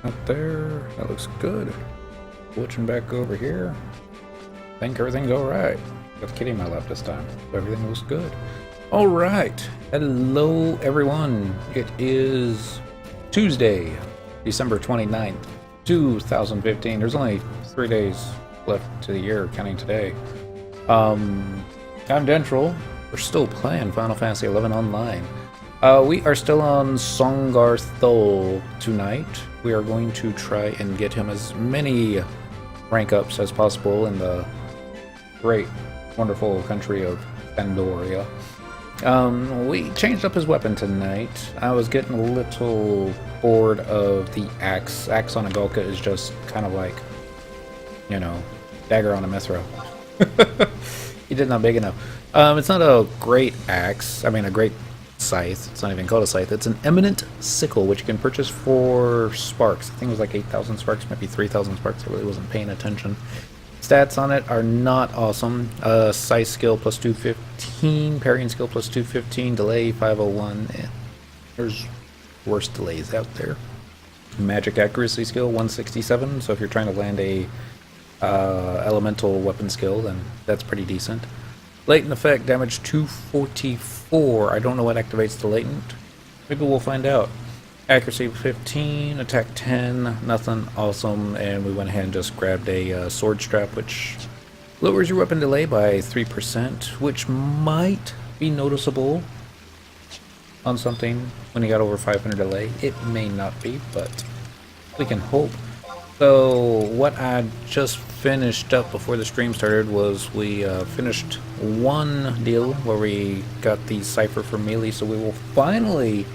Up there. That looks good. Switching back over here. I think everything's alright. Got the kitty in my lap this time. So everything looks good. Alright. Hello, everyone. It is Tuesday, December 29th, 2015. There's only 3 days left to the year, counting today. I'm Dentral. We're still playing Final Fantasy XI Online. We are still on Songarthul tonight. We are going to try and get him as many rank ups as possible in the great, wonderful country of Pandoria. We changed up his weapon tonight. I was getting a little bored of the axe. Axe on a Golka is just kind of like, you know, dagger on a Mithra. He did not big enough. It's not a great axe. I mean, a great scythe. It's not even called a scythe. It's an eminent sickle, which you can purchase for sparks. I think it was like 8,000 sparks, maybe 3,000 sparks. I really wasn't paying attention. Stats on it are not awesome. Scythe skill plus 215, parrying skill plus 215, delay 501. There's worse delays out there. Magic accuracy skill 167. So if you're trying to land a elemental weapon skill, then that's pretty decent. Latent effect damage 244. I don't know what activates the latent. Maybe we'll find out. Accuracy 15, attack 10, nothing awesome, and we went ahead and just grabbed a sword strap, which lowers your weapon delay by 3%, which might be noticeable on something when you got over 500 delay. It may not be, but we can hope. So what I just finished up before the stream started was we finished one deal where we got the cipher for melee, so we will finally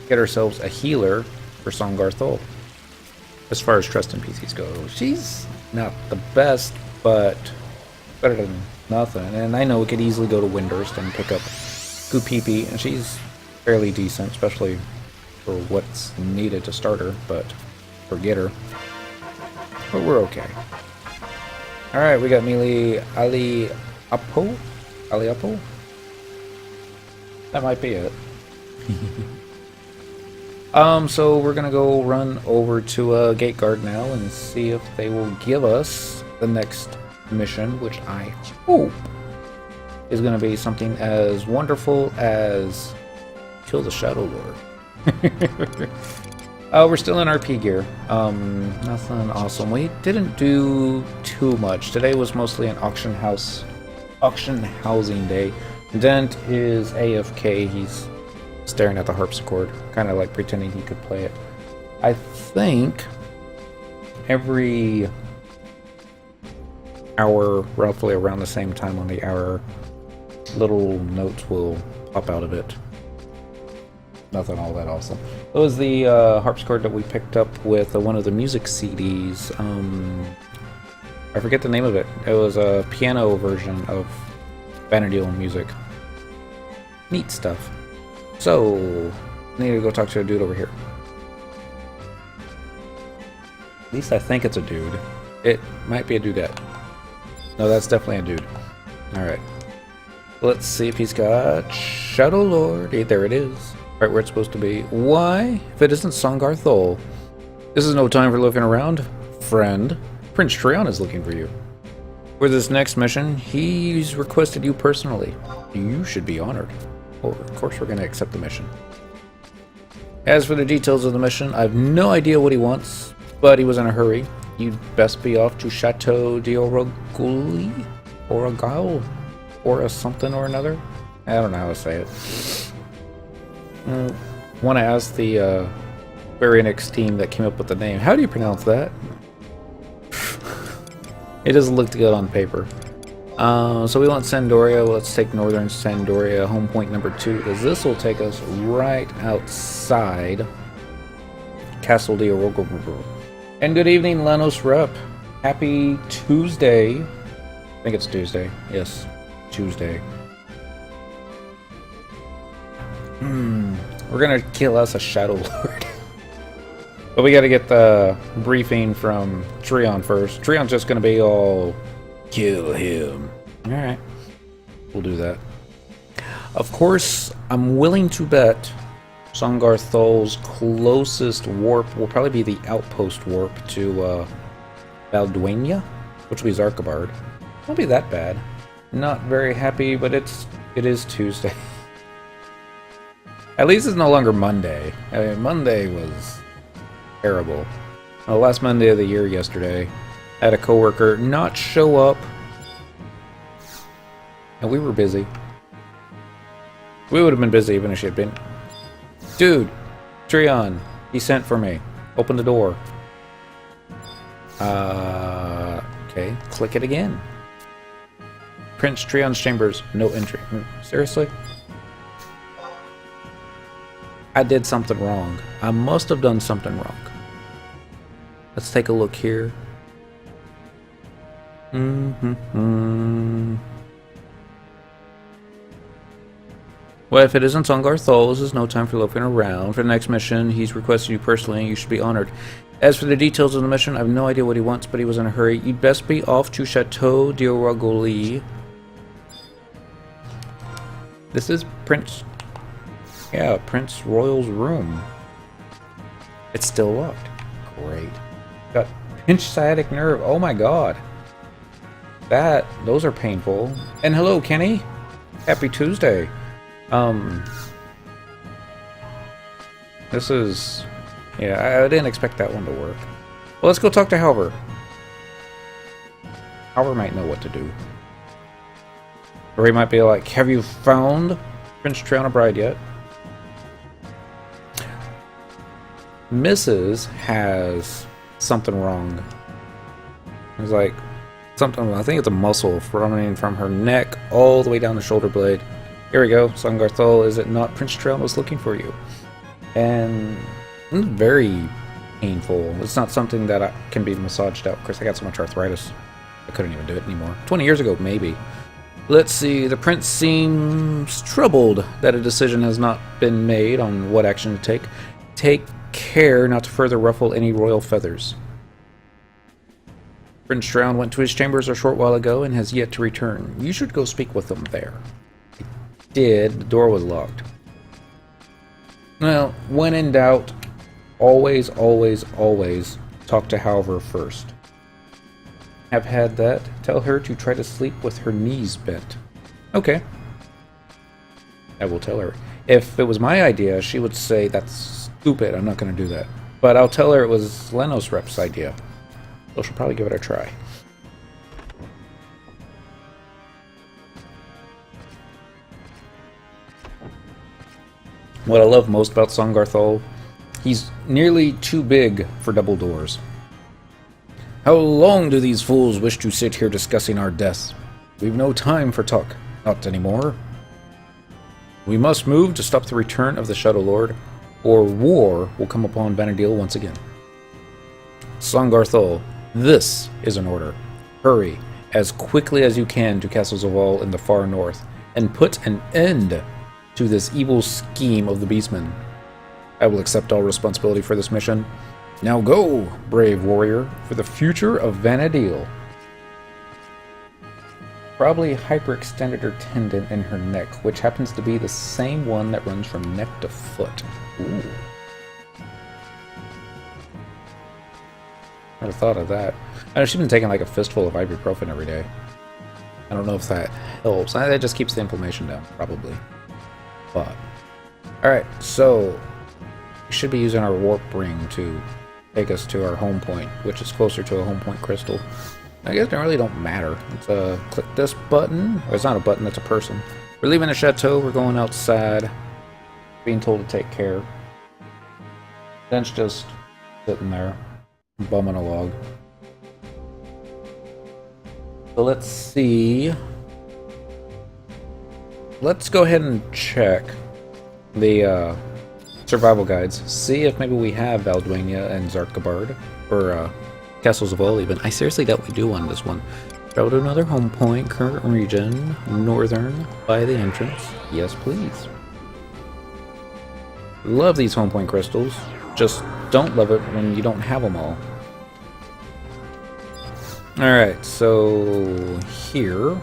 get ourselves a healer for Songarthul. As far as trust NPCs go, she's not the best, but better than nothing. And I know we could easily go to Windurst and pick up Goopeepee, and she's fairly decent, especially for what's needed to start her, but forget her. But we're okay. Alright, we got melee Ali Apo? That might be it. So we're gonna go run over to Gate Guard now and see if they will give us the next mission, which I hope is gonna be something as wonderful as kill the shadowlord. We're still in RP gear. Nothing awesome. We didn't do too much. Today was mostly an auction housing day. Dent is AFK. He's staring at the harpsichord, kind of like pretending he could play it. I think every hour, roughly around the same time on the hour, little notes will pop out of it. Nothing all that awesome. It was the harpsichord that we picked up with one of the music CDs. I forget the name of it. It was a piano version of Vanadil music. Neat stuff. So, I need to go talk to a dude over here. At least I think it's a dude. It might be a dudette. No, that's definitely a dude. Alright. Let's see if he's got Shadowlord. Hey, there it is. Right where it's supposed to be. Why? If it isn't Songarthul. This is no time for looking around. Friend, Prince Treon is looking for you. For this next mission, he's requested you personally. You should be honored. Well, of course we're going to accept the mission. As for the details of the mission, I have no idea what he wants, but he was in a hurry. You'd best be off to Chateau d'Oraguli? Oragal? Or a something or another? I don't know how to say it. Want to ask the Baryonyx team that came up with the name, how do you pronounce that? It doesn't look good on paper. So we want Sandoria. Well, let's take Northern Sandoria, home point number 2, because this will take us right outside Castle d'Orogoro. And good evening, Lanos Rep. Happy Tuesday. I think it's Tuesday. Yes, Tuesday. We're gonna kill us a Shadowlord. But we gotta get the briefing from Treon first. Treon's just gonna be all, kill him. Alright. We'll do that. Of course, I'm willing to bet Songarthul's closest warp will probably be the outpost warp to Balduina, which will be Zarkabard. Won't be that bad. Not very happy, but it is Tuesday. At least it's no longer Monday. I mean, Monday was terrible. Last Monday of the year yesterday, I had a coworker not show up, and we were busy. We would have been busy even if she had been. Dude, Trion, he sent for me. Open the door. Okay, click it again. Prince Trion's chambers, no entry. Seriously? I did something wrong. I must have done something wrong. Let's take a look here. Well, if it isn't Songarthul, this is no time for loafing around. For the next mission, he's requested you personally, and you should be honored. As for the details of the mission, I have no idea what he wants, but he was in a hurry. You'd best be off to Chateau d'Oragoli. This is Prince... Yeah, Prince Royal's room. It's still locked. Great. Got pinched sciatic nerve. Oh my god. Those are painful. And hello, Kenny. Happy Tuesday. This is... Yeah, I didn't expect that one to work. Well, let's go talk to Halver. Halver might know what to do. Or he might be like, have you found Prince Triana Bride yet? Mrs. has something wrong. It's like something, I think it's a muscle running from her neck all the way down the shoulder blade. Here we go, Songarthul, is it not Prince Triana was looking for you? And it's very painful. It's not something that can be massaged out. Of course, I got so much arthritis, I couldn't even do it anymore. 20 years ago, maybe. Let's see, the prince seems troubled that a decision has not been made on what action to take. Take care not to further ruffle any royal feathers. Prince Drown went to his chambers a short while ago and has yet to return. You should go speak with him there. I did. The door was locked. Well, when in doubt, always, always, always talk to Halver first. Have had that. Tell her to try to sleep with her knees bent. Okay. I will tell her. If it was my idea, she would say, that's stupid, I'm not going to do that. But I'll tell her it was Lenos Rep's idea. So she'll probably give it a try. What I love most about Songarthul, he's nearly too big for double doors. How long do these fools wish to sit here discussing our deaths? We've no time for talk. Not anymore. We must move to stop the return of the shadowlord, or war will come upon Vanadil once again. Songarthul, this is an order. Hurry, as quickly as you can, to Castle Zaval in the far north, and put an end to this evil scheme of the Beastmen. I will accept all responsibility for this mission. Now go, brave warrior, for the future of Vanadil. Probably hyperextended her tendon in her neck, which happens to be the same one that runs from neck to foot. Ooh. Never thought of that. I know she's been taking like a fistful of ibuprofen every day. I don't know if that helps. That just keeps the inflammation down, probably. But, alright, so we should be using our warp ring to take us to our home point, which is closer to a home point crystal. I guess it really don't matter. It's click this button. Or it's not a button, it's a person. We're leaving the chateau, we're going outside. Being told to take care. Ben's just sitting there, bumming a log. So let's see. Let's go ahead and check the survival guides. See if maybe we have Balduina and Zarkabard, or Castle Zaval even. I seriously doubt we do on this one. Travel to another home point, current region, northern, by the entrance. Yes, please. Love these home point crystals. Just don't love it when you don't have them all. Alright, so here.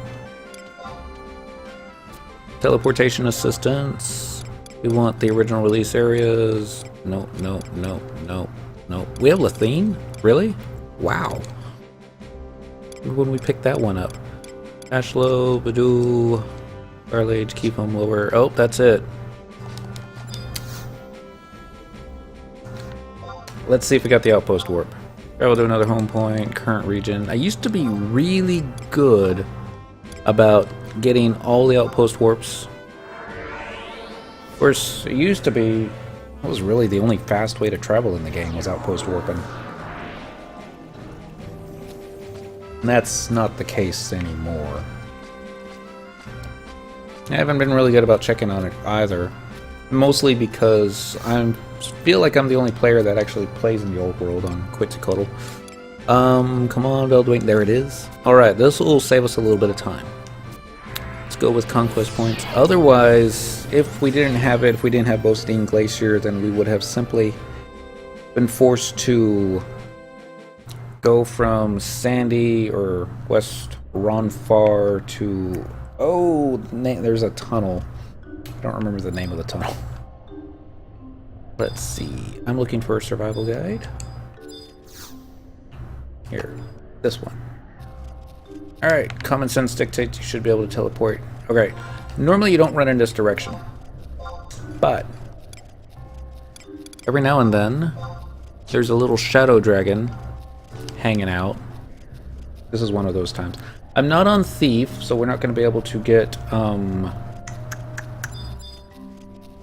Teleportation assistance. We want the original release areas. No, no, no, no, no. We have Lathine? Really? Wow. When we pick that one up. Ashlow, Badoo, Barlage, keep them lower. Oh, that's it. Let's see if we got the outpost warp. Travel to another home point, current region. I used to be really good about getting all the outpost warps. Of course, it used to be, it was really the only fast way to travel in the game was outpost warping. And that's not the case anymore. I haven't been really good about checking on it either. Mostly because I feel like I'm the only player that actually plays in the old world on Quetzalcoatl. Come on, Veldwing. There it is. Alright, this will save us a little bit of time. Let's go with conquest points. Otherwise, if we didn't have it, if we didn't have Bostein Glacier, then we would have simply been forced to go from Sandy or West Ronfar to... Oh, there's a tunnel. I don't remember the name of the tunnel. Let's see. I'm looking for a survival guide. Here. This one. Alright, common sense dictates you should be able to teleport. Okay. Normally you don't run in this direction. But every now and then there's a little shadow dragon hanging out. This is one of those times. I'm not on Thief, so we're not going to be able to get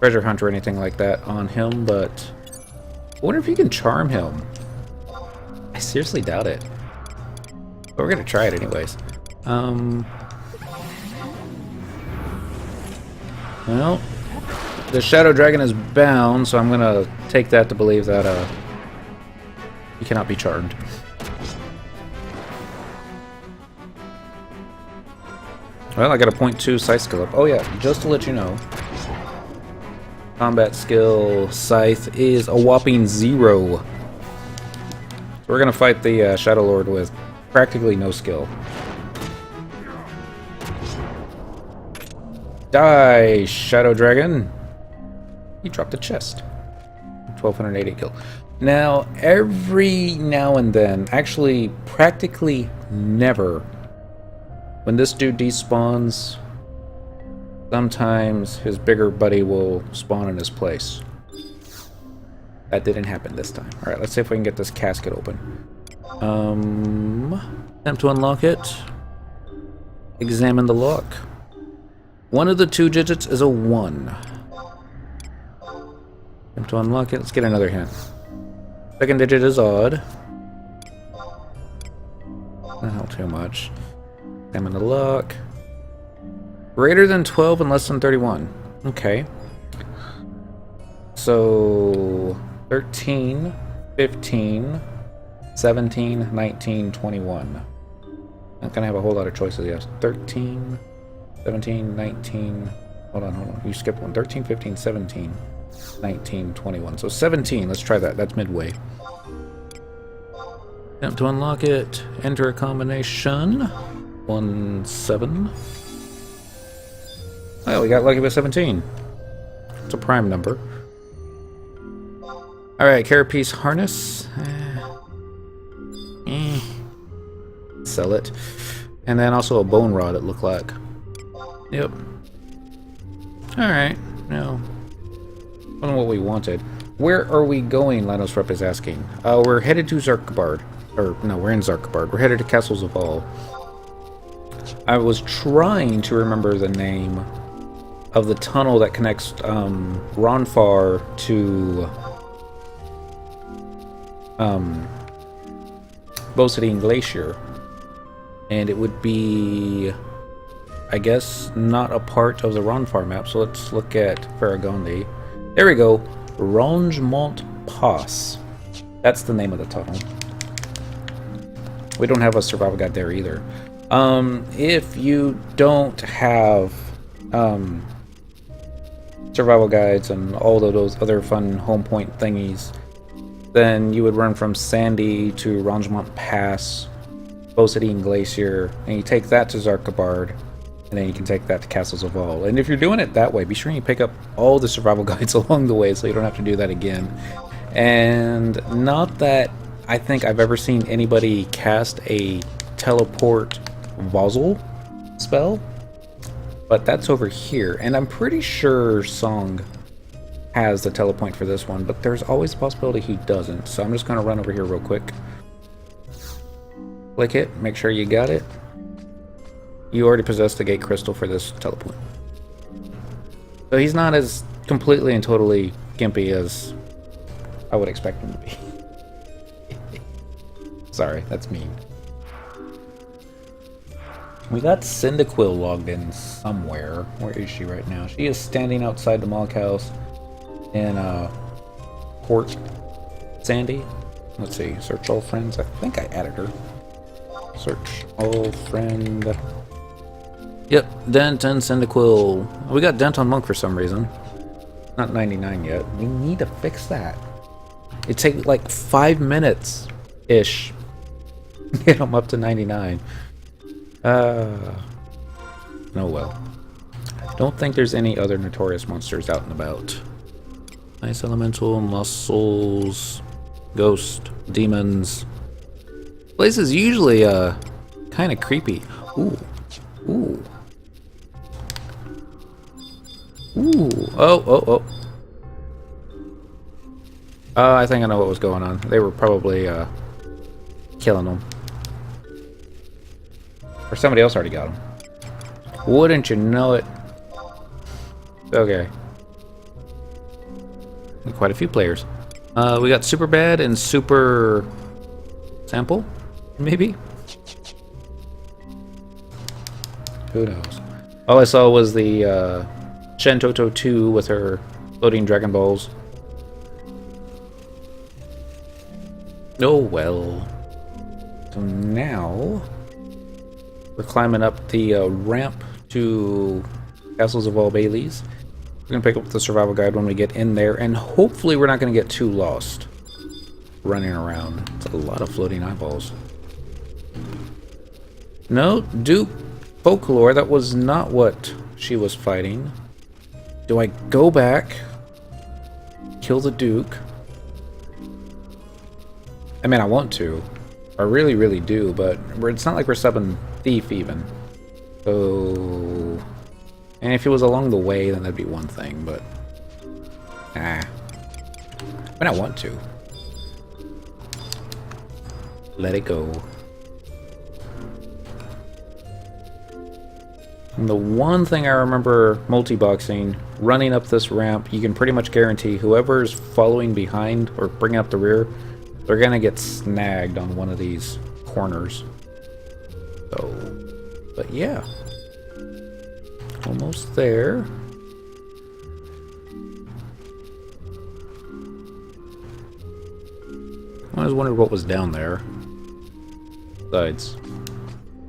treasure hunt or anything like that on him, but I wonder if you can charm him. I seriously doubt it. But we're going to try it anyways. Well, the shadow dragon is bound, so I'm going to take that to believe that he cannot be charmed. Well, I got a 0.2 scythe skill up. Oh yeah, just to let you know, combat skill scythe is a whopping 0. So we're gonna fight the shadowlord with practically no skill. Die, shadow dragon! He dropped a chest. 1280 kill. Now, every now and then, actually practically never, when this dude despawns, sometimes his bigger buddy will spawn in his place. That didn't happen this time. Alright, let's see if we can get this casket open. Attempt to unlock it. Examine the lock. One of the 2 digits is a 1. Attempt to unlock it. Let's get another hint. Second digit is odd. Not too much. Examine the lock. Greater than 12 and less than 31. Okay. So 13, 15, 17, 19, 21. Not gonna have a whole lot of choices, yes. 13, 17, 19. Hold on. You skipped one. 13, 15, 17, 19, 21. So 17. Let's try that. That's midway. Attempt to unlock it. Enter a combination. 1, 7. Oh, we got lucky with 17. It's a prime number. Alright, carapace harness. Sell it. And then also a bone rod, it looked like. Yep. Alright, now. I don't know what we wanted. Where are we going, Lanos Rep is asking. We're headed to Zarkabard. Or, no, we're in Zarkabard. We're headed to Castles of All. I was trying to remember the name of the tunnel that connects Ronfar to Bostein Glacier. And it would be, I guess, not a part of the Ronfar map. So let's look at Faragondi. There we go. Rangemont Pass. That's the name of the tunnel. We don't have a survival guide there either. If you don't have survival guides and all of those other fun home point thingies, then you would run from Sandy to Rangemont Pass, Bostein Glacier, and you take that to Zarkabard, and And then you can take that to Castles of All. And if you're doing it that way, be sure you pick up all the survival guides along the way so you don't have to do that again. And not that I think I've ever seen anybody cast a teleport Vozzle spell, but that's over here. And I'm pretty sure Song has the telepoint for this one, but there's always a possibility he doesn't. So I'm just going to run over here real quick. Click it, make sure you got it. You already possess the gate crystal for this telepoint. So he's not as completely and totally gimpy as I would expect him to be. Sorry, that's mean. We got Cyndaquil logged in somewhere. Where is she right now? She is standing outside the Mog House in Port Sandy. Let's see, search all friends. I think I added her. Search all friend. Yep, Dent and Cyndaquil. We got Dent on Monk for some reason. Not 99 yet. We need to fix that. It takes like 5 minutes-ish to get him up to 99. Oh well. Don't think there's any other notorious monsters out and about. Ice Elemental, Muscles, Ghost, Demons. Place is usually kind of creepy. Ooh. Ooh. Ooh. Oh. I think I know what was going on. They were probably killing them. Or somebody else already got them. Wouldn't you know it? Okay. Quite a few players. We got Super Bad and Super Sample, maybe? Who knows? All I saw was the Shentoto 2 with her floating Dragon Balls. Oh well. So now we're climbing up the ramp to Castles of All Baileys. We're gonna pick up the survival guide when we get in there, and hopefully we're not gonna get too lost running around. It's a lot of floating eyeballs. No, Duke Folklore, that was not what she was fighting. Do I go back, kill the Duke? I mean, I want to. I really, really do, but it's not like we're subbing Thief even. So... And if it was along the way, then that'd be one thing, but... I mean, I want to. Let it go. And the one thing I remember multi-boxing, running up this ramp, you can pretty much guarantee whoever's following behind or bringing up the rear, they're gonna get snagged on one of these corners. So, but yeah. Almost there. I always wondered what was down there. Besides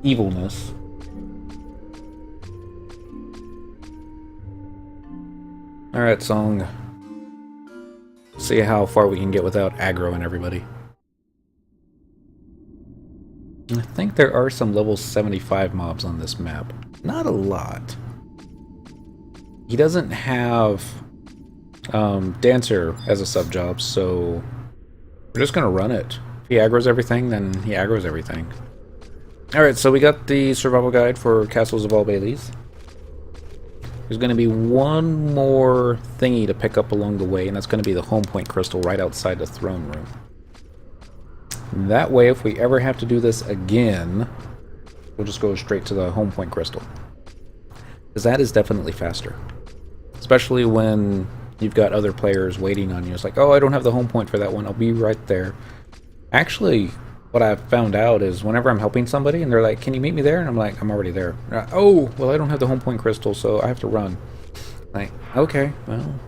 evilness. Alright, Song. See how far we can get without aggroing everybody. I think there are some level 75 mobs on this map. Not a lot. He doesn't have Dancer as a sub-job, so we're just gonna run it. If he aggroes everything, then he aggroes everything. Alright, so we got the survival guide for Castles of All Baileys. There's going to be one more thingy to pick up along the way, and that's going to be the home point crystal right outside the throne room. That way, if we ever have to do this again, we'll just go straight to the home point crystal. Because that is definitely faster. Especially when you've got other players waiting on you. It's like, oh, I don't have the home point for that one. I'll be right there. Actually, what I've found out is whenever I'm helping somebody and they're like, can you meet me there? And I'm like, I'm already there. Oh, well, I don't have the home point crystal, so I have to run. Like, okay, well,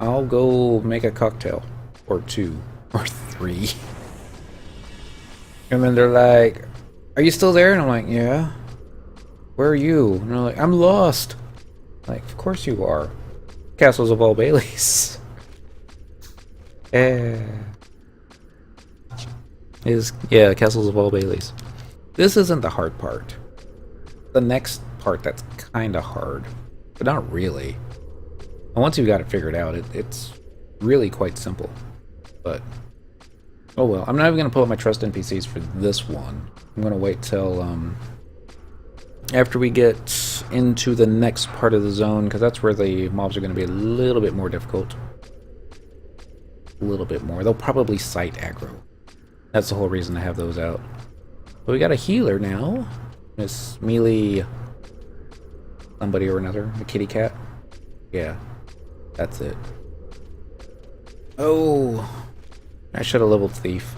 I'll go make a cocktail. Or 2. Or 3. And then they're like, are you still there? And I'm like, yeah. Where are you? And they're like, I'm lost. Like, of course you are. Castles of All Baileys. Yeah, Castles of All Baileys. This isn't the hard part. The next part that's kind of hard, but not really. And once you've got it figured out, it's really quite simple. But oh well, I'm not even going to pull up my trust NPCs for this one. I'm going to wait till after we get into the next part of the zone, because that's where the mobs are going to be a little bit more difficult. A little bit more. They'll probably site aggro. That's the whole reason to have those out. But we got a healer now. Miss Mealy somebody or another. A kitty cat. Yeah. That's it. Oh. I should have leveled Thief.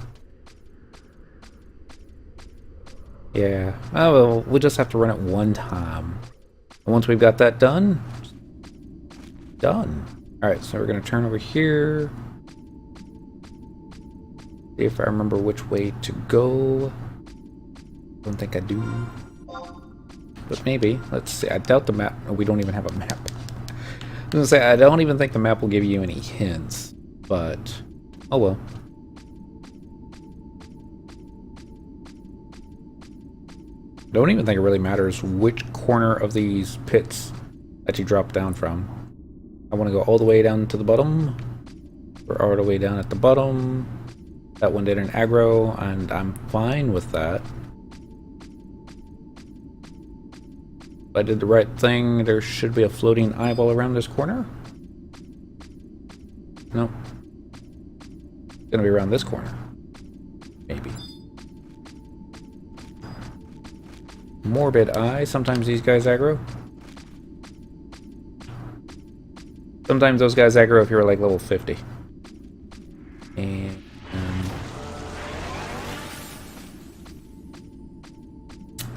Yeah. Oh well, we'll just have to run it one time. And once we've got that done, done. Alright, so we're going to turn over here. See if I remember which way to go. Don't think I do. But maybe. Let's see. I doubt the map. Oh, we don't even have a map. I was gonna say, I don't even think the map will give you any hints. But, oh well. Don't even think it really matters which corner of these pits that you drop down from. I want to go all the way down to the bottom. We're all the way down at the bottom. That one did an aggro, and I'm fine with that. If I did the right thing, there should be a floating eyeball around this corner. Nope. It's gonna be around this corner. Maybe. Morbid Eye. Sometimes these guys aggro. Sometimes those guys aggro if you're like level 50. And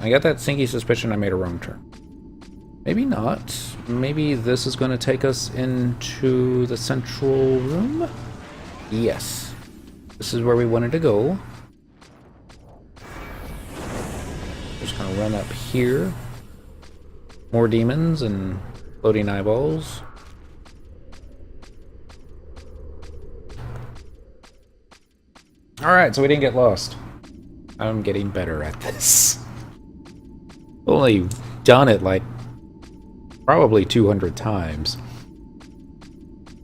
I got that sinky suspicion I made a wrong turn. Maybe not. Maybe this is going to take us into the central room? Yes. This is where we wanted to go. Just going to run up here. More demons and floating eyeballs. Alright, so we didn't get lost. I'm getting better at this. Only done it like probably 200 times.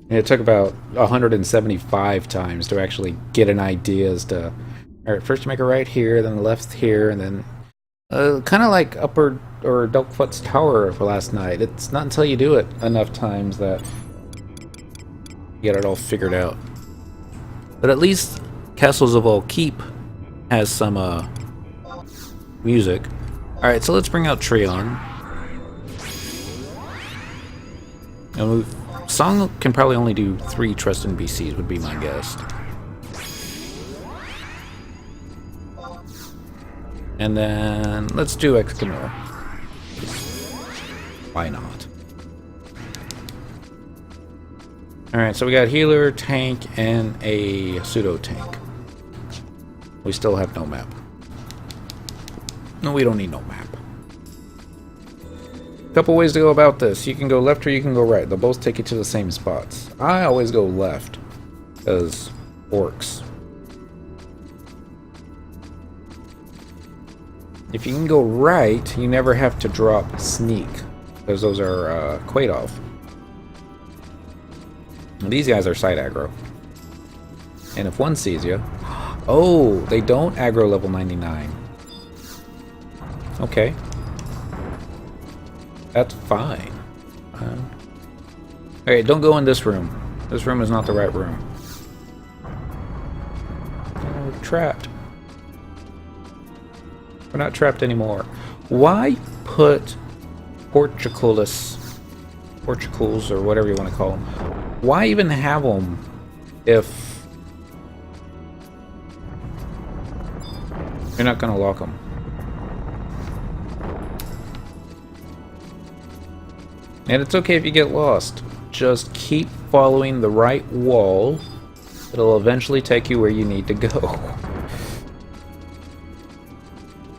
And it took about 175 times to actually get an idea as to, alright, first you make a right here, then a left here, and then kind of like Upper or Delkfoot's Tower for last night. It's not until you do it enough times that you get it all figured out. But at least Castles of All Keep has some music. Alright, so let's bring out Treon. And Song can probably only do 3 trust NPCs, would be my guess. And then let's do Excamore. Why not? Alright, so we got healer, tank, and a pseudo tank. We still have no map. No, we don't need no map. Couple ways to go about this. You can go left or you can go right. They'll both take you to the same spots. I always go left, because orcs. If you can go right, you never have to drop sneak, because those are Quaid-off. These guys are side aggro. And if one sees you... Oh, they don't aggro level 99. Okay. That's fine. Okay, don't go in this room. This room is not the right room. Oh, we're trapped. We're not trapped anymore. Why put portcullis, or whatever you want to call them? Why even have them if you're not going to lock them? And it's okay if you get lost. Just keep following the right wall. It'll eventually take you where you need to go.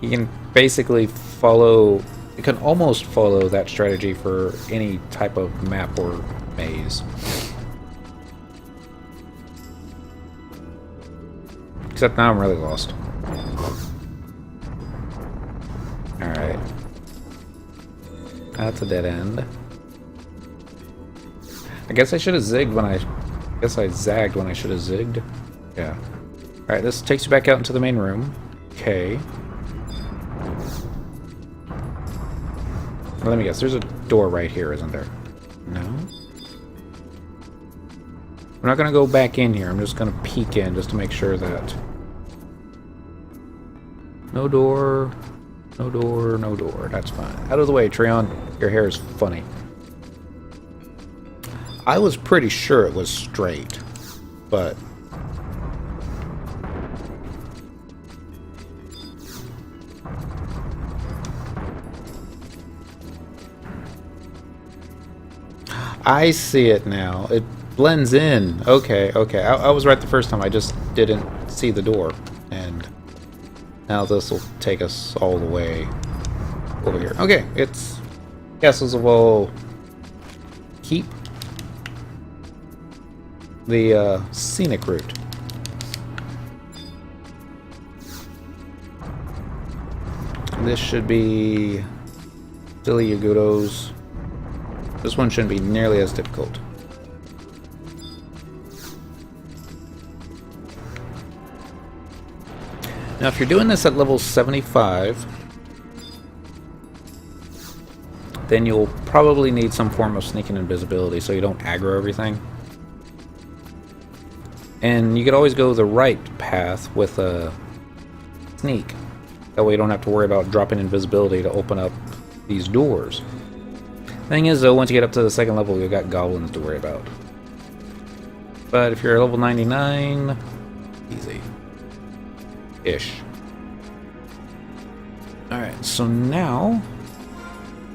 You can basically follow... You can almost follow that strategy for any type of map or maze. Except now I'm really lost. Alright. That's a dead end. I guess I should have zigged when I zagged when I should have zigged. Yeah. Alright, this takes you back out into the main room. Okay. Well, let me guess. There's a door right here, isn't there? No? I'm not going to go back in here. I'm just going to peek in just to make sure that... No door. No door. No door. That's fine. Out of the way, Treon. Your hair is funny. I was pretty sure it was straight, but... I see it now. It blends in. Okay, okay. I was right the first time. I just didn't see the door. And now this will take us all the way over here. Okay, it's... Castles will keep the scenic route. This should be Silly Yagudos. This one shouldn't be nearly as difficult. Now, if you're doing this at level 75, then you'll probably need some form of sneaking invisibility so you don't aggro everything. And you could always go the right path with a sneak. That way you don't have to worry about dropping invisibility to open up these doors. Thing is, though, once you get up to the second level, you've got goblins to worry about. But if you're level 99, easy-ish. Alright, so now...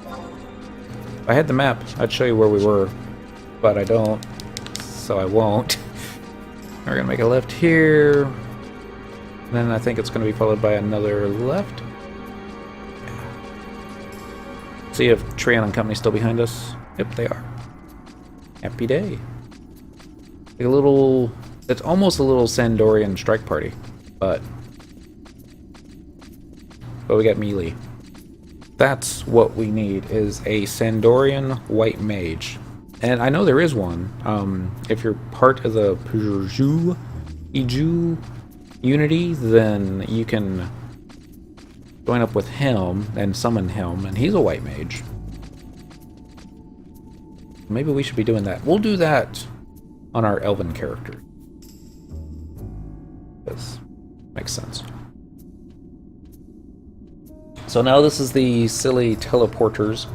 If I had the map, I'd show you where we were, but I don't, so I won't. We're gonna make a left here, and then I think it's gonna be followed by another left. See if Treon and company still behind us. Yep, they are. Happy day. Like a little... It's almost a little Sandorian strike party, but we got melee. That's what we need, is a Sandorian white mage. And I know there is one. If you're part of the Iju unity, then you can join up with him and summon him, and he's a white mage. Maybe we should be doing that. We'll do that on our elven character. This makes sense. So now this is the silly teleporters.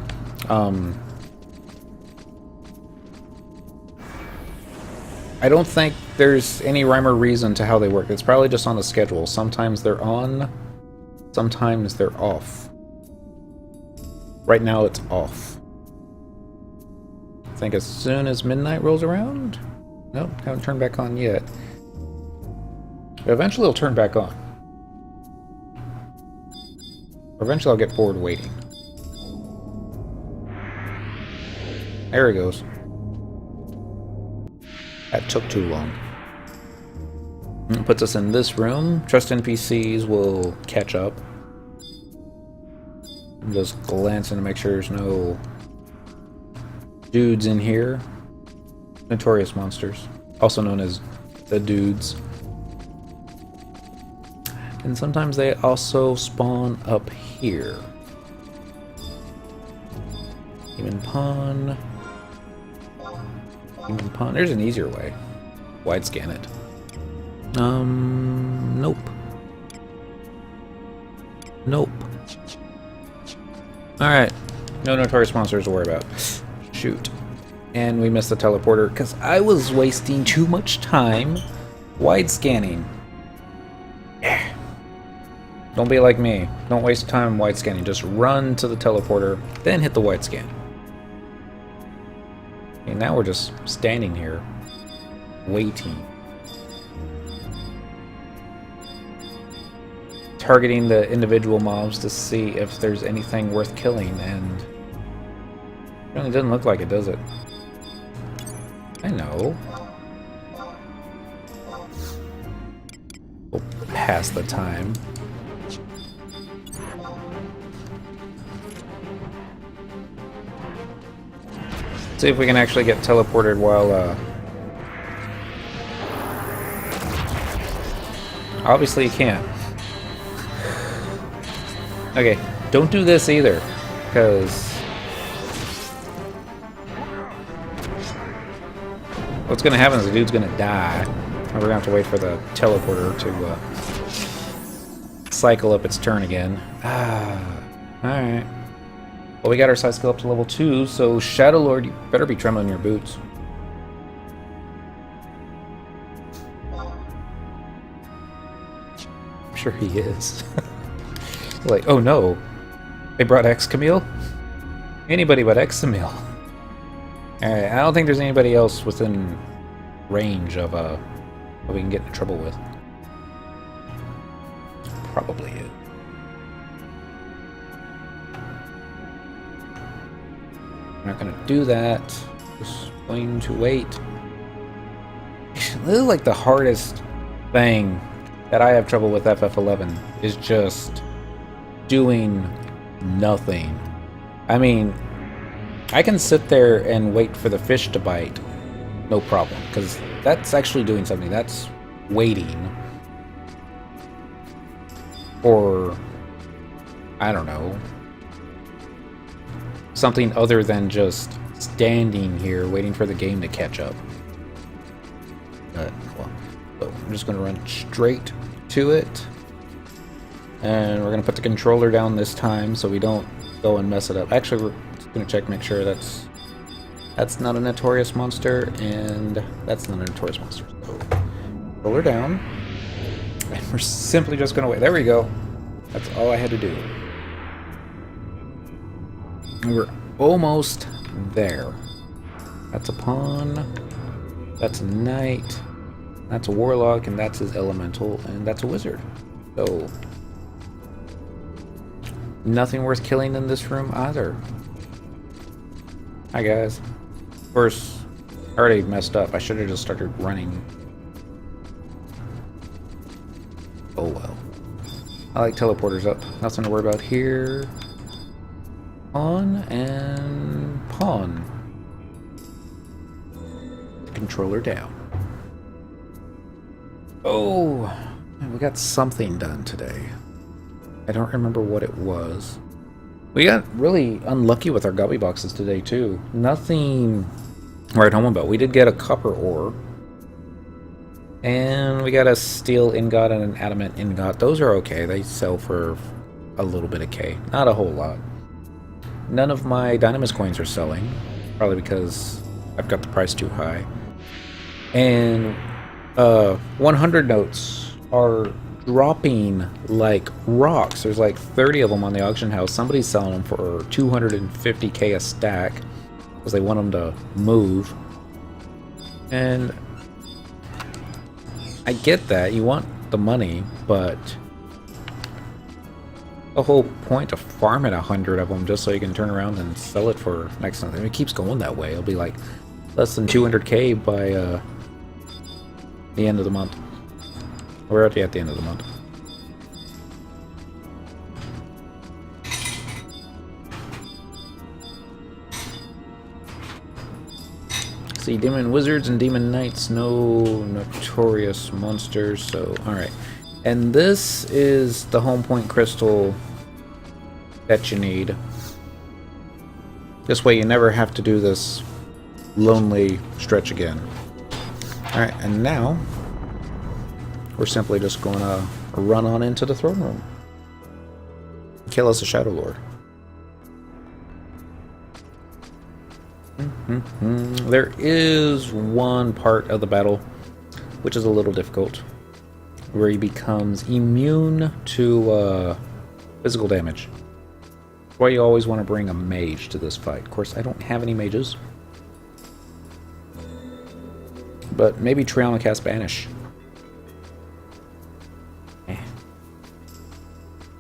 I don't think there's any rhyme or reason to how they work. It's probably just on the schedule. Sometimes they're on, sometimes they're off. Right now it's off. I think as soon as midnight rolls around? Nope, haven't turned back on yet. But eventually it'll turn back on. Or eventually I'll get bored waiting. There he goes. That took too long. It puts us in this room. Trust NPCs will catch up. I'm just glancing to make sure there's no dudes in here. Notorious monsters. Also known as the dudes. And sometimes they also spawn up here. Demon Pawn. Demon Pawn. There's an easier way. Wide scan it. Nope. Nope. Alright. No notorious monsters to worry about. Shoot. And we missed the teleporter because I was wasting too much time wide scanning. Don't be like me. Don't waste time wide scanning. Just run to the teleporter, then hit the wide scan. And now we're just standing here, waiting. Targeting the individual mobs to see if there's anything worth killing, and it really doesn't look like it, does it? I know. We'll pass the time. See if we can actually get teleported while, obviously you can't. Okay, don't do this either, because what's gonna happen is the dude's gonna die, and we're gonna have to wait for the teleporter to cycle up its turn again. Alright. Well, we got our side skill up to level 2, so Shadowlord, you better be trembling your boots. I'm sure he is. Like, oh no, they brought X Camille? Anybody but X Camille. Alright, I don't think there's anybody else within range of what we can get into trouble with. Probably it. I'm not gonna do that. Just going to wait. This is like the hardest thing that I have trouble with FF11 is just doing nothing. I mean, I can sit there and wait for the fish to bite, no problem, because that's actually doing something. That's waiting. Or, I don't know, something other than just standing here waiting for the game to catch up. Well, so I'm just going to run straight to it. And we're going to put the controller down this time so we don't go and mess it up. Actually, we're just going to check, make sure that's not a notorious monster, and that's not a notorious monster. So, controller down. And we're simply just going to wait. There we go. That's all I had to do. And we're almost there. That's a pawn. That's a knight. That's a warlock, and that's his elemental, and that's a wizard. So, nothing worth killing in this room either. Hi guys. Of course, I already messed up. I should have just started running. Oh well. I like teleporters up. Nothing to worry about here. Pawn and pawn. Controller down. Oh, we got something done today. I don't remember what it was. We got really unlucky with our gubby boxes today too. Nothing to write home about. We did get a copper ore. And we got a steel ingot and an adamant ingot. Those are okay. They sell for a little bit of K. Not a whole lot. None of my Dynamis coins are selling. Probably because I've got the price too high. And 100 notes are dropping like rocks. There's like 30 of them on the auction house. Somebody's selling them for 250k a stack because they want them to move. And I get that. You want the money, but the whole point to farm it 100 of them just so you can turn around and sell it for next time. It keeps going that way. It'll be like less than 200k by the end of the month. We're already at the end of the month. See, demon wizards and demon knights, no notorious monsters, so alright. And this is the home point crystal that you need. This way you never have to do this lonely stretch again. Alright, and now we're simply just going to run on into the throne room. Kill us a shadowlord. There is one part of the battle which is a little difficult, where he becomes immune to physical damage. That's why you always want to bring a mage to this fight. Of course, I don't have any mages, but maybe Triana cast Banish.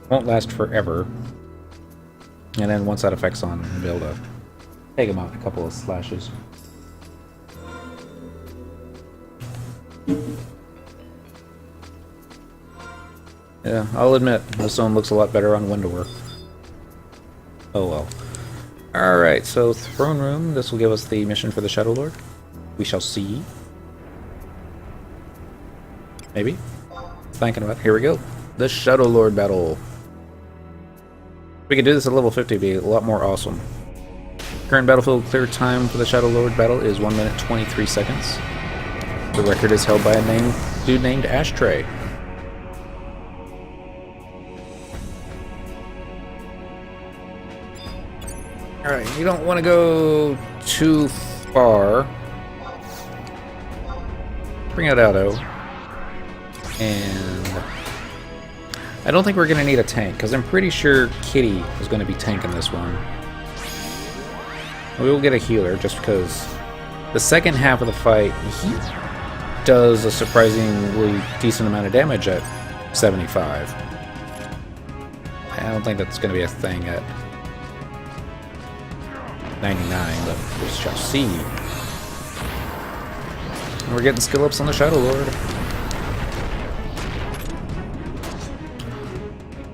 Won't last forever, and then once that effect's on, we'll be able to take him out in a couple of slashes. Yeah, I'll admit, this zone looks a lot better on Windower. Oh well. Alright, so throne room. This will give us the mission for the shadowlord. We shall see. Maybe. Thinking about it. Here we go. The shadowlord battle. If we could do this at level 50, it'd be a lot more awesome. Current battlefield clear time for the shadowlord battle is 1 minute 23 seconds. The record is held by a dude named Ashtray. Alright, you don't want to go too far. Bring out Aldo. And I don't think we're going to need a tank, because I'm pretty sure Kitty is going to be tanking this one. We will get a healer, just because the second half of the fight, he does a surprisingly decent amount of damage at 75. I don't think that's going to be a thing at 99, but we shall see. And we're getting skill ups on the shadowlord.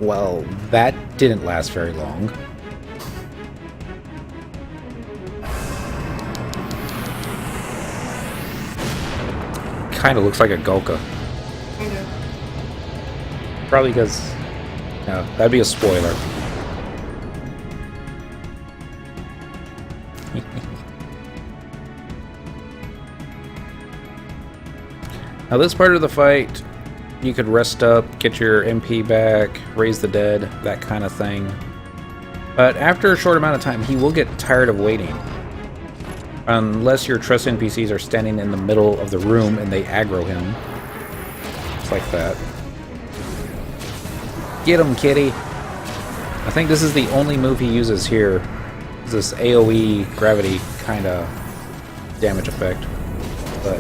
Well, that didn't last very long. Kind of looks like a Gulka. Probably because... no, that'd be a spoiler. Now this part of the fight, you could rest up, get your MP back, raise the dead, that kind of thing. But after a short amount of time, he will get tired of waiting. Unless your trust NPCs are standing in the middle of the room and they aggro him. Just like that. Get him, kitty! I think this is the only move he uses here. This AoE gravity kind of damage effect. But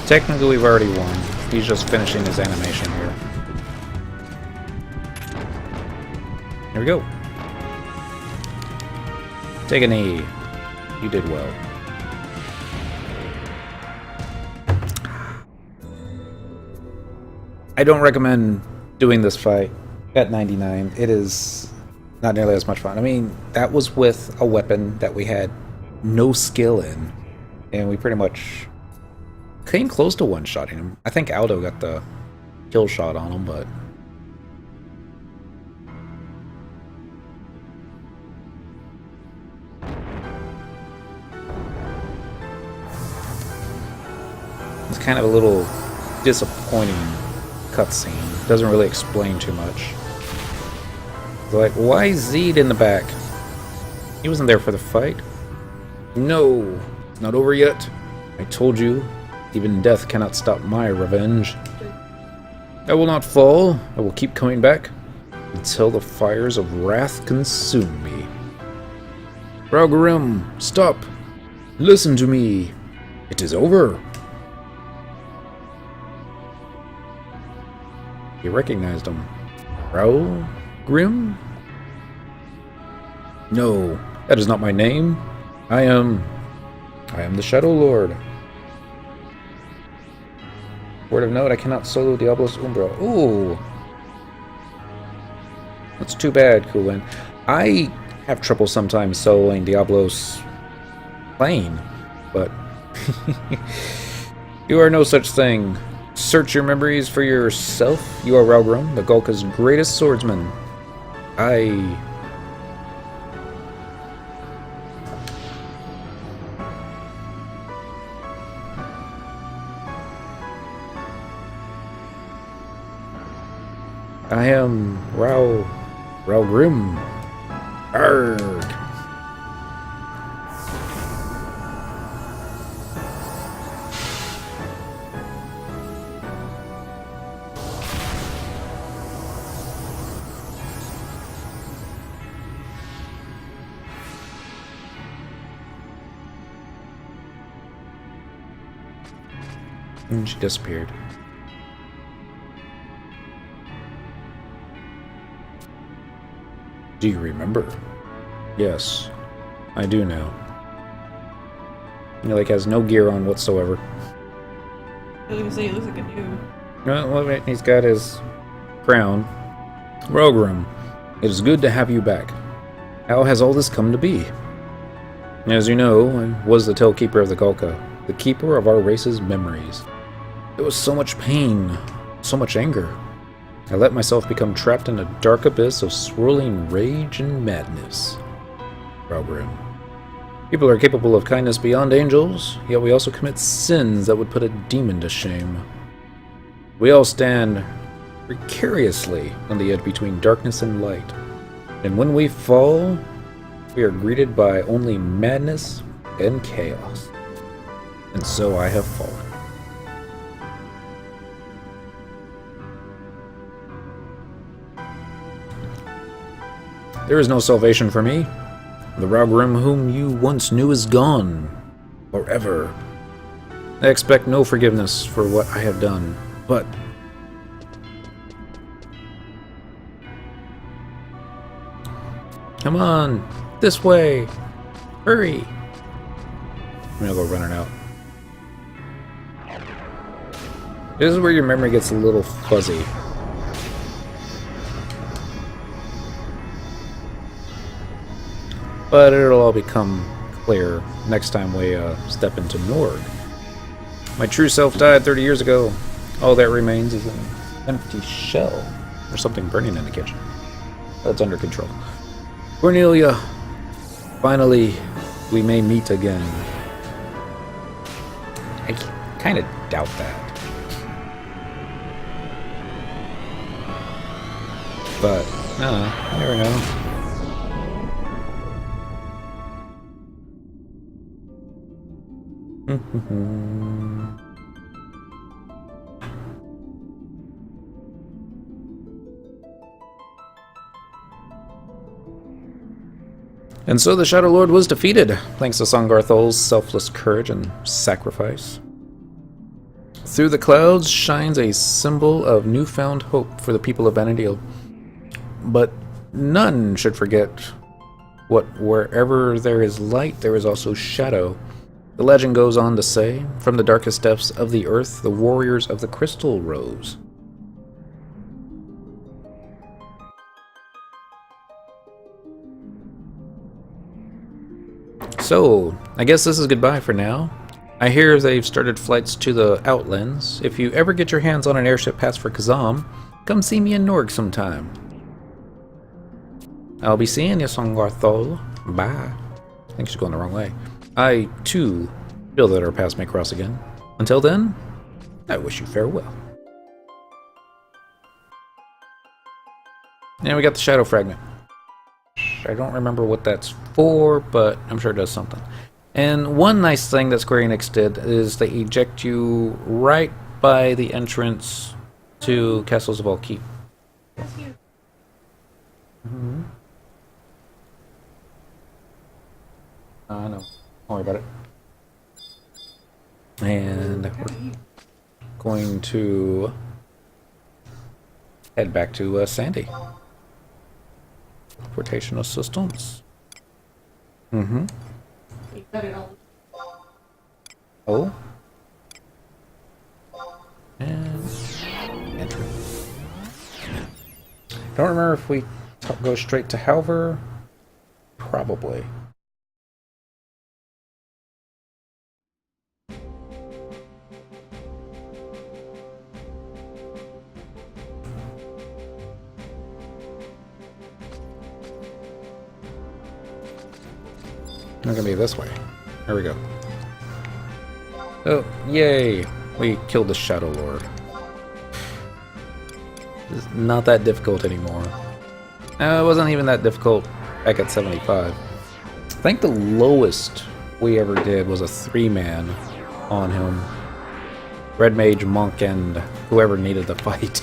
technically we've already won. He's just finishing his animation here. Here we go. Take a knee. You did well. I don't recommend doing this fight at 99. It is not nearly as much fun. I mean, that was with a weapon that we had no skill in. And we pretty much came close to one-shotting him. I think Aldo got the kill shot on him, but... it's kind of a little disappointing cutscene. Doesn't really explain too much. Like, why Zed in the back? He wasn't there for the fight. No, not over yet. I told you, even death cannot stop my revenge. I will not fall. I will keep coming back until the fires of wrath consume me. Raugarim, stop. Listen to me. It is over. He recognized him. Raugarim? No, that is not my name. I am the shadowlord. Word of note, I cannot solo Diablos Umbra. Ooh. That's too bad, Kulin. I have trouble sometimes soloing Diablos plain, but you are no such thing. Search your memories for yourself. You are Raugarim, the Gulka's greatest swordsman. I am Raugarim. Arrgh. And she disappeared. Do you remember? Yes, I do now. He like has no gear on whatsoever. I was gonna say, he looks like a noob. No, well, he's got his crown. Rogrim, it is good to have you back. How has all this come to be? As you know, I was the Tale-Keeper of the Golka, the keeper of our race's memories. There was so much pain, so much anger. I let myself become trapped in a dark abyss of swirling rage and madness. Rogrim. People are capable of kindness beyond angels, yet we also commit sins that would put a demon to shame. We all stand precariously on the edge between darkness and light, and when we fall, we are greeted by only madness and chaos. And so I have fallen. There is no salvation for me. The Rogrim whom you once knew is gone. Forever. I expect no forgiveness for what I have done, but... Come on! This way! Hurry! I'm gonna go running out. This is where your memory gets a little fuzzy. But it'll all become clear next time we step into Nord. My true self died 30 years ago. All that remains is an empty shell. Or something burning in the kitchen. That's under control. Cornelia, finally, we may meet again. I kind of doubt that. But, you never know. And so the Shadowlord was defeated, thanks to Songarthul's selfless courage and sacrifice. Through the clouds shines a symbol of newfound hope for the people of Vanadil. But none should forget what wherever there is light, there is also shadow. The legend goes on to say, from the darkest depths of the earth, the warriors of the crystal rose. So, I guess this is goodbye for now. I hear they've started flights to the Outlands. If you ever get your hands on an airship pass for Kazam, come see me in Norg sometime. I'll be seeing you, Songarthul. Bye. I think she's going the wrong way. I, too, feel that our paths may cross again. Until then, I wish you farewell. And we got the Shadow Fragment. I don't remember what that's for, but I'm sure it does something. And one nice thing that Square Enix did is they eject you right by the entrance to Castles of All Keep. Mm-hmm. I know. Don't worry about it. And we're going to head back to Sandy. Portation assistance. Mm-hmm. Oh. And enter. Don't remember if we go straight to Halver. Probably. Not gonna be this way. There we go. Oh, yay! We killed the Shadowlord. It's not that difficult anymore. It wasn't even that difficult back at 75. I think the lowest we ever did was a 3-man on him. Red Mage, Monk, and whoever needed the fight.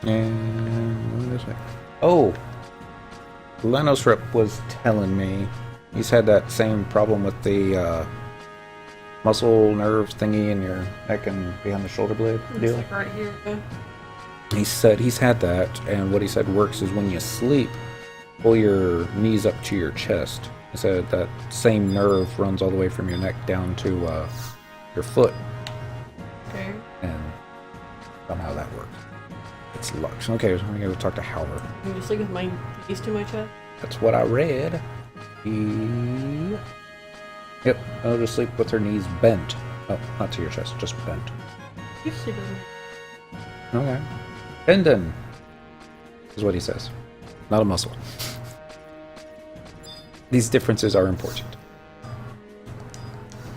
And what is it? Oh, Lenosrip was telling me he's had that same problem with the muscle nerve thingy in your neck and behind the shoulder blade deal. Like right here. He said he's had that, and what he said works is when you sleep, pull your knees up to your chest. He said that same nerve runs all the way from your neck down to your foot. Okay. And somehow that works. It's Lux. Okay, so I'm gonna go talk to Howard. I'm just like with my knees to my chest. That's what I read. Yep, I'll just sleep with her knees bent. Oh, not to your chest, just bent. You sleep with me. Okay. Tendon is what he says. Not a muscle. These differences are important.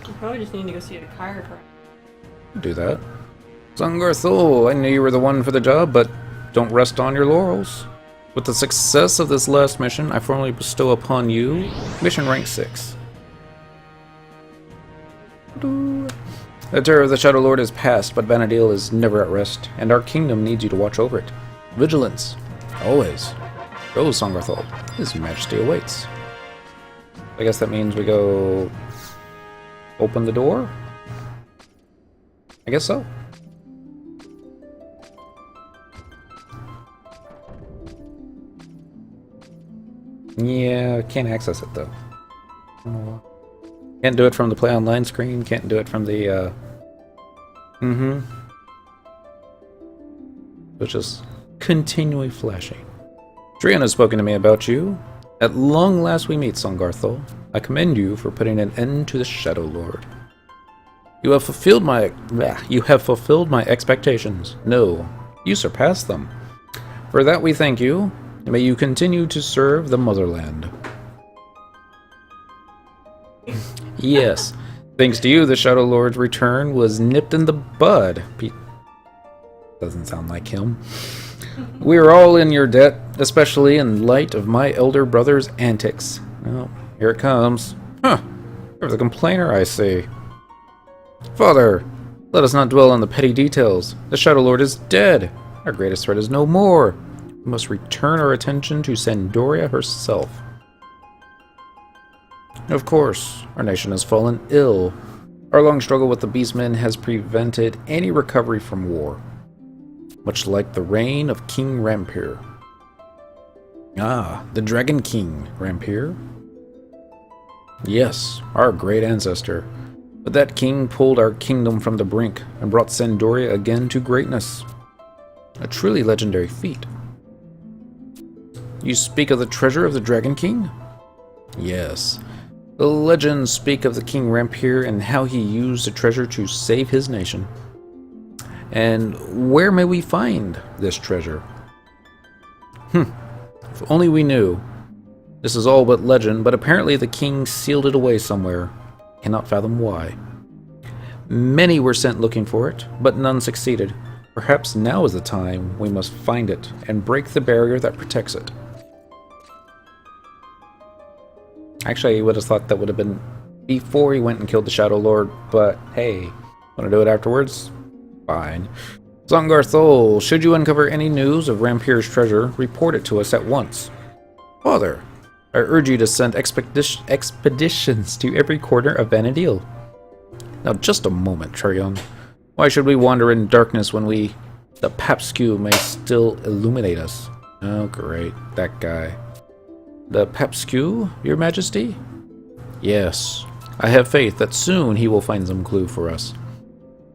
I probably just need to go see a chiropractor. Do that. Songarthul, I knew you were the one for the job, but don't rest on your laurels. With the success of this last mission, I formally bestow upon you mission rank 6. The terror of the Shadowlord is past, but Vanadil is never at rest, and our kingdom needs you to watch over it. Vigilance. Always. Go, Songarthul. His Majesty awaits. I guess that means we go... open the door? I guess so. Yeah, can't access it though. Can't do it from the play online screen, can't do it from the which is continually flashing. Trian has spoken to me about you. At long last we meet, Songarthul. I commend you for putting an end to the Shadowlord. You have fulfilled my expectations. No, you surpassed them. For that we thank you. May you continue to serve the motherland. Yes. Thanks to you, the Shadowlord's return was nipped in the bud. Doesn't sound like him. We are all in your debt, especially in light of my elder brother's antics. Well, here it comes. Huh. There's a complainer, I see. Father, let us not dwell on the petty details. The Shadowlord is dead. Our greatest threat is no more. We must return our attention to Sandoria herself. Of course, our nation has fallen ill. Our long struggle with the Beastmen has prevented any recovery from war. Much like the reign of King Rampir. Ah, the Dragon King, Rampir? Yes, our great ancestor. But that king pulled our kingdom from the brink and brought Sandoria again to greatness. A truly legendary feat. You speak of the treasure of the Dragon King? Yes. The legends speak of the King Rampir and how he used the treasure to save his nation. And where may we find this treasure? If only we knew. This is all but legend, but apparently the king sealed it away somewhere. Cannot fathom why. Many were sent looking for it, but none succeeded. Perhaps now is the time we must find it and break the barrier that protects it. Actually, I would have thought that would have been before he went and killed the Shadowlord, but hey, want to do it afterwards? Fine. Songarthul, should you uncover any news of Rampir's treasure, report it to us at once. Father, I urge you to send expeditions to every corner of Vanadil. Now just a moment, Trion. Why should we wander in darkness when the Papskew may still illuminate us? Oh great, that guy. The Papskew, your majesty? Yes, I have faith that soon he will find some clue for us.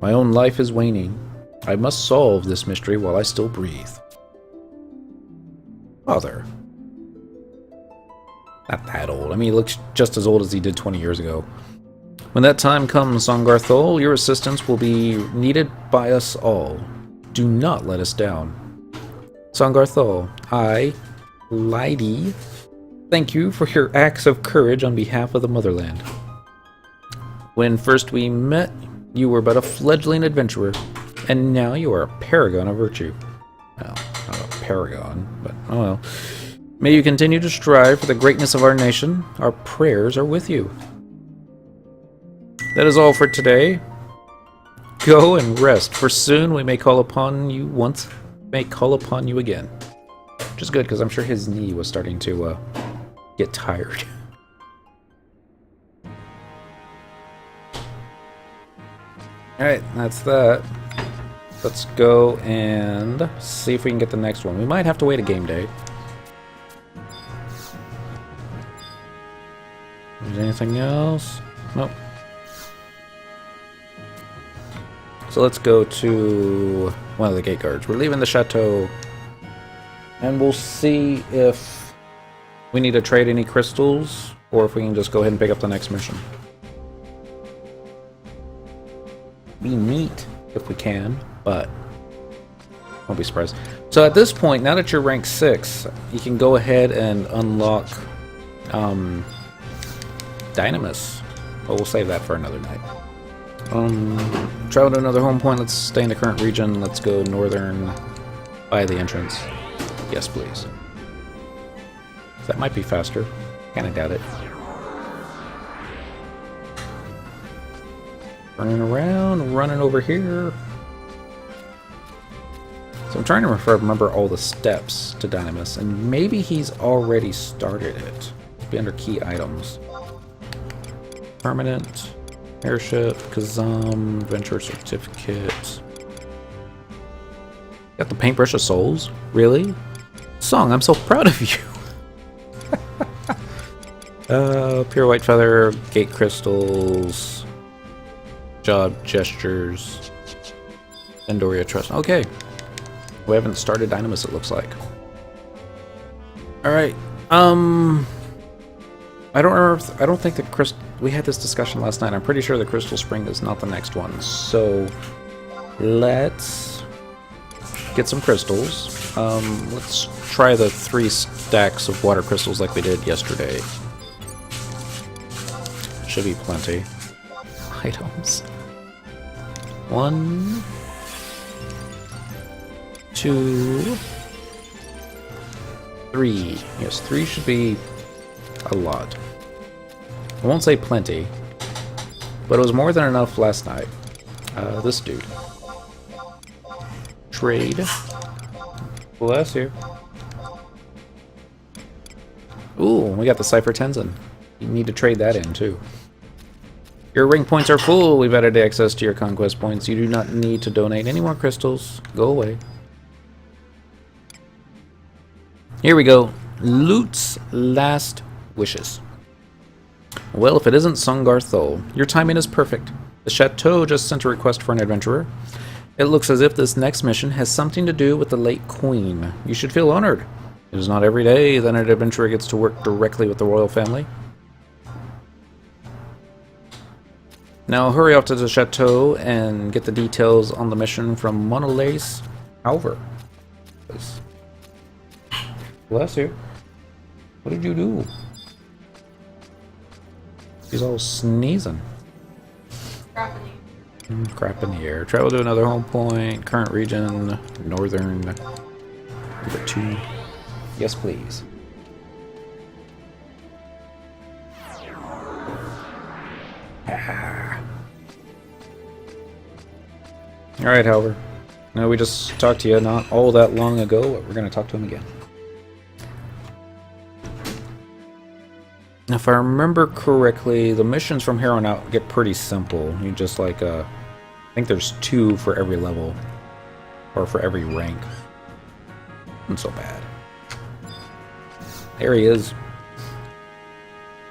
My own life is waning. I must solve this mystery while I still breathe. Father. Not that old. I mean, he looks just as old as he did 20 years ago. When that time comes, Songarthul, your assistance will be needed by us all. Do not let us down. Songarthul, I, Lydie, thank you for your acts of courage on behalf of the motherland. When first we met, you were but a fledgling adventurer, and now you are a paragon of virtue. Well, not a paragon, but oh well. May you continue to strive for the greatness of our nation. Our prayers are with you. That is all for today. Go and rest, for soon we may call upon you again. Which is good, because I'm sure his knee was starting to get tired. Alright, that's that. Let's go and see if we can get the next one. We might have to wait a game day. Is there anything else? Nope. So let's go to one of the gate guards. We're leaving the chateau. And we'll see if we need to trade any crystals or if we can just go ahead and pick up the next mission. Be neat if we can, but won't be surprised. So at this point, now that you're rank 6, you can go ahead and unlock Dynamis. But we'll save that for another night. Travel to another home point. Let's stay in the current region. Let's go northern by the entrance. Yes, please. That might be faster. Kinda doubt it. Running around, running over here. So I'm trying to remember all the steps to Dynamis, and maybe he's already started it. It'll be under key items. Permanent, airship, Kazam, venture certificate. Got the paintbrush of souls? Really? Song, I'm so proud of you. Pure white feather, gate crystals, job gestures, Endoria trust. Okay. We haven't started Dynamis, it looks like. Alright. I don't remember I don't think the crystal we had this discussion last night. I'm pretty sure the Crystal Spring is not the next one. So let's get some crystals. Let's try the 3 stacks of water crystals like we did yesterday. Should be plenty. Items. 1, 2, 3. Yes, 3 should be a lot. I won't say plenty, but it was more than enough last night. This dude. Trade. Bless you. Ooh, we got the Cypher Tenzin. You need to trade that in, too. Your ring points are full. We've added access to your conquest points. You do not need to donate any more crystals. Go away. Here we go. Lute's last wishes. Well, if it isn't Songarthul, your timing is perfect. The chateau just sent a request for an adventurer. It looks as if this next mission has something to do with the late queen. You should feel honored. It is not every day that an adventurer gets to work directly with the royal family. Now hurry off to the chateau and get the details on the mission from Monolace Alver. Bless you. What did you do? He's all sneezing. Crap in the air. Travel to another home point. Current region. Northern. Number 2. Yes, please. Alright, Halver. Now we just talked to you not all that long ago, but we're going to talk to him again. If I remember correctly, the missions from here on out get pretty simple. You just like, I think there's 2 for every level. Or for every rank. Not so bad. There he is.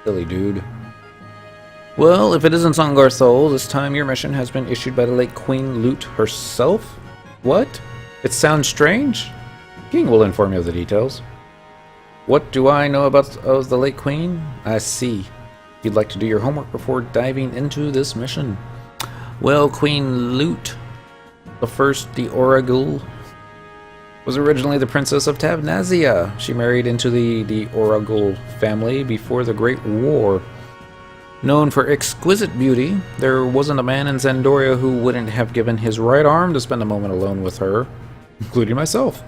Silly dude. Well, if it isn't Songarthul, this time your mission has been issued by the late Queen Lute herself? What? It sounds strange? King will inform you of the details. What do I know about the late Queen? I see. You'd like to do your homework before diving into this mission. Well, Queen Lute, the first the Oragul, was originally the Princess of Tavnazia. She married into the Oragul family before the Great War. Known for exquisite beauty, there wasn't a man in Zandoria who wouldn't have given his right arm to spend a moment alone with her, including myself.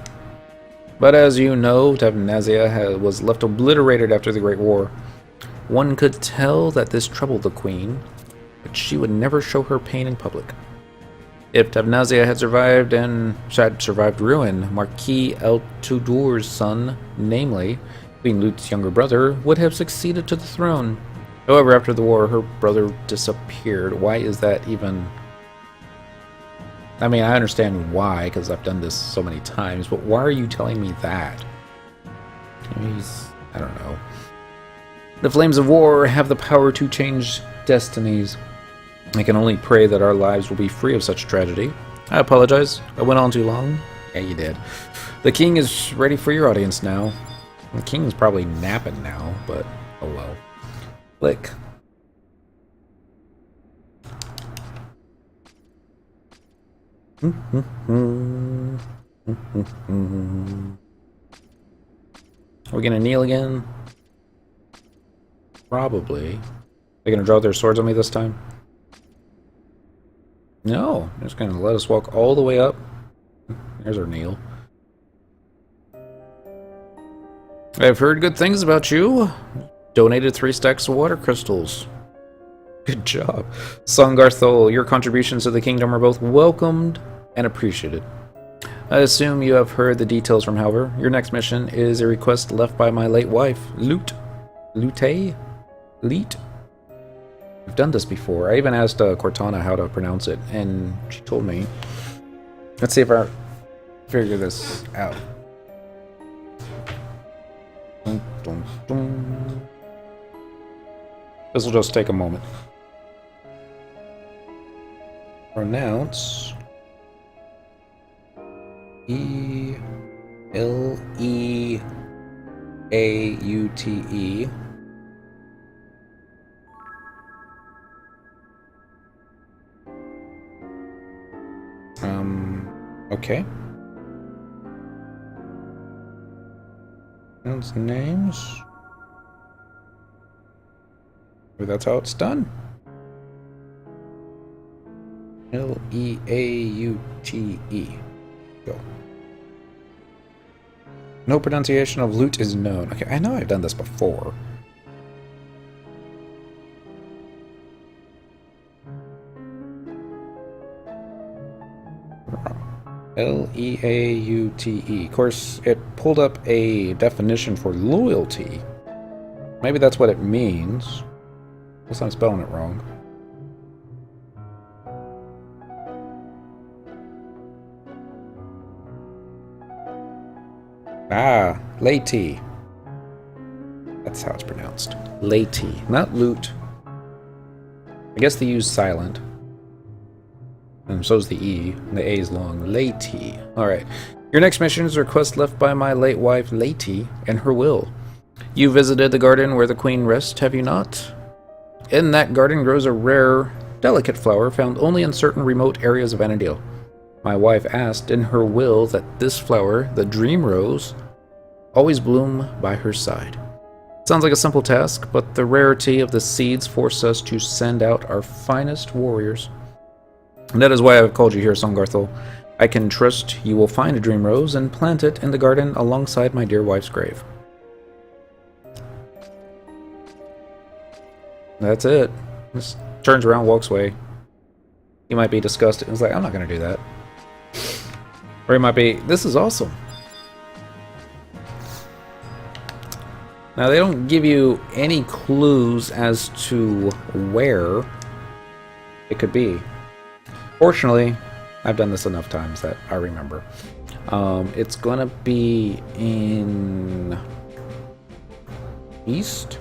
But as you know, Tavnazia was left obliterated after the Great War. One could tell that this troubled the Queen, but she would never show her pain in public. If Tavnazia had survived ruin, Marquis El Tudor's son, namely Queen Lute's younger brother, would have succeeded to the throne. However, after the war, her brother disappeared. Why is that even I mean, I understand why, because I've done this so many times, but why are you telling me that? I don't know. The flames of war have the power to change destinies. I can only pray that our lives will be free of such tragedy. I apologize. I went on too long. Yeah, you did. The king is ready for your audience now. The king's probably napping now, but oh well. Click. Are we gonna kneel again? Probably. They're gonna draw their swords on me this time? No, they're just gonna let us walk all the way up. There's our kneel. I've heard good things about you. Donated 3 stacks of water crystals. Good job. Songarthul, your contributions to the kingdom are both welcomed and appreciated. I assume you have heard the details from Halver. Your next mission is a request left by my late wife, Lute. Lute? Leet? We've done this before. I even asked Cortana how to pronounce it, and she told me. Let's see if I figure this out. Dun, dun, dun. This will just take a moment. Pronounce E-L-E-A-U-T-E. Okay. Those names. Maybe that's how it's done. L-E-A-U-T-E. Go. No pronunciation of lute is known. Okay, I know I've done this before. L-E-A-U-T-E. Of course, it pulled up a definition for loyalty. Maybe that's what it means. Unless I'm spelling it wrong. Ah, laity. That's how it's pronounced. Laity, not lute. I guess they use silent. And so's the E, and the A is long. Laity. Alright. Your next mission is a request left by my late wife, Laity, in her will. You visited the garden where the queen rests, have you not? In that garden grows a rare, delicate flower found only in certain remote areas of Anadil. My wife asked in her will that this flower, the dream rose, always bloom by her side. Sounds like a simple task, but the rarity of the seeds forced us to send out our finest warriors. And that is why I've called you here, Songarthul. I can trust you will find a dream rose and plant it in the garden alongside my dear wife's grave. That's it. Just turns around, walks away. He might be disgusted. He's like, I'm not going to do that. Or he might be, this is awesome. Now, they don't give you any clues as to where it could be. Fortunately, I've done this enough times that I remember. It's gonna be in east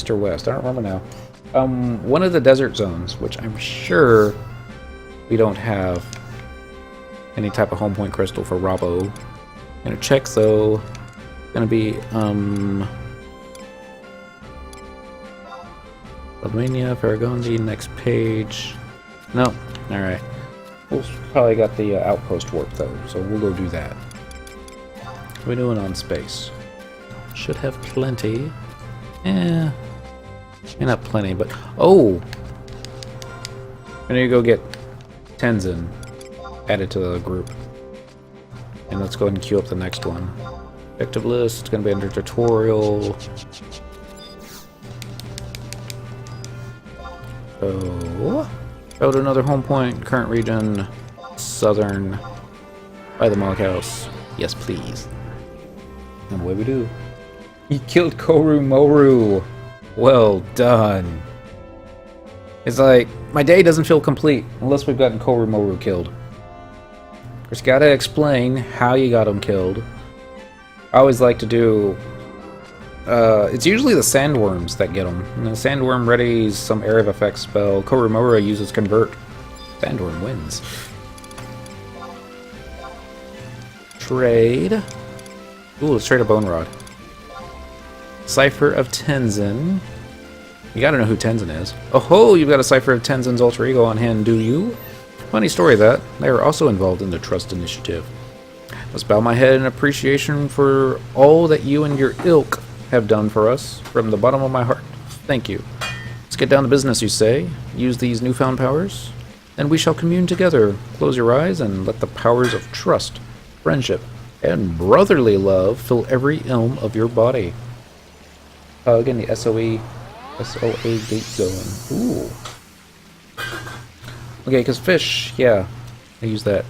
or west. I don't remember now. One of the desert zones, which I'm sure we don't have any type of home point crystal for Robbo. Gonna check though. Gonna be Albania, Faragondi, next page. No. Alright. We'll probably got the outpost work though, so we'll go do that. What are we doing on space? Should have plenty. Eh. Not plenty, but... Oh! I need to go get Tenzin added to the group. And let's go ahead and queue up the next one. Objective list, it's going to be under tutorial. So, go to another home point, current region, southern, by the Mog House. Yes, please. And away we do. He killed Koru Moru. Well done. It's like, my day doesn't feel complete unless we've gotten Korumoru killed. Just gotta explain how you got him killed. I always like to do... it's usually the sandworms that get him. And the sandworm readies some area of effect spell. Korumoru uses convert. Sandworm wins. Trade. Ooh, let's trade a bone rod. Cipher of Tenzin. You gotta know who Tenzin is. Oh ho, you've got a Cipher of Tenzin's alter ego on hand, do you? Funny story that. They were also involved in the Trust Initiative. Must bow my head in appreciation for all that you and your ilk have done for us. From the bottom of my heart, thank you. Let's get down to business, you say. Use these newfound powers, and we shall commune together. Close your eyes and let the powers of trust, friendship, and brotherly love fill every ilm of your body. Hug in the SOA gate zone. Ooh. Okay, because fish, yeah, I use that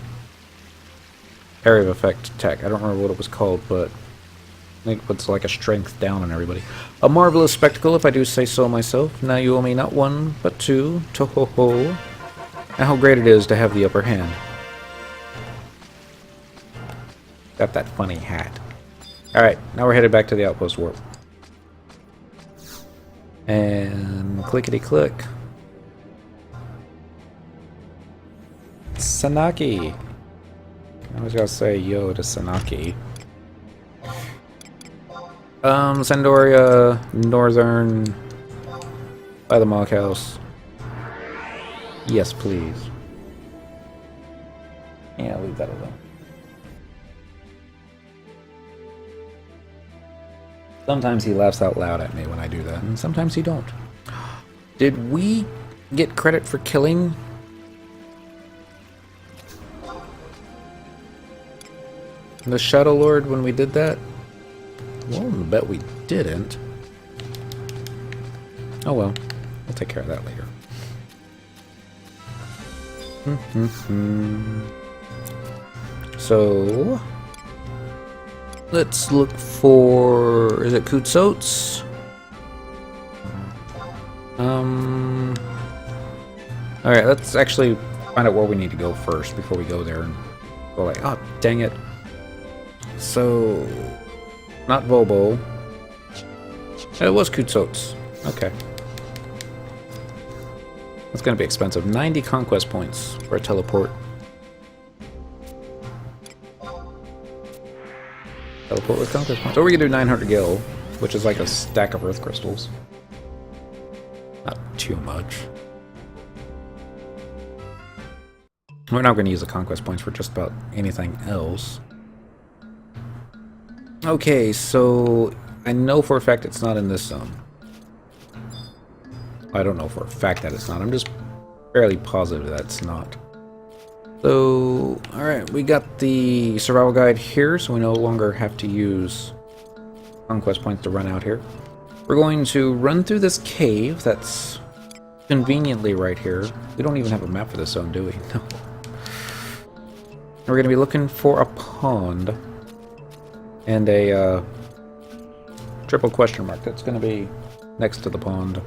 area of effect tech. I don't remember what it was called, but I think it's like a strength down on everybody. A marvelous spectacle, if I do say so myself. Now you owe me not one, but two. To-ho-ho. And how great it is to have the upper hand. Got that funny hat. Alright, now we're headed back to the outpost warp. And clickety-click. Sanaki. I always gotta say yo to Sanaki. Sandoria, Northern, by the Mog House. Yes, please. Yeah, leave that alone. Sometimes he laughs out loud at me when I do that, and sometimes he don't. Did we get credit for killing the shadowlord when we did that? Well, I bet we didn't. Oh well, we'll take care of that later. So let's look for, is it Kutsots? Alright, let's actually find out where we need to go first before we go there and go like, oh dang it. So not Vobo. It was Kutsots. Okay. That's gonna be expensive. 90 conquest points for a teleport. Teleport with conquest points. Or we can do 900 gil, which is like a stack of earth crystals. Not too much. We're not going to use the conquest points for just about anything else. Okay, so I know for a fact it's not in this zone. I don't know for a fact that it's not. I'm just fairly positive that it's not. So, alright, we got the survival guide here, so we no longer have to use conquest points to run out here. We're going to run through this cave that's conveniently right here. We don't even have a map for this zone, do we? No. We're going to be looking for a pond and a triple question mark that's going to be next to the pond.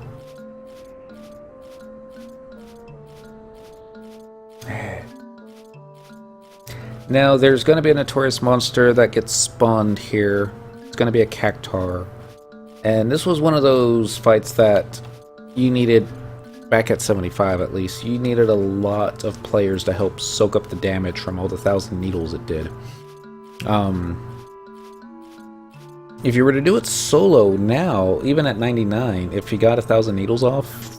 Now, there's going to be a notorious monster that gets spawned here. It's going to be a cactar. And this was one of those fights that you needed, back at 75 at least, you needed a lot of players to help soak up the damage from all the 1,000 needles it did. If you were to do it solo now, even at 99, if you got 1,000 needles off,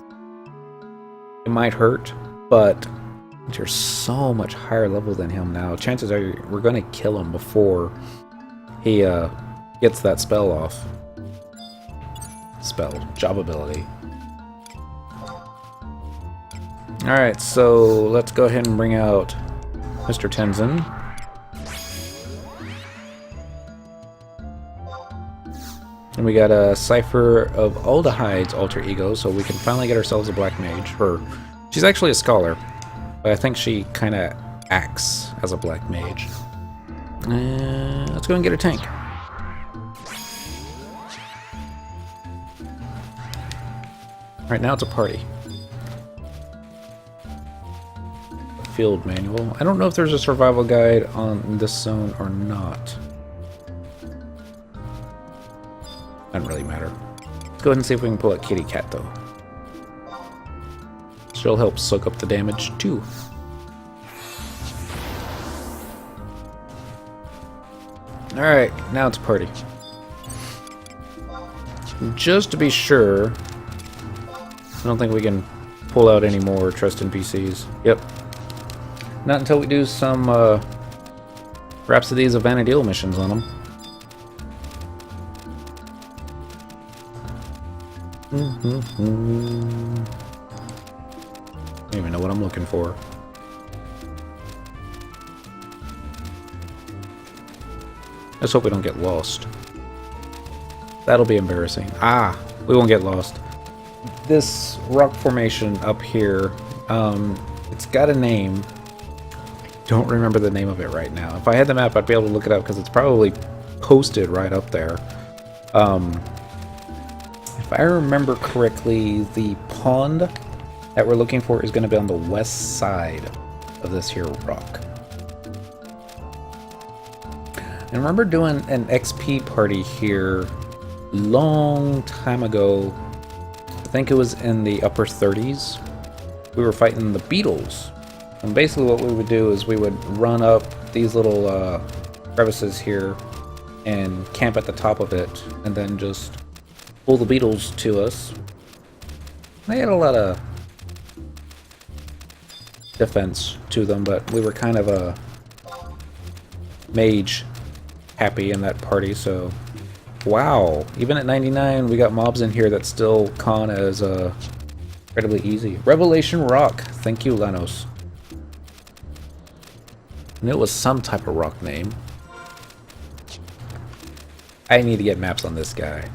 it might hurt, but you're so much higher level than him now. Chances are we're going to kill him before he gets that spell off. Spell, job ability. Alright, so let's go ahead and bring out Mr. Tenzin. And we got a Cipher of Aldehyde's alter ego, so we can finally get ourselves a black mage. She's actually a scholar, but I think she kind of acts as a black mage. Let's go and get a tank. Right now it's a party. field manual. I don't know if there's a survival guide on this zone or not. Doesn't really matter. Let's go ahead and see if we can pull a kitty cat though. She'll help soak up the damage too. Alright, now it's a party. Just to be sure, I don't think we can pull out any more trust NPCs. Yep. Not until we do some Rhapsodies of Vanadil missions on them. I don't even know what I'm looking for. Let's hope we don't get lost. That'll be embarrassing. Ah, we won't get lost. This rock formation up here, it's got a name. I don't remember the name of it right now. If I had the map, I'd be able to look it up because it's probably posted right up there. If I remember correctly, the pond that we're looking for is going to be on the west side of this here rock. I remember doing an XP party here long time ago. I think it was in the upper 30s. We were fighting the beetles. And basically what we would do is we would run up these little crevices here and camp at the top of it and then just pull the beetles to us. They had a lot of defense to them, but we were kind of a mage happy in that party, so wow, even at 99 we got mobs in here that still con as incredibly easy. Revelation Rock, thank you Lanos. And it was some type of rock name. I need to get maps on this guy.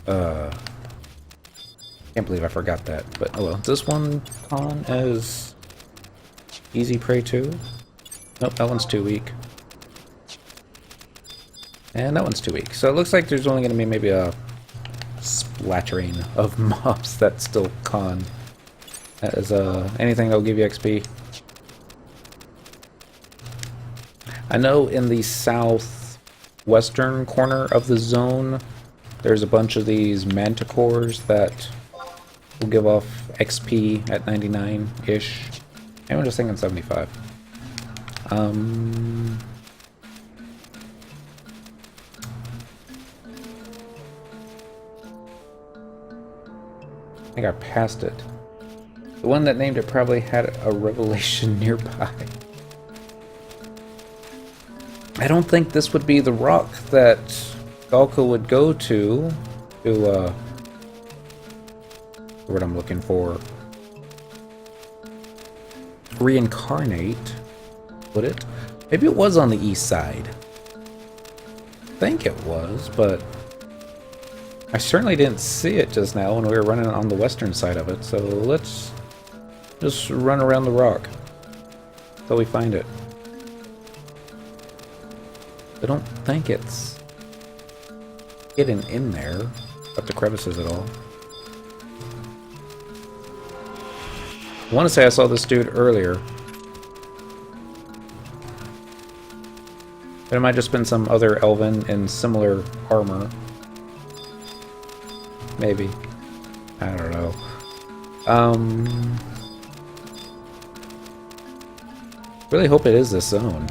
Can't believe I forgot that, but oh well. This one con as easy prey too? Nope, that one's too weak. And that one's too weak. So it looks like there's only going to be maybe a splattering of mobs that still con as anything that'll give you XP. I know in the southwestern corner of the zone there's a bunch of these manticores that will give off XP at 99-ish. I'm just thinking 75. I think I passed it. The one that named it probably had a revelation nearby. I don't think this would be the rock that Galka would go to what I'm looking for. Reincarnate, would it? Maybe it was on the east side. I think it was, but I certainly didn't see it just now when we were running on the western side of it, so let's just run around the rock until we find it. I don't think it's hidden in there, up the crevices at all. I want to say I saw this dude earlier. But it might just been some other elven in similar armor. Maybe. I don't know. Really hope it is this zone.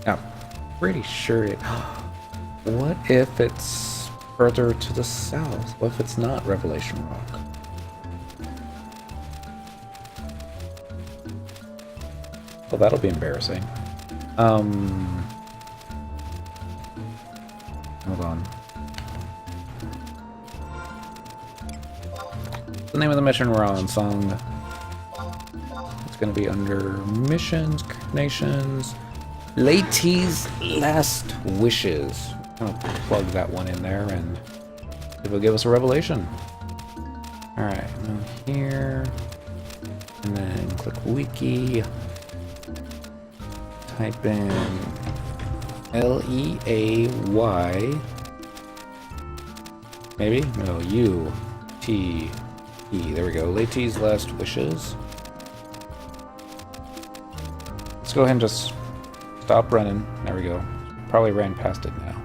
I'm pretty sure it... What if it's further to the south? What if it's not Revelation Rock? Well, that'll be embarrassing. Hold on. The name of the mission we're on, Song. It's gonna be under missions, nations, Laty's Last Wishes. I'm gonna plug that one in there and it will give us a revelation. Alright, here. And then click wiki. Type in Leay. Maybe? No, U-T-E. There we go. Laty's Last Wishes. Let's go ahead and just stop running. There we go. Probably ran past it now.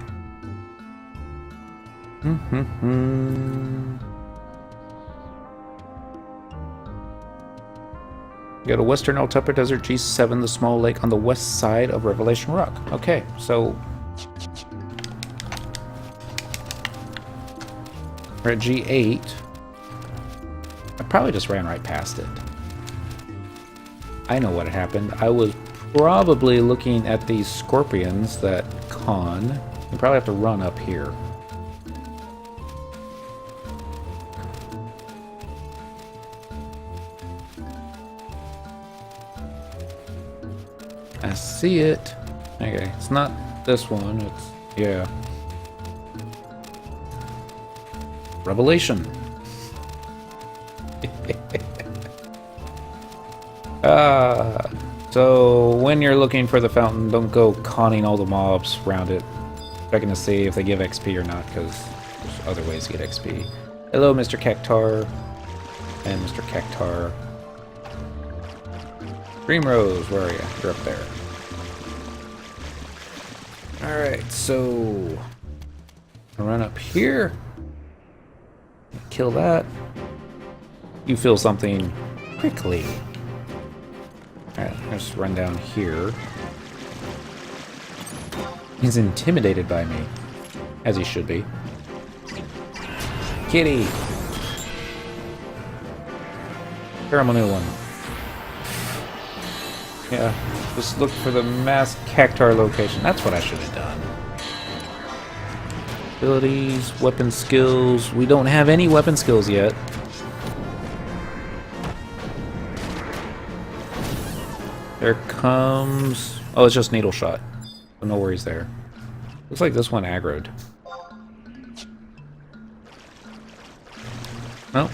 Go to Western Altupper Desert, G7, the small lake on the west side of Revelation Rock. Okay, so we're at G8. I probably just ran right past it. I know what happened. I was probably looking at these scorpions that con. You probably have to run up here. I see it. Okay, it's not this one. It's, yeah. Revelation. So when you're looking for the fountain, don't go conning all the mobs around it, checking to see if they give XP or not, because there's other ways to get XP. Hello, Mr. Cactar. And Mr. Cactar. Dreamrose, where are you? You're up there. Alright, so I'll run up here. Kill that. You feel something quickly. Alright, let's run down here. He's intimidated by me. As he should be. Kitty! Here, I'm a new one. Yeah, just look for the mass Cactar location. That's what I should have done. Abilities, weapon skills. We don't have any weapon skills yet. There comes... Oh, it's just needle shot. So no worries there. Looks like this one aggroed. No,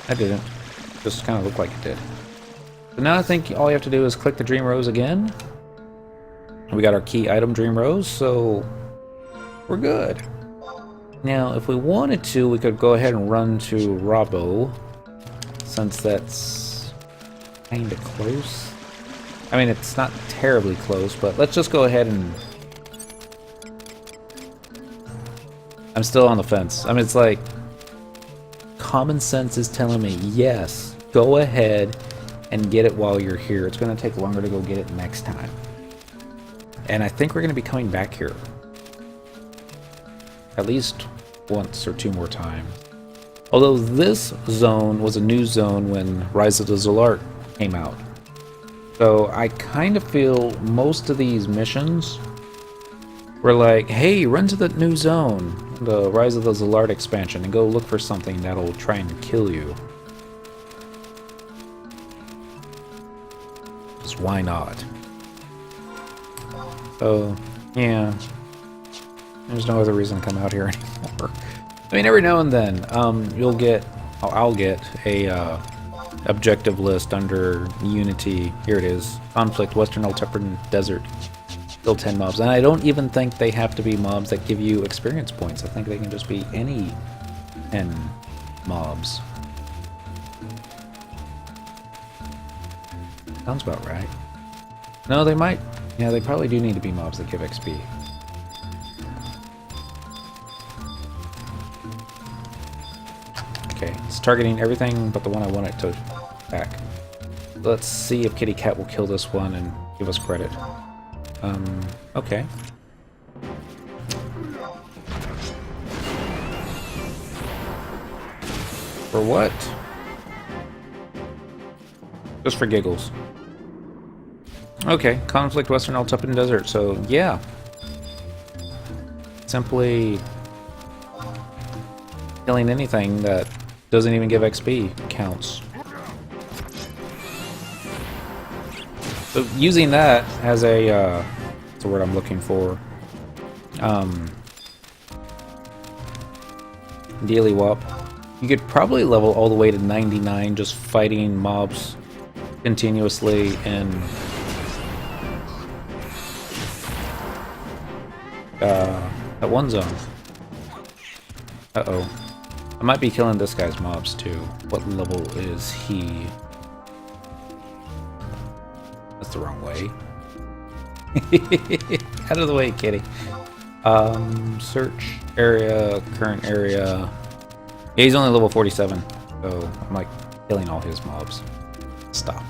I didn't. Just kind of looked like it did. So now I think all you have to do is click the Dream Rose again. We got our key item, Dream Rose, so we're good. Now, if we wanted to, we could go ahead and run to Robbo, since that's kind of close. I mean, it's not terribly close, but let's just go ahead and... I'm still on the fence. I mean, it's like... Common sense is telling me, yes, go ahead and get it while you're here. It's going to take longer to go get it next time. And I think we're going to be coming back here. At least once or two more times. Although this zone was a new zone when Rise of the Zolart came out. So I kind of feel most of these missions were like, hey, run to the new zone, the Rise of the Zolart expansion, and go look for something that'll try and kill you. Just why not? So, yeah. There's no other reason to come out here anymore. I mean, every now and then, you'll get, I'll get a objective list under Unity. Here it is. Conflict, Western Altupper Desert. Still 10 mobs. And I don't even think they have to be mobs that give you experience points. I think they can just be any 10 mobs. Sounds about right. No, they might. Yeah, they probably do need to be mobs that give XP. Okay, it's targeting everything but the one I want it to attack. Let's see if Kitty Cat will kill this one and give us credit. Okay. For what? Just for giggles. Okay, conflict Western Altupper Desert, so yeah. Simply killing anything that doesn't even give XP counts. So using that as a, what's the word I'm looking for? Daily Wop. You could probably level all the way to 99 just fighting mobs continuously in that one zone. Uh-oh. I might be killing this guy's mobs too. What level is he? That's the wrong way. Out of the way, kitty. Search area, current area. Yeah, he's only level 47, so I'm like killing all his mobs. Stop.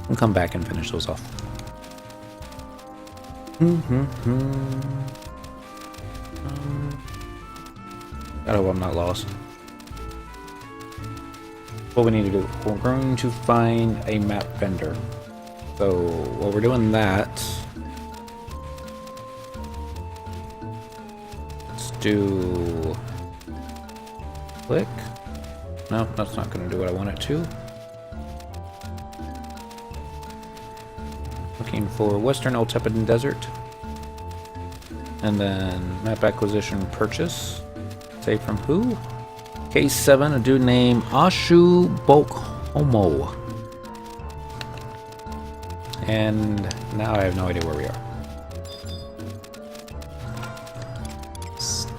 We'll come back and finish those off. I hope I'm not lost. What we need to do, we're going to find a map vendor. So while we're doing that, let's do click. No, that's not going to do what I want it to. Looking for Western Old Tepid Desert. And then map acquisition purchase. Save from who? Case 7, a dude named Ashu Bokhomo. And now I have no idea where we are.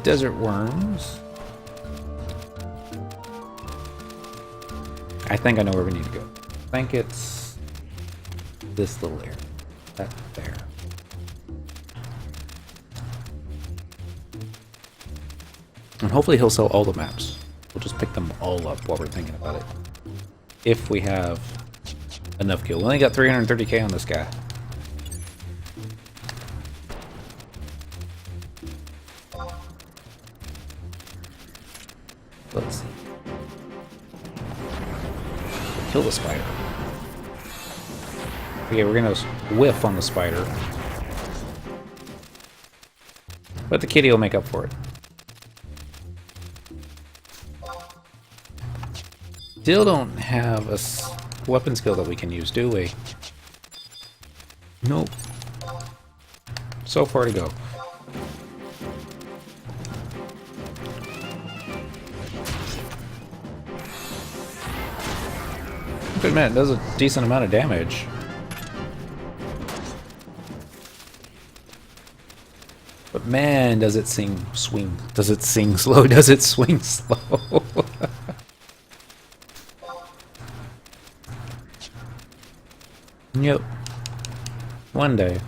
Desert worms. I think I know where we need to go. I think it's this little area. That there. And hopefully he'll sell all the maps. We'll just pick them all up while we're thinking about it. If we have enough gil. We only got 330k on this guy. Let's see. Kill the spider. Okay, we're gonna whiff on the spider. But the kitty will make up for it. Still don't have a weapon skill that we can use, do we? Nope. So far to go. Good man, it does a decent amount of damage. But man, does it swing? Does it sing slow? Does it swing slow? Yep. One day.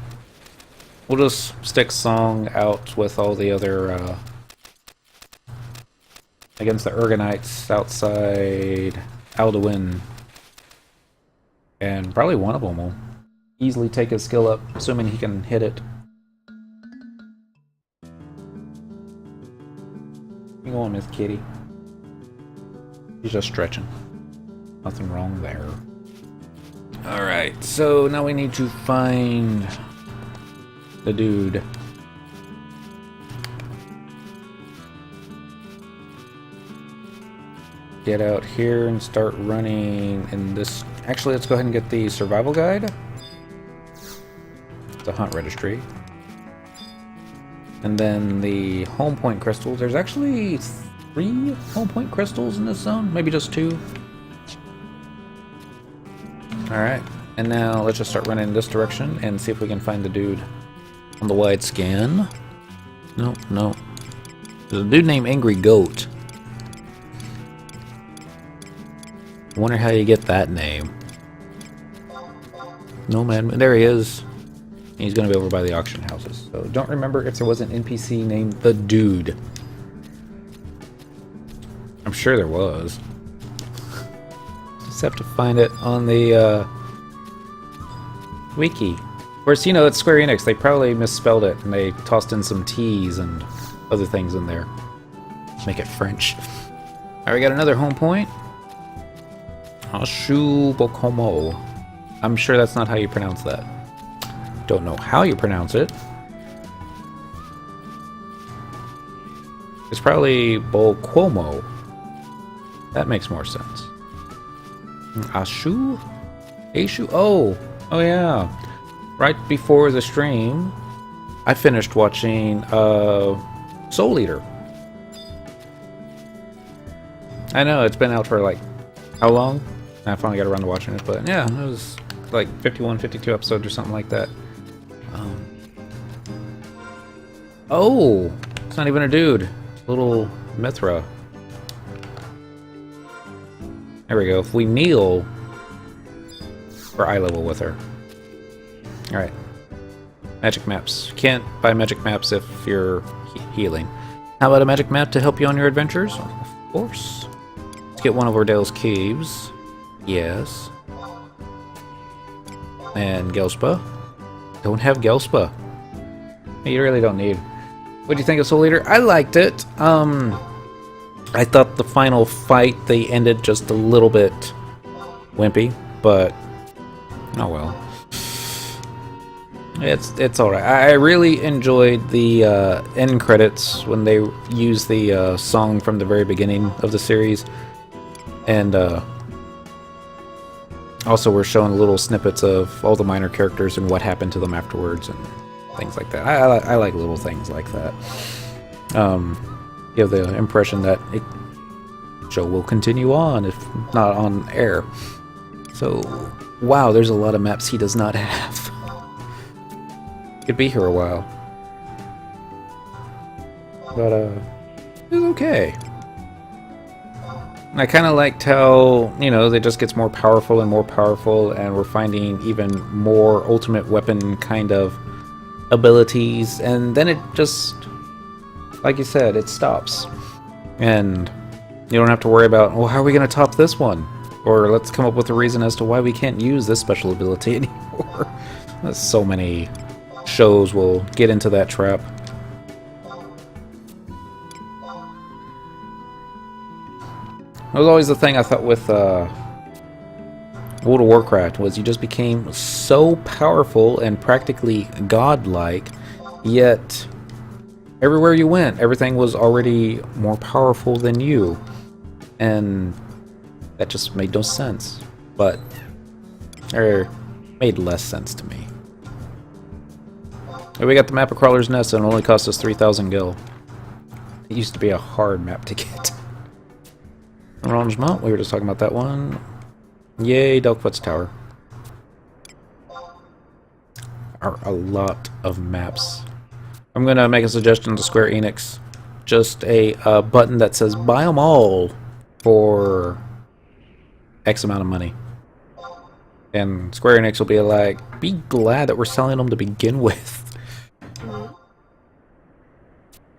We'll just stick Song out with all the other, against the Ergonites outside Alduin. And probably one of them will easily take his skill up, assuming he can hit it. You go on, Miss Kitty. He's just stretching. Nothing wrong there. Alright, so now we need to find the dude. Get out here and start running in this. Actually, let's go ahead and get the survival guide. The hunt registry. And then the home point crystals. There's actually 3 home point crystals in this zone, maybe just 2. Alright, and now let's just start running in this direction and see if we can find the dude on the wide scan. Nope, nope. There's a dude named Angry Goat. I wonder how you get that name. No man, there he is. He's gonna be over by the auction houses. So don't remember if there was an NPC named the Dude. I'm sure there was. Just have to find it on the wiki. Of course, you know, it's Square Enix. They probably misspelled it and they tossed in some T's and other things in there. Make it French. Alright, we got another home point. Ashu Bokhomo. I'm sure that's not how you pronounce that. Don't know how you pronounce it. It's probably Bokhomo. That makes more sense. Ashu? Ashu? Oh yeah. Right before the stream, I finished watching Soul Eater. I know, it's been out for like, how long? I finally got around to watching it, but yeah, it was like 51, 52 episodes or something like that. Oh, it's not even a dude. Little Mithra. There we go. If we kneel, Or eye level with her. Alright. Magic maps. Can't buy magic maps if you're healing. How about a magic map to help you on your adventures? Of course. Let's get one of Ordale's caves. Yes. And Gelspa. Don't have Gelspa. You really don't need. What do you think of Soul Eater? I liked it. I thought the final fight, they ended just a little bit wimpy, but oh well. It's alright. I really enjoyed the end credits when they used the song from the very beginning of the series. And also we're showing little snippets of all the minor characters and what happened to them afterwards and things like that. I like little things like that. You have the impression that the show will continue on, if not on air. So, wow, there's a lot of maps he does not have. Could be here a while. But, it was okay. And I kind of liked how, you know, it just gets more powerful, and we're finding even more ultimate weapon kind of abilities, and then it just, like you said, it stops. And you don't have to worry about, well, how are we going to top this one? Or let's come up with a reason as to why we can't use this special ability anymore. So many shows will get into that trap. That was always the thing I thought with World of Warcraft, was you just became so powerful and practically godlike, yet everywhere you went, everything was already more powerful than you. And that just made no sense. But, or made less sense to me. And we got the map of Crawler's Nest, and it only cost us 3,000 gil. It used to be a hard map to get. Orange Mount, we were just talking about that one. Yay, Delkfoot's Tower. Are a lot of maps. I'm gonna make a suggestion to Square Enix. Just a button that says buy them all for X amount of money. And Square Enix will be like, be glad that we're selling them to begin with.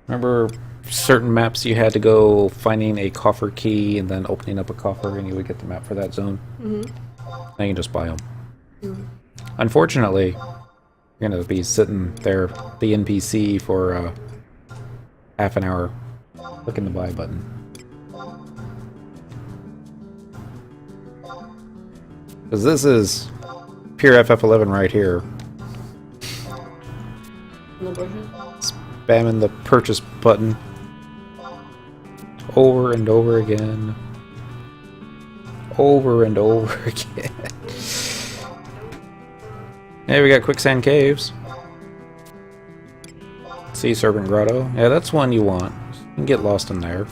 Remember certain maps you had to go finding a coffer key and then opening up a coffer and you would get the map for that zone? Now you can just buy them. Unfortunately, you're going to be sitting there, the NPC, for half an hour clicking the buy button. Because this is pure FF11 right here. Spamming the purchase button over and over again. Over and over again. Hey, we got Quicksand Caves. Sea Serpent Grotto. Yeah, that's one you want. You can get lost in there.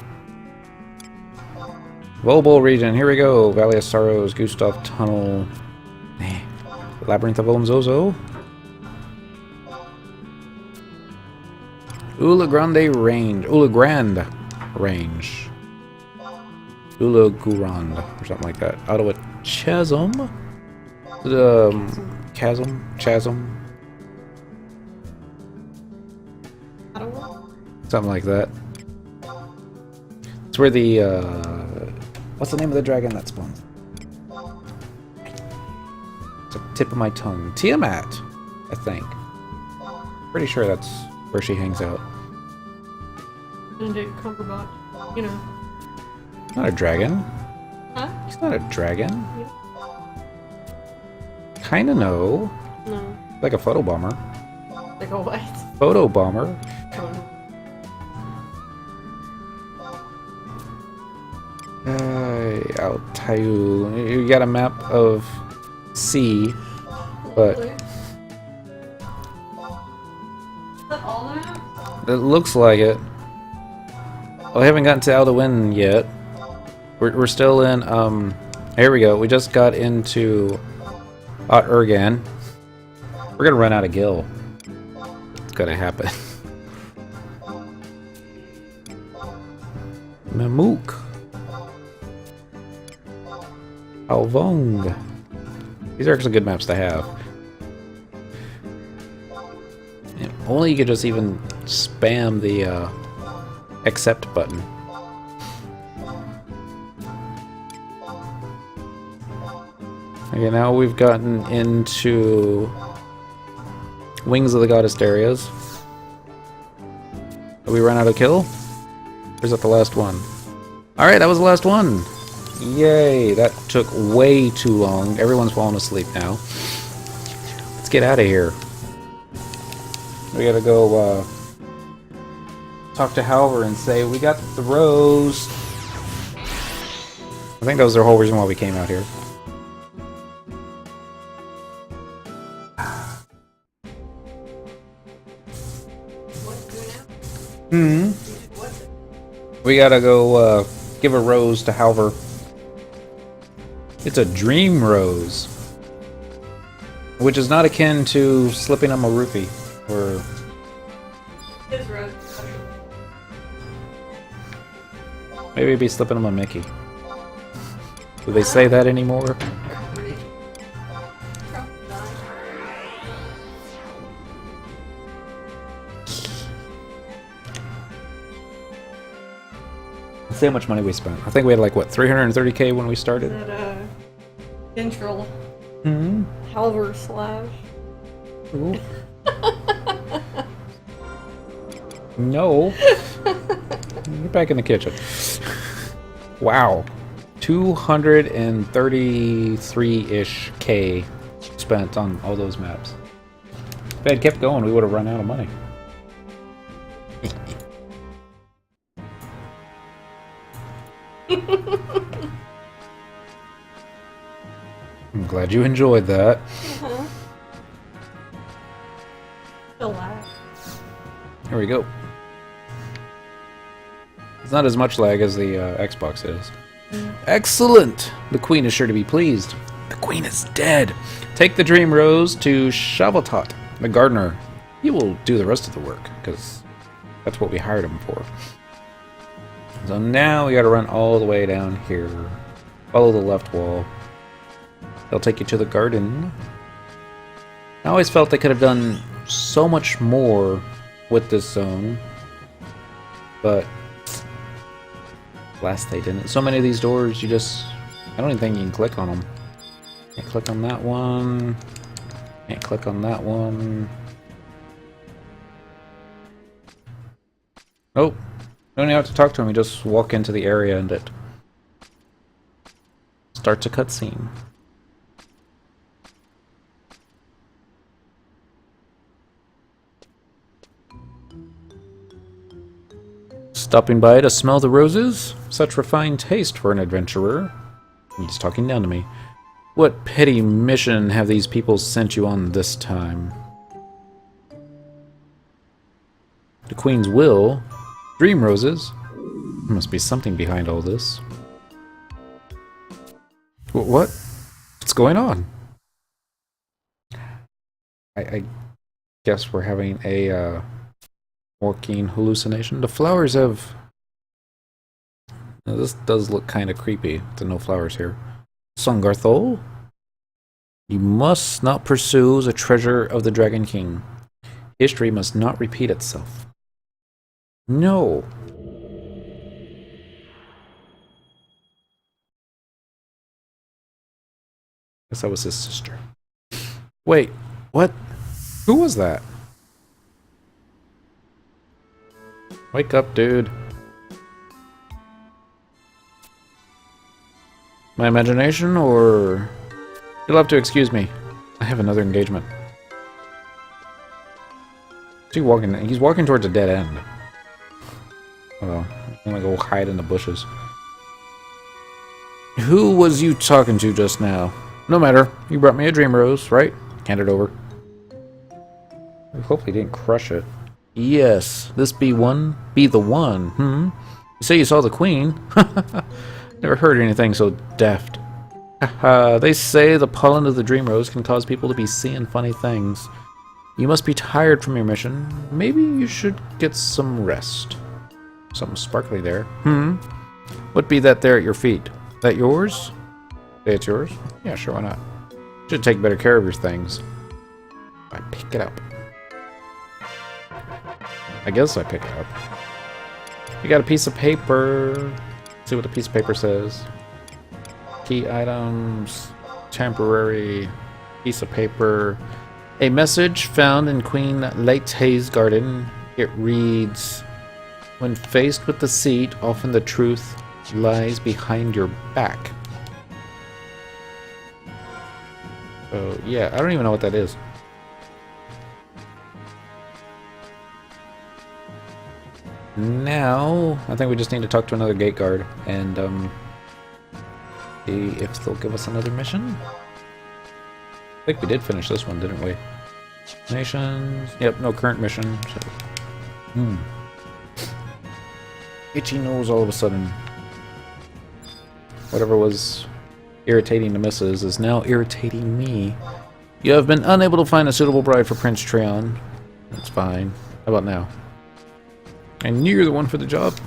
Volbol region, here we go. Valley of Sorrows, Gustav Tunnel. Labyrinth of Olmzozo. Ula Grande Range. Ula Grande Range. Ula Gurand, or something like that. Ottawa Chasm. Chasm. Ottawa? Something like that. It's where the, what's the name of the dragon that spawns? It's a tip of my tongue. Tiamat, I think. Pretty sure that's where she hangs out. And a Cumberbot, you know. Not a dragon. Huh? He's not a dragon. Yeah. Kinda no. No. Like a photo bomber. Like a what? Photo bomber. I'll tell you. You got a map of sea, but Is that all that? it looks like it. Well, I haven't gotten to Alduin yet. We're still in, here we go. We just got into Urgan. We're gonna run out of gil. It's gonna happen. Mamook. Alvong. These are actually good maps to have. If only you could just even spam the accept button. Okay, now we've gotten into Wings of the Goddess areas. Have we run out of kill? Or is that the last one? Alright, that was the last one! Yay, that took way too long. Everyone's falling asleep now. Let's get out of here. We gotta go talk to Halver and say, we got the rose. I think that was the whole reason why we came out here. We gotta go give a rose to Halver. It's a dream rose, which is not akin to slipping him a rupee or. His rose. Maybe be slipping him a Mickey. Do they say that anymore? See how much money we spent. I think we had like, what, 330k when we started? That, intro. Hmm? Halver slash. Ooh. No. Get back in the kitchen. Wow. 233-ish K spent on all those maps. If I had kept going, we would have run out of money. I'm glad you enjoyed that. The lag. Here we go. It's not as much lag as the Xbox is. Excellent! The queen is sure to be pleased. The queen is dead. Take the dream rose to Shavatot, the gardener. He will do the rest of the work, because that's what we hired him for. So now we gotta run all the way down here. Follow the left wall. They'll take you to the garden. I always felt they could have done so much more with this zone. But last they didn't. So many of these doors, you just... I don't even think you can click on them. Can't click on that one. Can't click on that one. Nope. You don't even have to talk to him. You just walk into the area and it starts a cutscene. Stopping by to smell the roses? Such refined taste for an adventurer. He's talking down to me. What petty mission have these people sent you on this time? The Queen's will? Dream roses? There must be something behind all this. What? What's going on? I guess we're having a more keen hallucination. The flowers have... Now, this does look kind of creepy, with no flowers here. Songarthul? You must not pursue the treasure of the Dragon King. History must not repeat itself. No. Guess that was his sister. Wait, what? Who was that? Wake up, dude. My imagination, or... You'll have to excuse me. I have another engagement. Is he walking? He's walking towards a dead end. Oh, I'm gonna go hide in the bushes. Who was you talking to just now? No matter. You brought me a dream rose, right? Hand it over. I hope he didn't crush it. Yes, this be the one, You say you saw the queen? Never heard anything so deft. They say the pollen of the dream rose can cause people to be seeing funny things. You must be tired from your mission. Maybe you should get some rest. Something sparkly there. What be that there at your feet? That yours? Say it's yours? Yeah, sure, why not? Should take better care of your things. I pick it up. I guess I pick it up. You got a piece of paper. Let's see what the piece of paper says. Key items. Temporary piece of paper. A message found in Queen Leite's garden. It reads, when faced with deceit, often the truth lies behind your back. So, yeah, I don't even know what that is. Now, I think we just need to talk to another gate guard and see if they'll give us another mission. I think we did finish this one, didn't we? Nations. Yep, no current mission. So. Itchy nose all of a sudden. Whatever was irritating the missus is now irritating me. You have been unable to find a suitable bride for Prince Treon. That's fine. How about now? I knew you're the one for the job.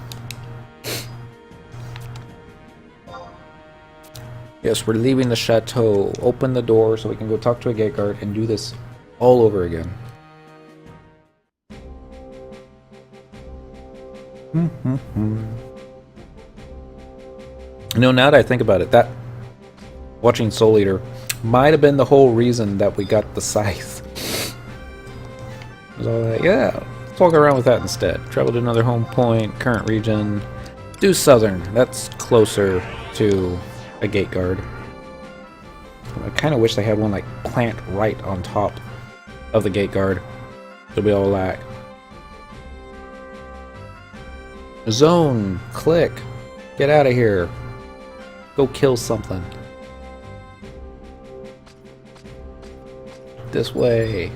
Yes, we're leaving the chateau. Open the door so we can go talk to a gate guard and do this all over again. You know, now that I think about it, that watching Soul Eater might have been the whole reason that we got the scythe. It was all like, yeah, let's walk around with that instead. Travel to another home point, current region. Do southern. That's closer to a gate guard. I kind of wish they had one like plant right on top of the gate guard. So we all lack. Zone. Click. Get out of here. Go kill something. This way.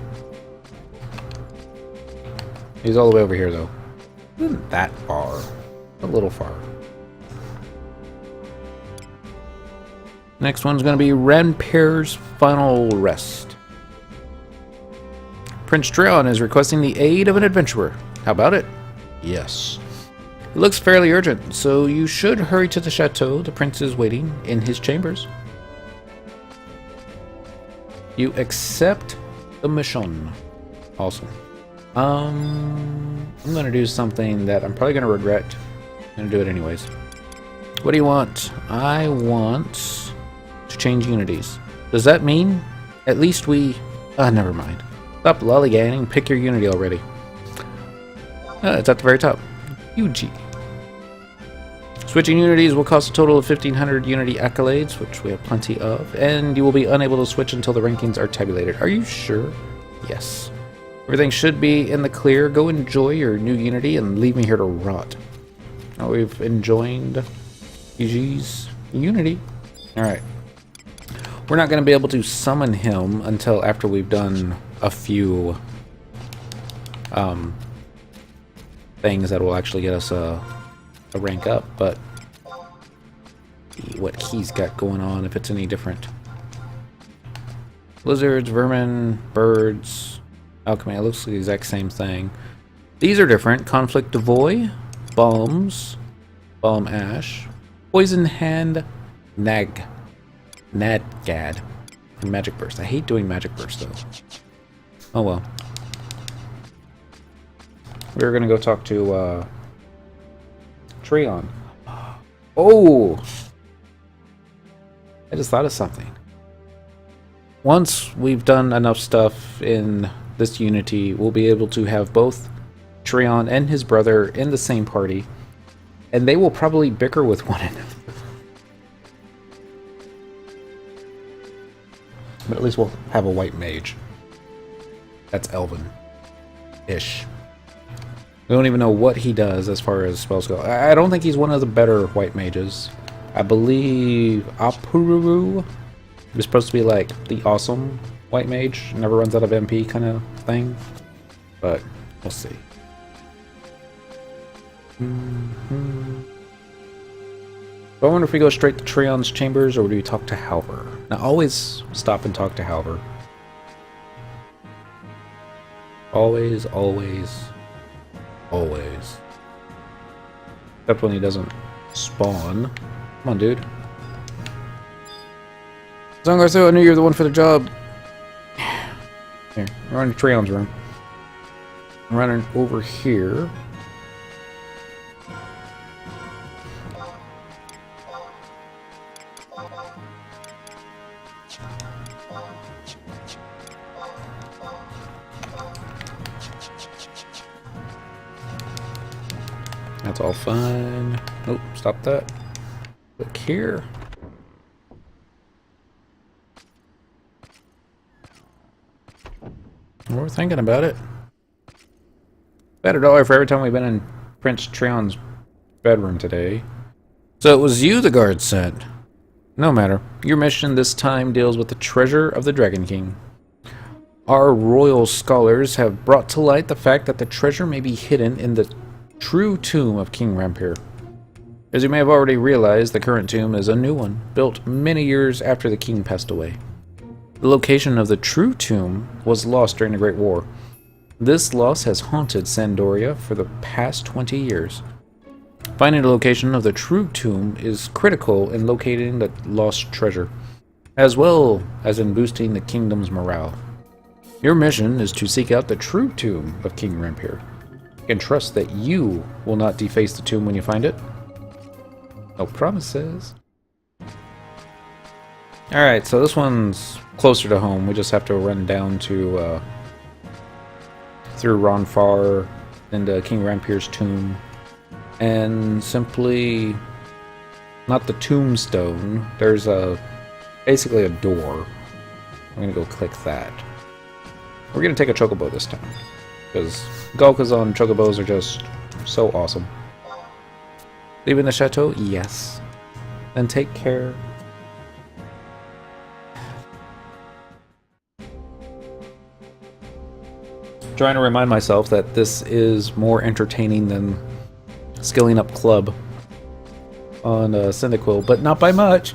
He's all the way over here though. Isn't that far. A little far. Next one's going to be Renpair's Final Rest. Prince Treon is requesting the aid of an adventurer. How about it? Yes. It looks fairly urgent, so you should hurry to the chateau. The prince is waiting in his chambers. You accept the mission. Awesome. I'm going to do something that I'm probably going to regret. I'm going to do it anyways. What do you want? I want to change unities. Does that mean at least we... never mind. Stop lollygagging. Pick your unity already. It's at the very top. UG. Switching unities will cost a total of 1,500 unity accolades, which we have plenty of, and you will be unable to switch until the rankings are tabulated. Are you sure? Yes. Everything should be in the clear. Go enjoy your new unity and leave me here to rot. Now we've enjoyed UG's unity. Alright. We're not going to be able to summon him until after we've done a few things that will actually get us a rank up, but see what he's got going on, if it's any different. Lizards, vermin, birds, alchemy. It looks like the exact same thing. These are different. Conflict Devoy, bombs, bomb ash, poison hand, nadgad, and magic burst. I hate doing magic burst though. Oh well. We're gonna go talk to Treon. Oh! I just thought of something. Once we've done enough stuff in this unity, we'll be able to have both Treon and his brother in the same party, and they will probably bicker with one another. But at least we'll have a white mage. That's Elven-ish. We don't even know what he does as far as spells go. I don't think he's one of the better white mages. I believe Apururu is supposed to be like the awesome white mage. Never runs out of MP kind of thing. But we'll see. I wonder if we go straight to Treon's chambers or do we talk to Halver? Now always stop and talk to Halver. Always, always, always. Except when he doesn't spawn. Come on, dude. Songarthul, I knew you were the one for the job. Here, we're on Trion's room. I'm running over here. That's all fine. Nope, stop that. Look here. We're thinking about it. Bet $1 for every time we've been in Prince Trion's bedroom today. So it was you the guard sent. No matter. Your mission this time deals with the treasure of the Dragon King. Our royal scholars have brought to light the fact that the treasure may be hidden in the true tomb of King Rampir. As you may have already realized, the current tomb is a new one, built many years after the king passed away. The location of the true tomb was lost during the Great War. This loss has haunted Sandoria for the past 20 years. Finding the location of the true tomb is critical in locating the lost treasure, as well as in boosting the kingdom's morale. Your mission is to seek out the true tomb of King Rampir. You can trust that you will not deface the tomb when you find it. No promises. Alright, so this one's closer to home. We just have to run down to through Ronfar into King Rampir's tomb, and simply, not the tombstone, there's basically a door. I'm gonna go click that. We're gonna take a chocobo this time, because Golgazon chocobos are just so awesome. Leaving the chateau? Yes. Then take care. Trying to remind myself that this is more entertaining than Skilling Up Club on Cyndaquil, but not by much.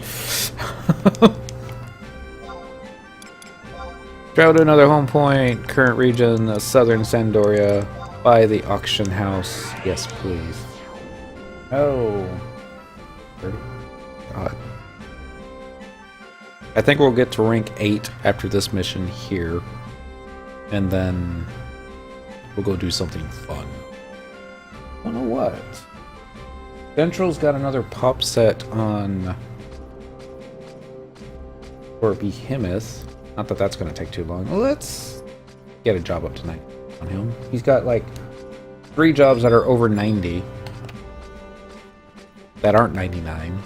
Travel to another home point, current region, southern Sandoria, by the auction house. Yes, please. Oh. God. I think we'll get to rank 8 after this mission here. And then we'll go do something fun. I don't know what. Central's got another pop set on for Behemoth. Not that that's going to take too long. Let's get a job up tonight on him. He's got like 3 jobs that are over 90. That aren't 99.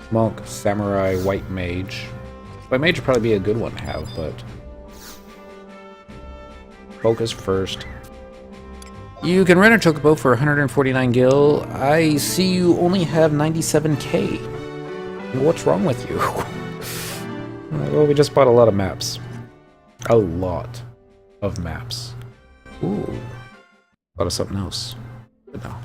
Monk, Samurai, White Mage. White Mage would probably be a good one to have, but focus first. You can rent a chocobo for 149 gil. I see you only have 97k. What's wrong with you? Well, we just bought a lot of maps. A lot of maps. Ooh. Thought of something else. But no.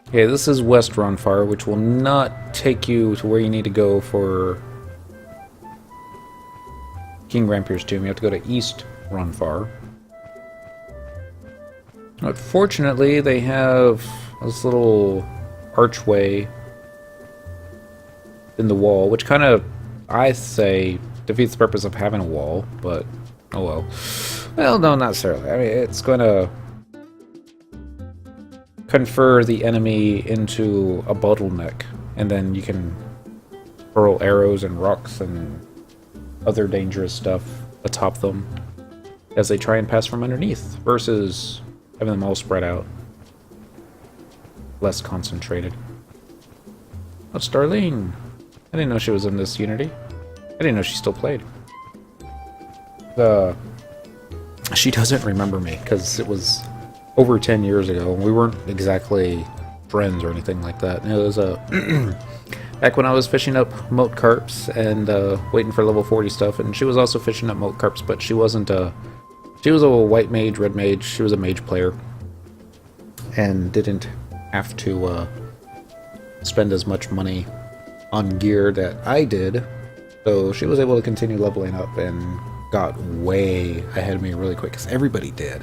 Okay, this is West Ronfar, which will not take you to where you need to go for King Rampir's tomb. You have to go to East Ronfar. But fortunately, they have this little archway in the wall, which kind of, I say, defeats the purpose of having a wall, but oh well. Well, no, not necessarily. I mean, it's going to confer the enemy into a bottleneck, and then you can hurl arrows and rocks and other dangerous stuff atop them as they try and pass from underneath, versus having them all spread out. Less concentrated. What's Darlene? I didn't know she was in this Unity. I didn't know she still played. She doesn't remember me, because it was over 10 years ago, and we weren't exactly friends or anything like that. It was back when I was fishing up moat carps and waiting for level 40 stuff, and she was also fishing up moat carps, but she wasn't she was a white mage, red mage. She was a mage player and didn't have to spend as much money on gear that I did, so she was able to continue leveling up and got way ahead of me really quick, because everybody did.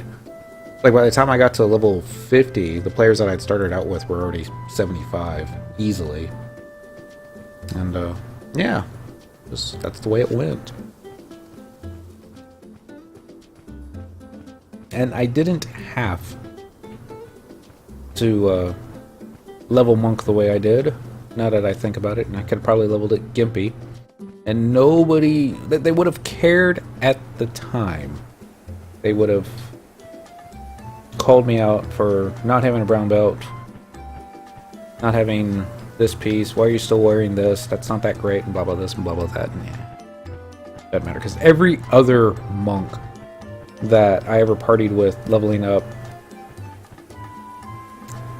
Like by the time I got to level 50, the players that I'd started out with were already 75 easily. And yeah, that's the way it went. And I didn't have to level Monk the way I did, now that I think about it, and I could have probably leveled it Gimpy. And nobody, they would have cared at the time. They would have called me out for not having a brown belt, not having this piece, why are you still wearing this, that's not that great, and blah blah this and blah blah that, and yeah, doesn't matter, because every other monk that I ever partied with leveling up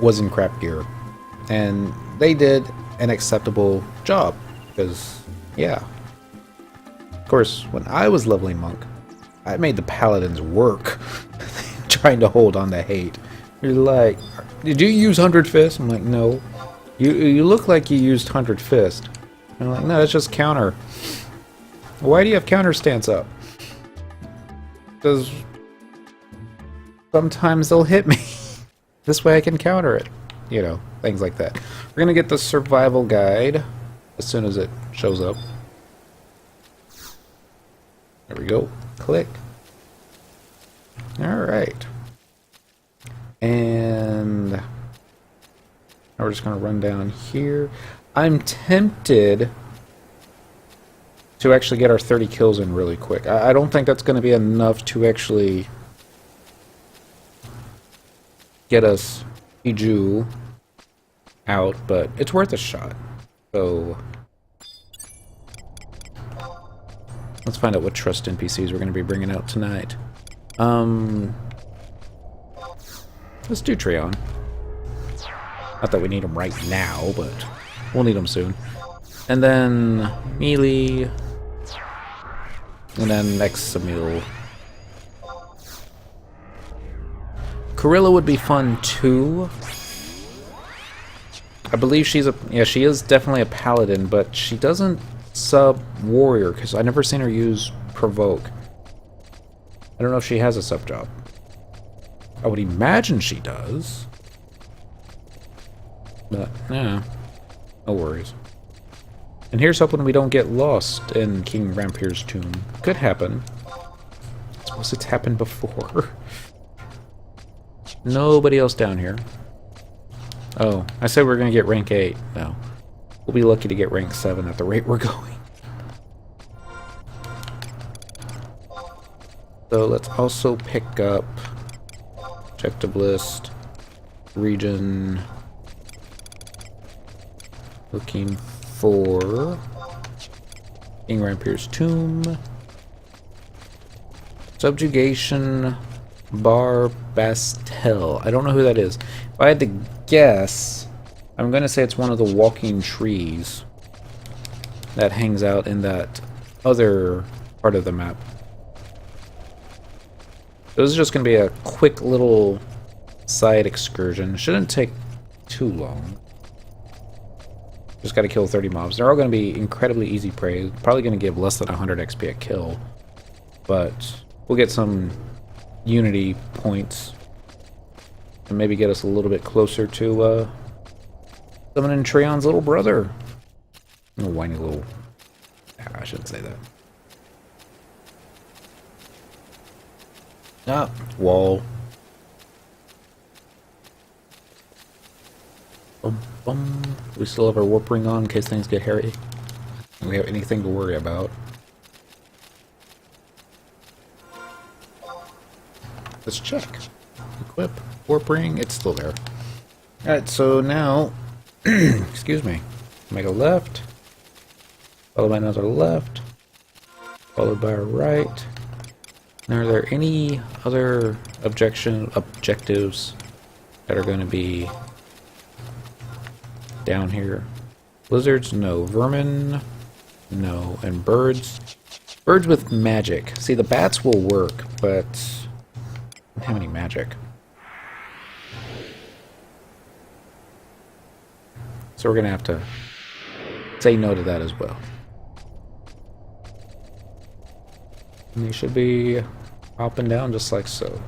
was in crap gear, and they did an acceptable job, because yeah, of course when I was leveling monk I made the paladins work trying to hold on to hate. You're like, did you use 100 Fist? I'm like, no. You look like you used 100 Fist. I'm like, no, that's just counter. Why do you have counter stance up? Because sometimes they'll hit me. This way I can counter it. You know, things like that. We're gonna get the survival guide as soon as it shows up. There we go. Click. Alright. And now we're just going to run down here. I'm tempted to actually get our 30 kills in really quick. I don't think that's going to be enough to actually get us Iju out, but it's worth a shot. So let's find out what trust NPCs we're going to be bringing out tonight. Let's do Treon. Not that we need him right now, but we'll need him soon. And then Melee. And then next Samil. Corilla would be fun too. I believe she's a... yeah, she is definitely a paladin, but she doesn't sub warrior, because I've never seen her use provoke. I don't know if she has a sub job. I would imagine she does. But, yeah. No worries. And here's hoping we don't get lost in King Rampier's tomb. Could happen. I suppose it's happened before. Nobody else down here. Oh, I said we're gonna get rank 8. No. We'll be lucky to get rank 7 at the rate we're going. So let's also pick up objective list, region, looking for King Rampier's tomb, subjugation, Bar Bastel. I don't know who that is. If I had to guess, I'm going to say it's one of the walking trees that hangs out in that other part of the map. This is just going to be a quick little side excursion. Shouldn't take too long. Just got to kill 30 mobs. They're all going to be incredibly easy prey. Probably going to give less than 100 XP a kill. But we'll get some unity points. And maybe get us a little bit closer to summoning Treon's little brother. A whiny little... I shouldn't say that. Ah, wall. We still have our warp ring on in case things get hairy. And we have anything to worry about. Let's check. Equip. Warp ring. It's still there. Alright, so now... excuse me. Make a left. Followed by another left. Followed by a right. Now, are there any other objectives that are going to be down here? Lizards? No. Vermin? No. And birds? Birds with magic. See, the bats will work, but I don't have any magic. So we're going to have to say no to that as well. And they should be hopping down just like so.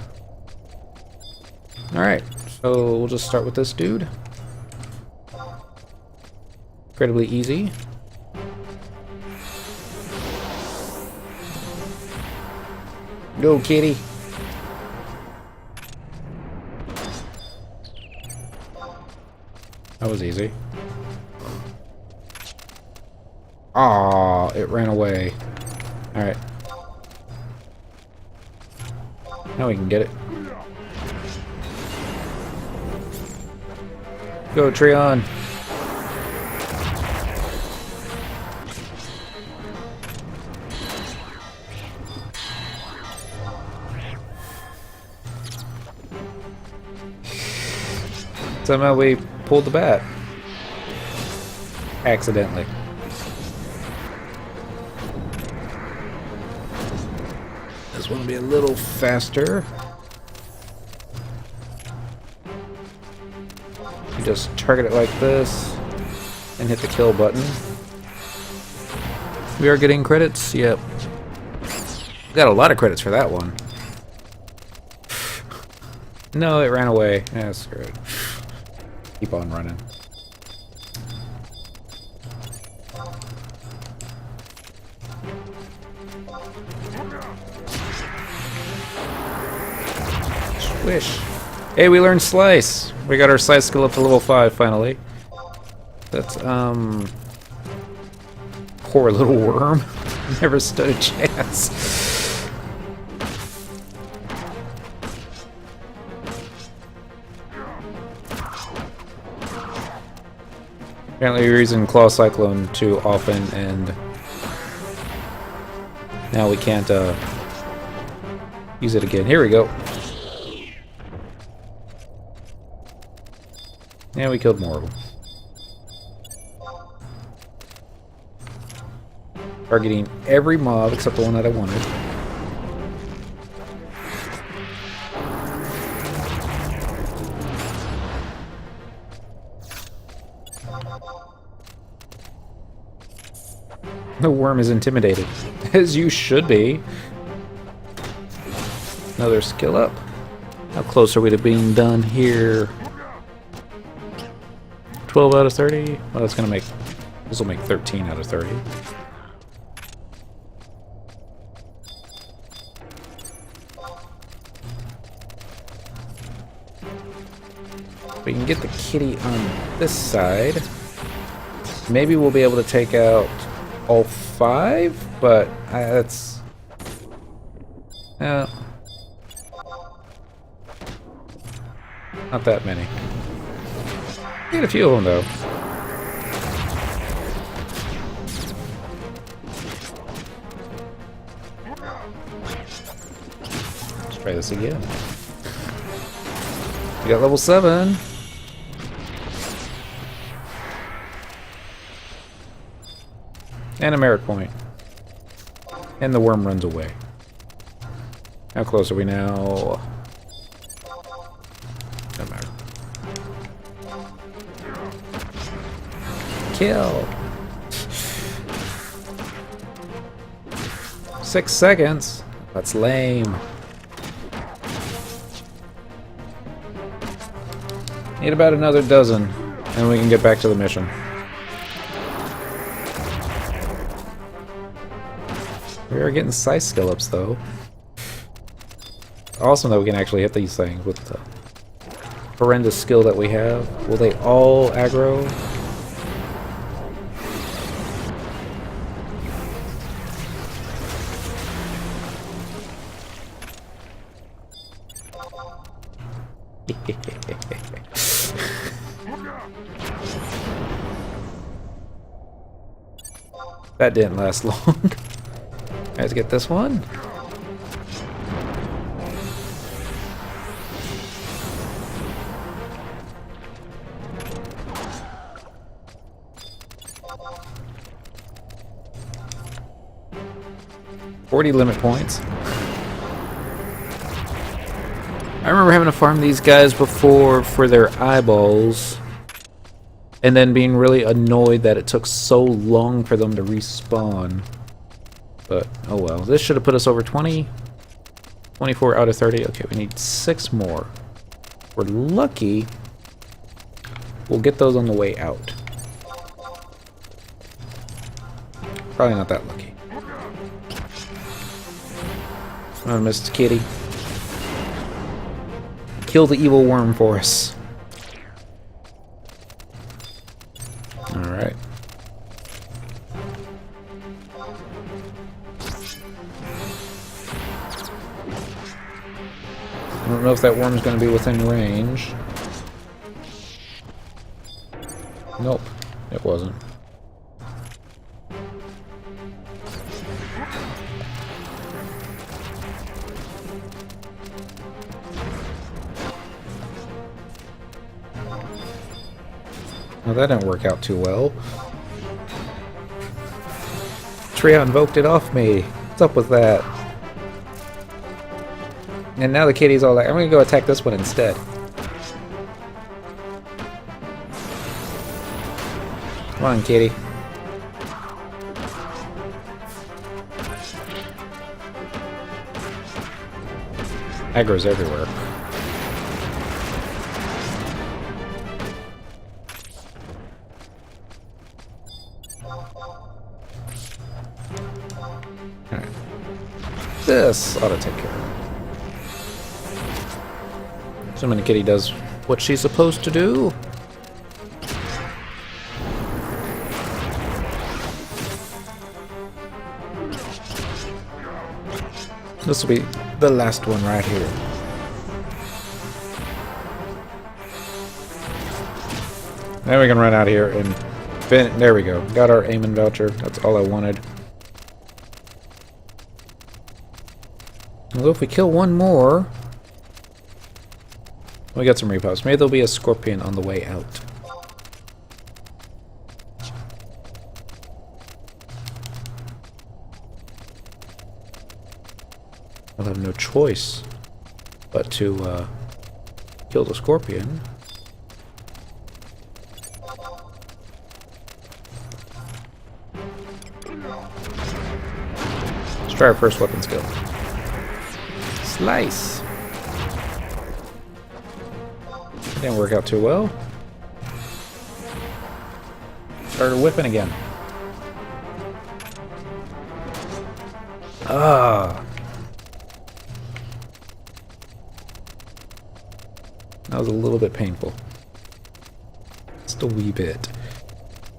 Alright, so we'll just start with this dude. Incredibly easy. Go, kitty. That was easy. Aw, it ran away. Alright. Now we can get it. Go, Treon. Somehow we pulled the bat. Accidentally. This one will be a little faster. You just target it like this and hit the kill button. We are getting credits, yep. We got a lot of credits for that one. No, it ran away. Yeah, screw it. Keep on running. Swish. Hey, we learned Slice. We got our Slice skill up to level 5 finally. That's, poor little worm. Never stood a chance. Apparently we're using Claw Cyclone too often, and now we can't use it again. Here we go. And we killed more of them. Targeting every mob except the one that I wanted. The worm is intimidated, as you should be. Another skill up. How close are we to being done here? 12 out of 30? Well, that's gonna make... This will make 13 out of 30. We can get the kitty on this side. Maybe we'll be able to take out all 5, but that's... not that many. Get a few of them, though. Let's try this again. We got level 7. And a merit point. And the worm runs away. How close are we now? Doesn't matter. Kill. 6 seconds. That's lame. Need about another dozen, and we can get back to the mission. We are getting size skill ups though. Awesome that we can actually hit these things with the horrendous skill that we have. Will they all aggro? That didn't last long. Let's get this one. $40 limit points. I remember having to farm these guys before for their eyeballs, and then being really annoyed that it took so long for them to respawn. But, oh well. This should have put us over 20. 24 out of 30. Okay, we need 6 more. we're lucky, we'll get those on the way out. Probably not that lucky. Oh, Mr. Kitty. Kill the evil worm for us. Alright. I don't know if that worm's going to be within range. Nope, it wasn't. Well, that didn't work out too well. Tria invoked it off me. What's up with that? And now the kitty's all like, I'm gonna go attack this one instead. Come on, kitty. Aggro's everywhere. Alright. This ought to take care of it. Assuming the kitty does what she's supposed to do. This will be the last one right here. Now we can run out of here and there we go. Got our Aiming voucher. That's all I wanted. Although if we kill one more, we got some repops. Maybe there'll be a scorpion on the way out. I'll have no choice but to kill the scorpion. Let's try our first weapon skill. Slice! Didn't work out too well. Started whipping again. Ah! That was a little bit painful. Just a wee bit.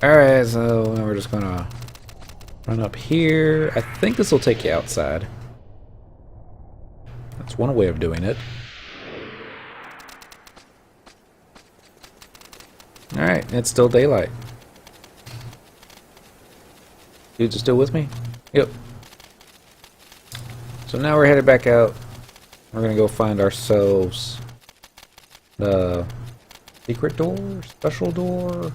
Alright, so now we're just gonna run up here. I think this will take you outside. That's one way of doing it. Alright, it's still daylight. Dudes are still with me? Yep. So now we're headed back out. We're gonna go find ourselves the secret door, special door.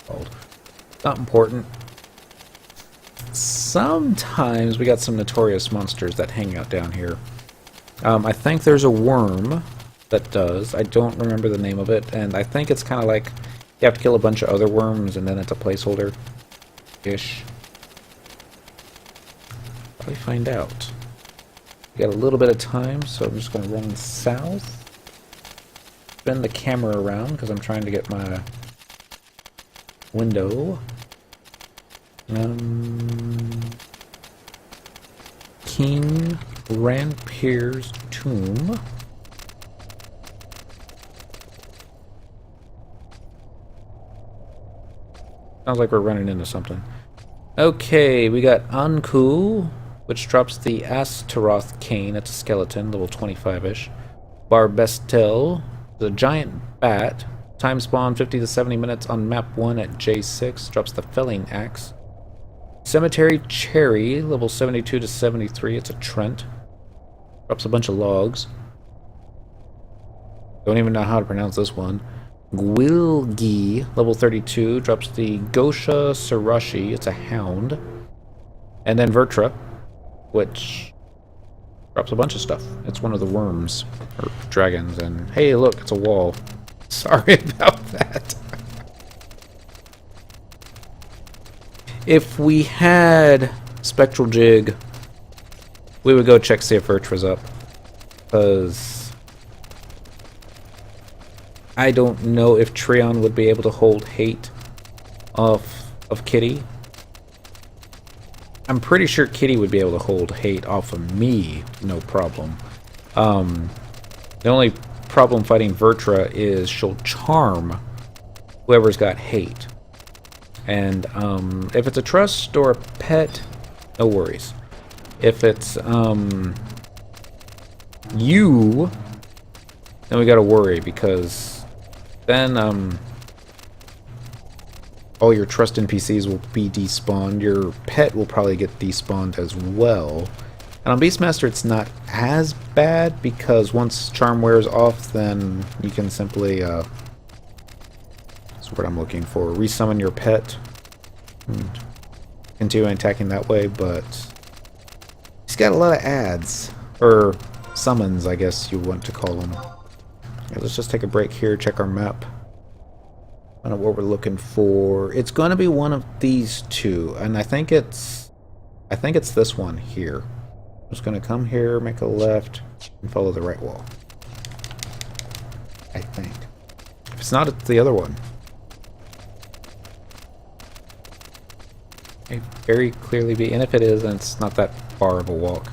Called. Not important. Sometimes we got some notorious monsters that hang out down here. I think there's a worm that does. I don't remember the name of it, and I think it's kind of like you have to kill a bunch of other worms and then it's a placeholder-ish. Probably find out. We got a little bit of time, so I'm just going to run south. Spin the camera around because I'm trying to get my window. King Ranpir's tomb. Sounds like we're running into something. Okay, we got Anku, which drops the Astaroth cane. It's a skeleton, level 25-ish. Barbestel, the giant bat. Time spawn 50 to 70 minutes on map 1 at J6. Drops the felling axe. Cemetery Cherry, level 72 to 73. It's a Trent. Drops a bunch of logs. Don't even know how to pronounce this one. Gwilgi, level 32, drops the Gosha Sarashi, it's a hound. And then Vertra, which drops a bunch of stuff. It's one of the worms, or dragons, and hey, look, it's a wall. Sorry about that. If we had Spectral Jig, we would go check see if Vertra's up. Because I don't know if Treon would be able to hold hate off of Kitty. I'm pretty sure Kitty would be able to hold hate off of me, no problem. The only problem fighting Vertra is she'll charm whoever's got hate. And if it's a trust or a pet, no worries. If it's you, then we gotta worry, because then all your trust NPCs will be despawned. Your pet will probably get despawned as well. And on Beastmaster, it's not as bad, because once charm wears off, then you can simply that's what I'm looking for, resummon your pet and continue attacking that way. But he's got a lot of adds, or summons, I guess you want to call them. Okay, let's just take a break here, check our map. I don't know what we're looking for. It's going to be one of these two, and I think it's this one here. I'm just going to come here, make a left, and follow the right wall. I think. If it's not, it's the other one. It may very clearly be, and if it is, then it's not that far of a walk.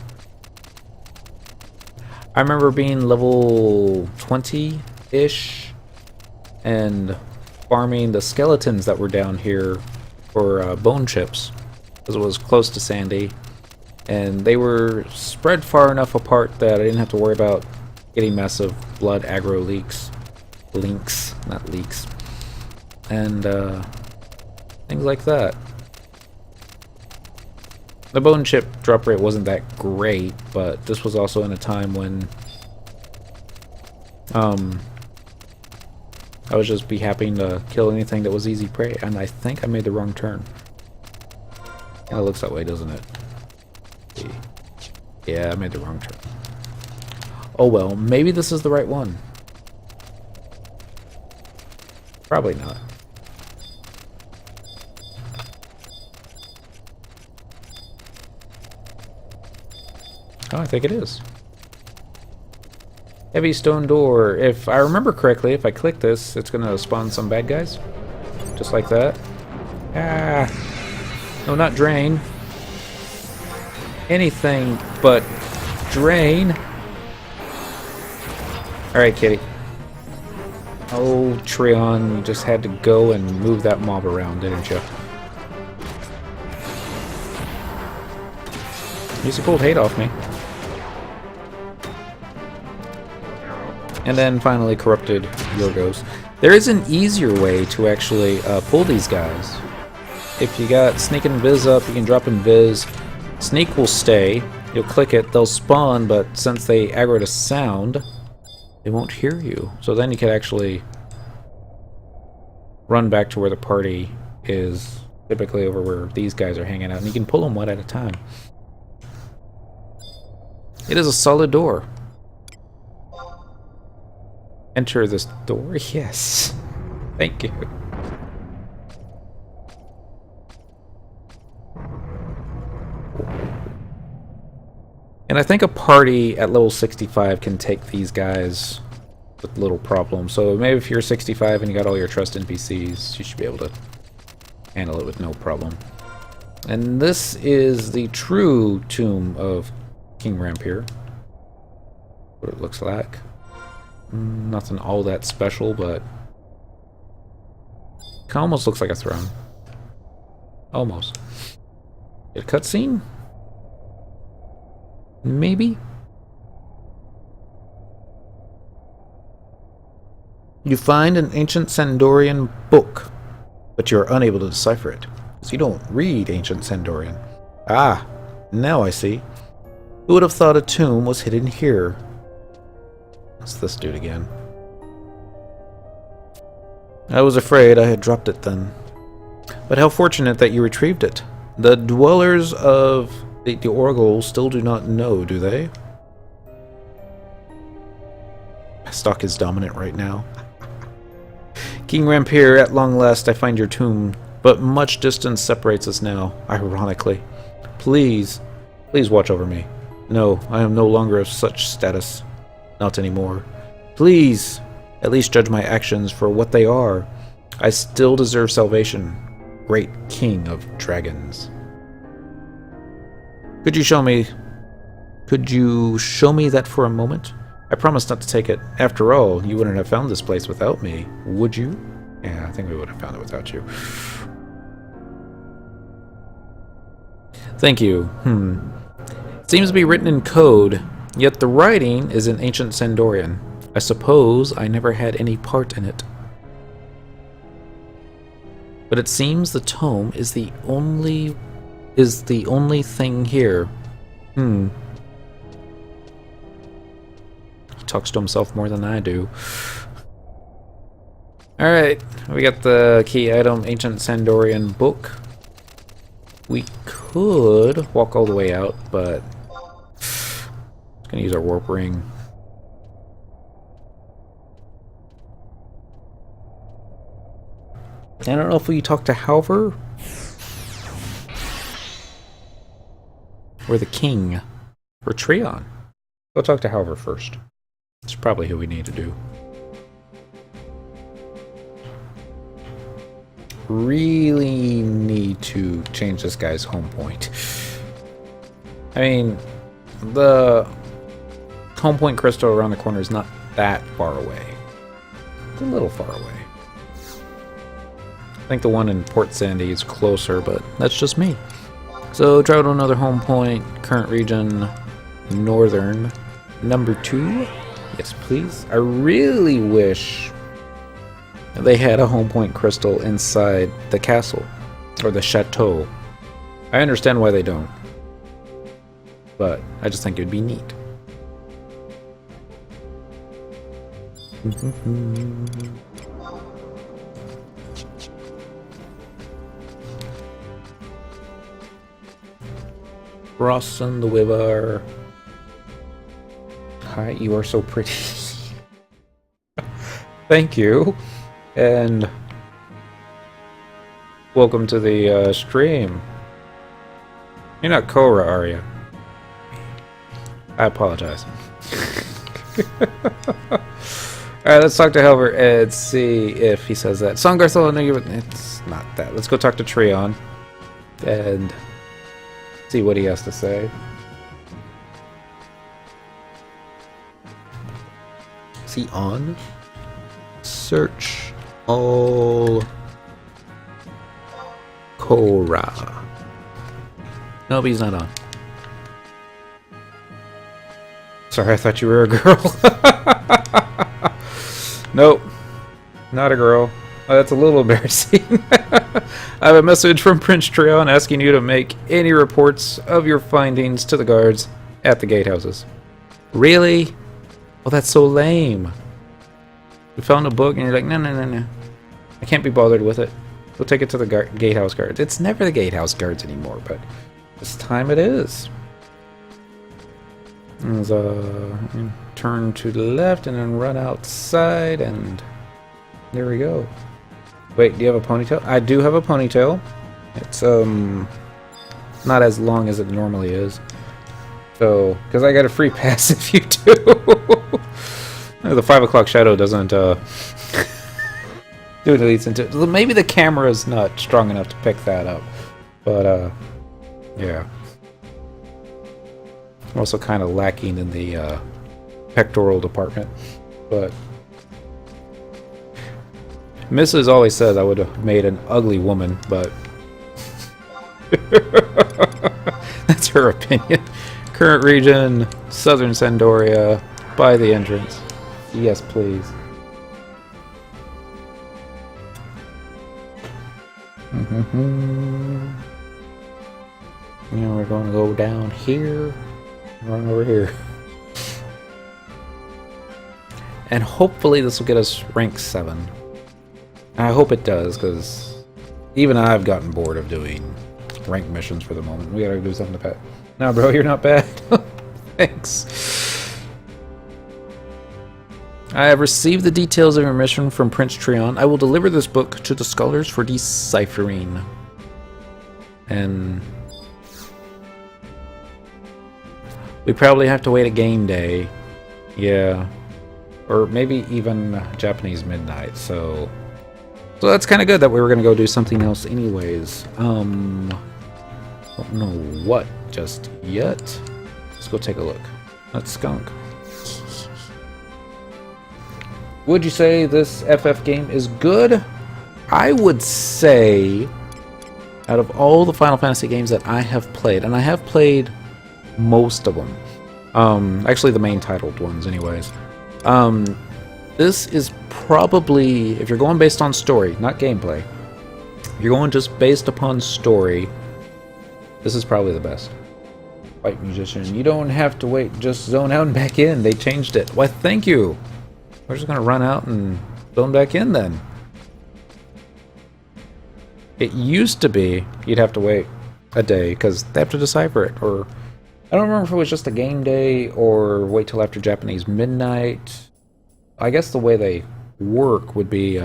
I remember being level 20-ish and farming the skeletons that were down here for bone chips, because it was close to Sandy, and they were spread far enough apart that I didn't have to worry about getting massive blood aggro links, not leaks, and things like that. The bone chip drop rate wasn't that great, but this was also in a time when I was just be happy to kill anything that was easy prey, and I think I made the wrong turn. Kinda looks that way, doesn't it? Yeah, I made the wrong turn. Oh well, maybe this is the right one. Probably not. Oh, I think it is. Heavy stone door. If I remember correctly, if I click this, it's gonna spawn some bad guys. Just like that. Ah! No, not drain. Anything but drain. Alright, kitty. Oh, Treon, you just had to go and move that mob around, didn't you? You pulled hate off me. And then finally corrupted Yorgos. There is an easier way to actually pull these guys. If you got sneak and viz up, you can drop in viz. Sneak will stay. You'll click it, they'll spawn, but since they aggro to sound, they won't hear you. So then you can actually run back to where the party is, typically over where these guys are hanging out, and you can pull them one at a time. It is a solid door. Enter this door? Yes. Thank you. And I think a party at level 65 can take these guys with little problem. So maybe if you're 65 and you got all your trust NPCs, you should be able to handle it with no problem. And this is the true tomb of King Rampir. What it looks like. Nothing all that special, but it almost looks like a throne. Almost. A cutscene? Maybe? You find an ancient Sandorian book, but you're unable to decipher it, because you don't read ancient Sandorian. Ah, now I see. Who would have thought a tomb was hidden here? What's this dude again? I was afraid I had dropped it then. But how fortunate that you retrieved it. The dwellers of the Oracle still do not know, do they? Stock is dominant right now. King Rampir, at long last I find your tomb, but much distance separates us now, ironically. Please, please watch over me. No, I am no longer of such status. Not anymore. Please, At least judge my actions for what they are. I still deserve salvation, great king of dragons. Could you show me that for a moment? I promise not to take it. After all, you wouldn't have found this place without me, would you? Yeah, I think we would have found it without you. Thank you. It seems to be written in code, yet the writing is in ancient Sandorian. I suppose I never had any part in it. But it seems the tome is the only thing here. He talks to himself more than I do. Alright, we got the key item, Ancient Sandorian book. We could walk all the way out, but I'm gonna use our warp ring. I don't know if we talk to Halver or the king or Treon. Go talk to Halver first. That's probably who we need to do. Really need to change this guy's home point. I mean, the home point crystal around the corner is not that far away. It's a little far away. I think the one in Port Sandy is closer, but that's just me. So travel to another home point, current region, northern, number 2. Yes, please. I really wish they had a home point crystal inside the castle, or the chateau. I understand why they don't, but I just think it would be neat. Crossing the river. Hi, you are so pretty. Thank you. And welcome to the stream. You're not Korra, are you? I apologize. Alright, let's talk to Halver and see if he says that. Songarthul, no, it's not that. Let's go talk to Treon and see what he has to say. Is he on? Search all Korra. Nope, he's not on. Sorry, I thought you were a girl. Nope, not a girl. Oh, that's a little embarrassing. I have a message from Prince Treon asking you to make any reports of your findings to the guards at the gatehouses. Really? Well, that's so lame. You found a book and you're like, no. I can't be bothered with it. We'll take it to the gatehouse guards. It's never the gatehouse guards anymore, but this time it is. There's turn to the left and then run outside, and there we go. Wait, do you have a ponytail? I do have a ponytail. It's not as long as it normally is. So, because I got a free pass if you do. The 5 o'clock shadow doesn't do it leads into. Maybe the camera's not strong enough to pick that up, but yeah. I'm also kind of lacking in the pectoral department, but Mrs. always says I would have made an ugly woman, but that's her opinion. Current region, Southern Sandoria, by the entrance. Yes, please. Now we're going to go down here, run over here. And hopefully this will get us rank 7. I hope it does, because even I've gotten bored of doing rank missions for the moment. We gotta do something to pet. No, bro, you're not bad. Thanks. I have received the details of your mission from Prince Treon. I will deliver this book to the scholars for deciphering. And we probably have to wait a game day. Yeah. or maybe even Japanese midnight. So that's kind of good that we were going to go do something else anyways. Don't know what just yet. Let's go take a look. That's skunk. Would you say this FF game is good? I would say, out of all the Final Fantasy games that I have played, and I have played most of them, actually the main titled ones anyways, this is probably, if you're going based on story, not gameplay, if you're going just based upon story, this is probably the best. Fight musician, you don't have to wait, just zone out and back in. They changed it. Why, thank you. We're just gonna run out and zone back in then. It used to be you'd have to wait a day because they have to decipher it, or I don't remember if it was just a game day or wait till after Japanese midnight. I guess the way they work would be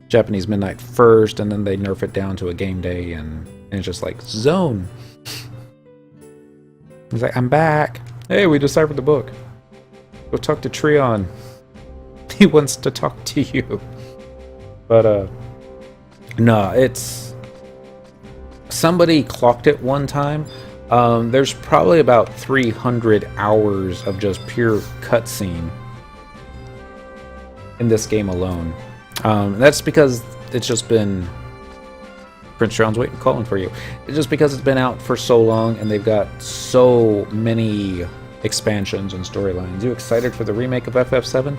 Japanese midnight first, and then they nerf it down to a game day, and it's just like zone. He's like, I'm back. Hey, we deciphered the book. Go talk to Treon. He wants to talk to you. But no, it's, somebody clocked it one time. There's probably about 300 hours of just pure cutscene in this game alone. That's because it's just been, Prince John's waiting, calling for you. It's just because it's been out for so long and they've got so many expansions and storylines. You excited for the remake of FF7?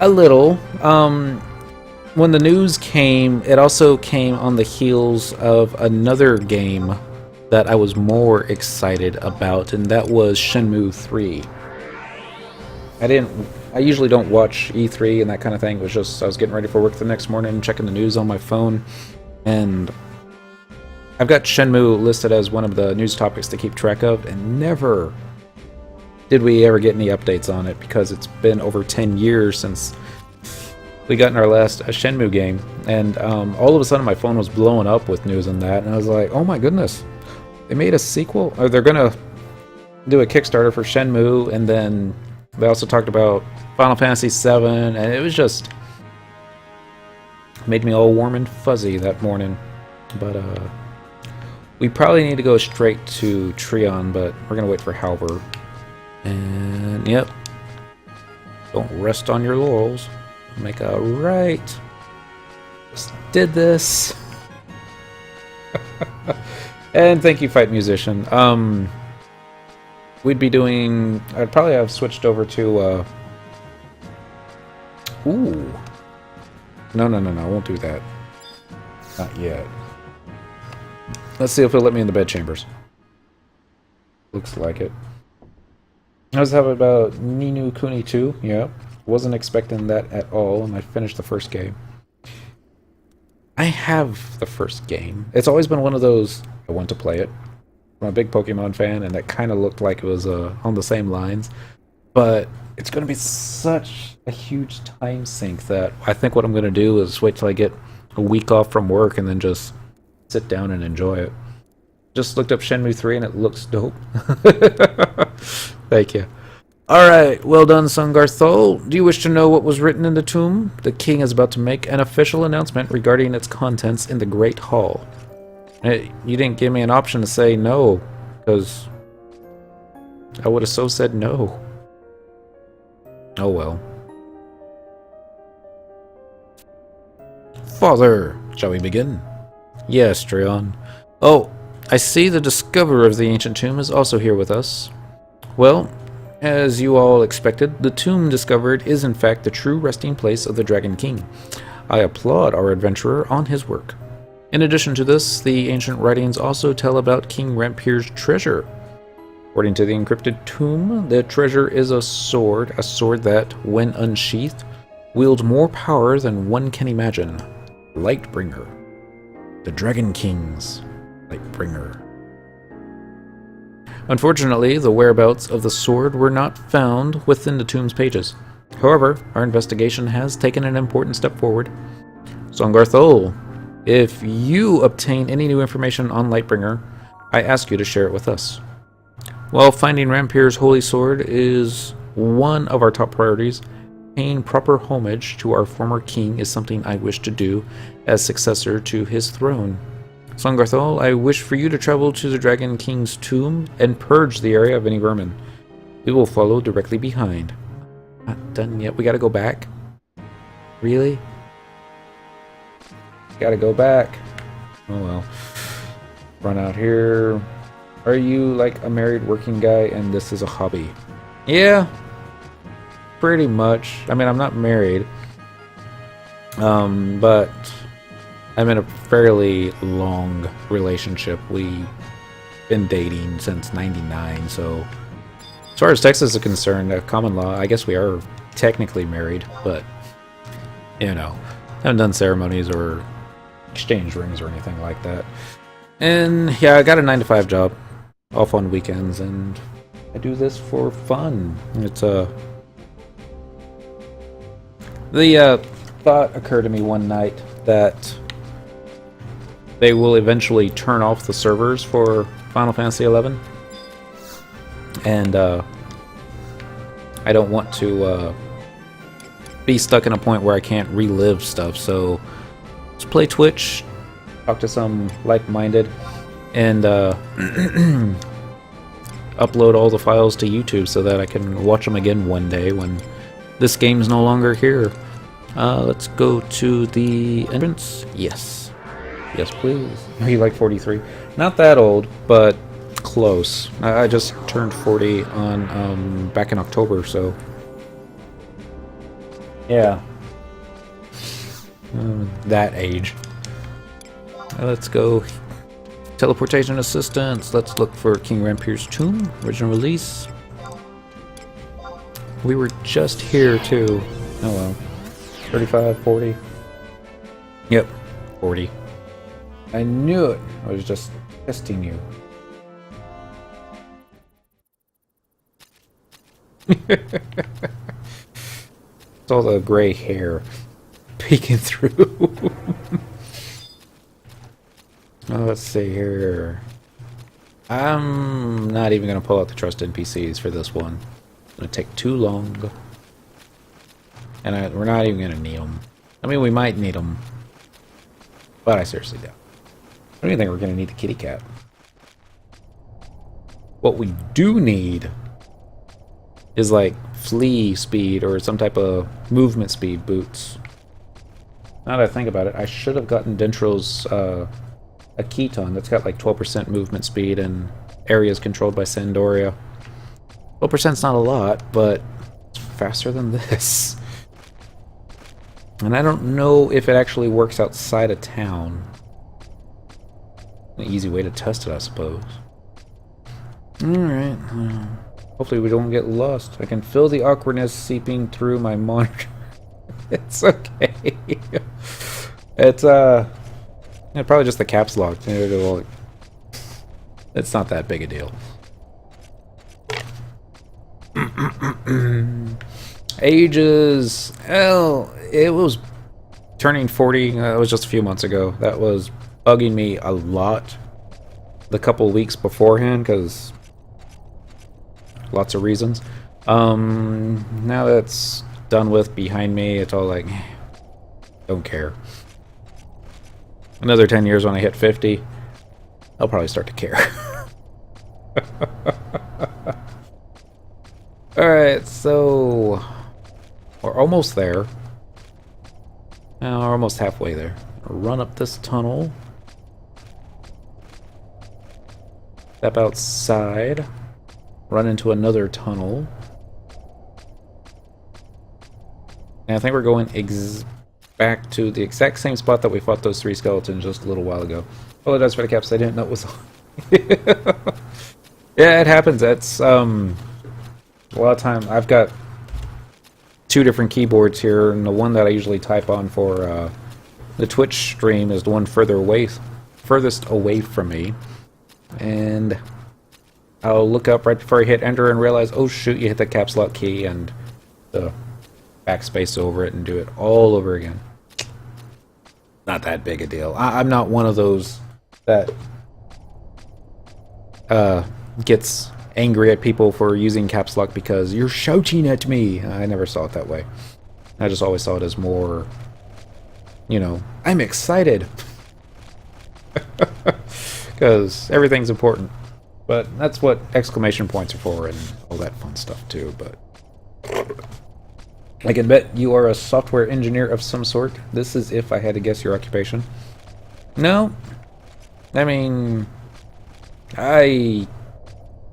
A little. When the news came, it also came on the heels of another game that I was more excited about, and that was Shenmue 3. I usually don't watch E3 and that kind of thing. It was just, I was getting ready for work the next morning, checking the news on my phone, and I've got Shenmue listed as one of the news topics to keep track of, and never did we ever get any updates on it because it's been over 10 years since we got in our last Shenmue game, and all of a sudden my phone was blowing up with news on that, and I was like, oh my goodness, they made a sequel? Or they're gonna do a Kickstarter for Shenmue, and then they also talked about Final Fantasy VII, and it was just made me all warm and fuzzy that morning. But we probably need to go straight to Treon, but we're gonna wait for Halberd. And yep, don't rest on your laurels. Make a right. Just did this. And thank you, Fight Musician. We'd be doing, I'd probably have switched over to ooh. No, I won't do that. Not yet. Let's see if it'll let me in the bed chambers. Looks like it. I was having about Ni no Kuni 2, yeah. Wasn't expecting that at all, and I finished the first game. I have the first game. It's always been one of those, I want to play it. I'm a big Pokemon fan, and that kind of looked like it was on the same lines. But it's going to be such a huge time sink that I think what I'm going to do is wait till I get a week off from work and then just sit down and enjoy it. Just looked up Shenmue 3 and it looks dope. Thank you. Alright, well done, Songarthul. Do you wish to know what was written in the tomb? The king is about to make an official announcement regarding its contents in the Great Hall. You didn't give me an option to say no, because I would have so said no. Oh well. Father, shall we begin? Yes, Treon. Oh, I see the discoverer of the ancient tomb is also here with us. Well, as you all expected, the tomb discovered is in fact the true resting place of the Dragon King. I applaud our adventurer on his work. In addition to this, the ancient writings also tell about King Rampier's treasure. According to the encrypted tomb, the treasure is a sword that, when unsheathed, wields more power than one can imagine. Lightbringer. The Dragon King's Lightbringer. Unfortunately, the whereabouts of the sword were not found within the tomb's pages. However, our investigation has taken an important step forward. Songarthul, if you obtain any new information on Lightbringer, I ask you to share it with us. While finding Rampier's holy sword is one of our top priorities. Paying proper homage to our former king is something I wish to do as successor to his throne. Songarthul, I wish for you to travel to the Dragon King's tomb and purge the area of any vermin. We will follow directly behind. Not done yet. We gotta go back? Really? Gotta go back. Oh well. Run out here. Are you like a married working guy and this is a hobby? Yeah. Pretty much. I mean, I'm not married. But I'm in a fairly long relationship. We've been dating since '99, so as far as Texas is concerned, common law, I guess we are technically married, but you know, haven't done ceremonies or exchanged rings or anything like that. And yeah, I got a 9-to-5 job, off on weekends, and I do this for fun. It's the thought occurred to me one night that they will eventually turn off the servers for Final Fantasy XI, and I don't want to be stuck in a point where I can't relive stuff, so let's play Twitch, talk to some like-minded, and upload all the files to YouTube so that I can watch them again one day when this game's no longer here. Let's go to the entrance. Yes. Yes, please. Are you like 43? Not that old, but close. I just turned 40 on back in October, so yeah. That age. Let's go. Teleportation assistance. Let's look for King Rampier's tomb. Original release. We were just here too. Oh well. 35, 40. Yep, 40. I knew it. I was just testing you. It's all the gray hair peeking through. Oh, let's see here. I'm not even going to pull out the trust NPCs for this one. It's going to take too long. And we're not even going to need them. I mean, we might need them. But I seriously doubt. I don't even think we're going to need the kitty cat. What we do need is like flea speed or some type of movement speed boots. Now that I think about it, I should have gotten Dentro's a Keton that's got like 12% movement speed and areas controlled by Sandoria. 12%'s not a lot, but it's faster than this. And I don't know if it actually works outside of town. An easy way to test it, I suppose. Alright. Hopefully we don't get lost. I can feel the awkwardness seeping through my monitor. It's okay. It's, yeah, probably just the caps lock. It's not that big a deal. Ages. Hell, it was turning 40. That was just a few months ago. That was bugging me a lot the couple weeks beforehand because lots of reasons. Now that's done with, behind me, it's all like, don't care. Another 10 years when I hit 50, I'll probably start to care. Alright, so we're almost there. Now we're almost halfway there. Run up this tunnel. Step outside. Run into another tunnel. And I think we're going back to the exact same spot that we fought those 3 skeletons just a little while ago. Apologize for the caps, I didn't know it was on. Yeah, it happens. That's a lot of time. I've got 2 different keyboards here, and the one that I usually type on for the Twitch stream is the one furthest away from me. And I'll look up right before I hit enter and realize, oh shoot, you hit the caps lock key, and the backspace over it and do it all over again. Not that big a deal. I'm not one of those that gets angry at people for using caps lock because you're shouting at me. I never saw it that way. I just always saw it as more, you know, I'm excited. Because everything's important. But that's what exclamation points are for and all that fun stuff too. But I can bet you are a software engineer of some sort. This is if I had to guess your occupation. No. I mean, I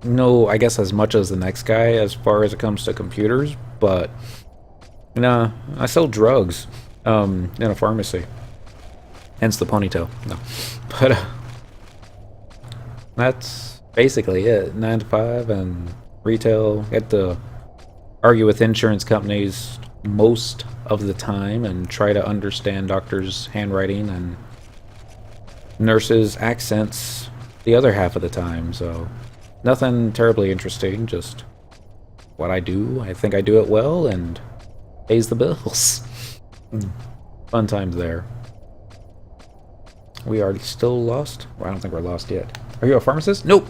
know, I guess, as much as the next guy as far as it comes to computers, but nah, I sell drugs in a pharmacy. Hence the ponytail. No. But that's basically it. 9 to 5 and retail. Get to argue with insurance companies most of the time and try to understand doctors' handwriting and nurses' accents the other half of the time. So nothing terribly interesting, just what I do. I think I do it well and pays the bills. Fun times there. We are still lost? Well, I don't think we're lost yet. Are you a pharmacist? Nope.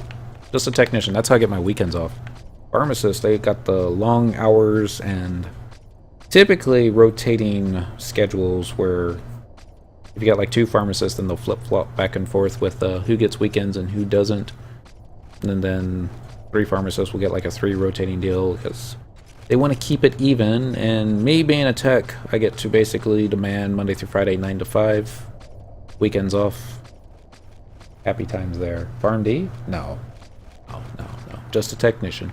Just a technician. That's how I get my weekends off. Pharmacists, they got the long hours and typically rotating schedules where if you got like 2 pharmacists, then they'll flip-flop back and forth with who gets weekends and who doesn't. And then 3 pharmacists will get like a 3 rotating deal because they want to keep it even. And me being a tech, I get to basically demand Monday through Friday, 9 to 5. Weekends off. Happy times there. Farm D? No. No. Just a technician.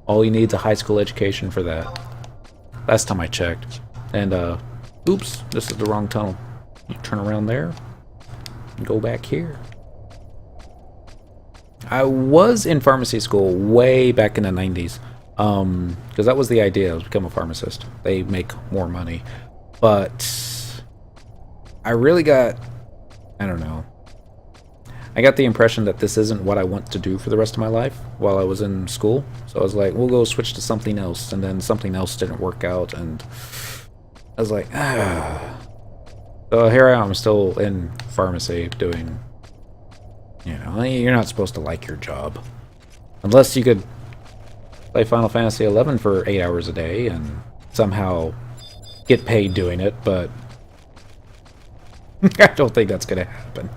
All you need is a high school education for that. Last time I checked. And, oops, this is the wrong tunnel. You turn around there. And go back here. I was in pharmacy school way back in the 90s. Because that was the idea, was become a pharmacist. They make more money. But I really got, I don't know. I got the impression that this isn't what I want to do for the rest of my life while I was in school. So I was like, we'll go switch to something else. And then something else didn't work out. And I was like, ah. So here I am still in pharmacy doing, you know, you're not supposed to like your job. Unless you could play Final Fantasy XI for 8 hours a day and somehow get paid doing it, but I don't think that's going to happen.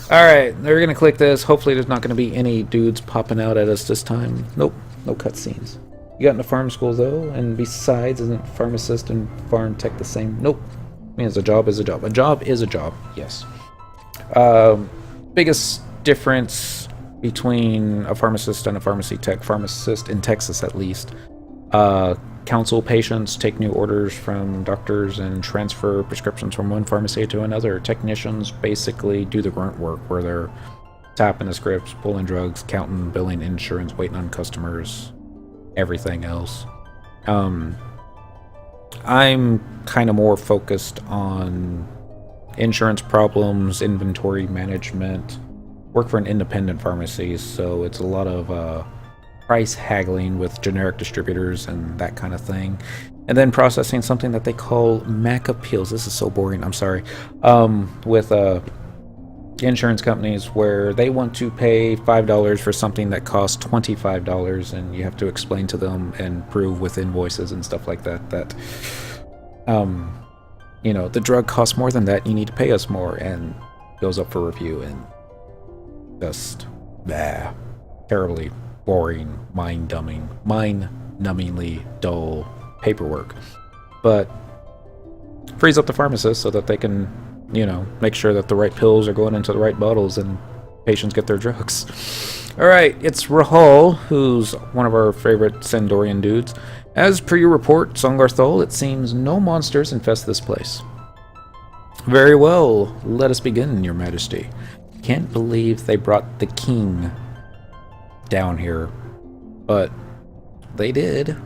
Alright, they're going to click this. Hopefully there's not going to be any dudes popping out at us this time. Nope, no cutscenes. You got into farm school though, and besides, isn't pharmacist and farm tech the same? Nope. Means a job is a job. A job is a job, yes. Biggest difference between a pharmacist and a pharmacy tech, pharmacist in Texas at least, counsel patients, take new orders from doctors, and transfer prescriptions from one pharmacy to another. Technicians basically do the grunt work where they're tapping the scripts, pulling drugs, counting, billing, insurance, waiting on customers, everything else. I'm kind of more focused on insurance problems, inventory management, work for an independent pharmacy, so it's a lot of price haggling with generic distributors and that kind of thing. And then processing something that they call MAC appeals. This is so boring, I'm sorry. With insurance companies where they want to pay $5 for something that costs $25, and you have to explain to them and prove with invoices and stuff like that that you know, the drug costs more than that, you need to pay us more, and goes up for review, and just terribly boring, mind-numbingly dull paperwork. But frees up the pharmacist so that they can, you know, make sure that the right pills are going into the right bottles and patients get their drugs. Alright, it's Rahul, who's one of our favorite Sandorian dudes. As per your report, Songarthul, it seems no monsters infest this place. Very well, let us begin, your majesty. Can't believe they brought the king down here, but they did.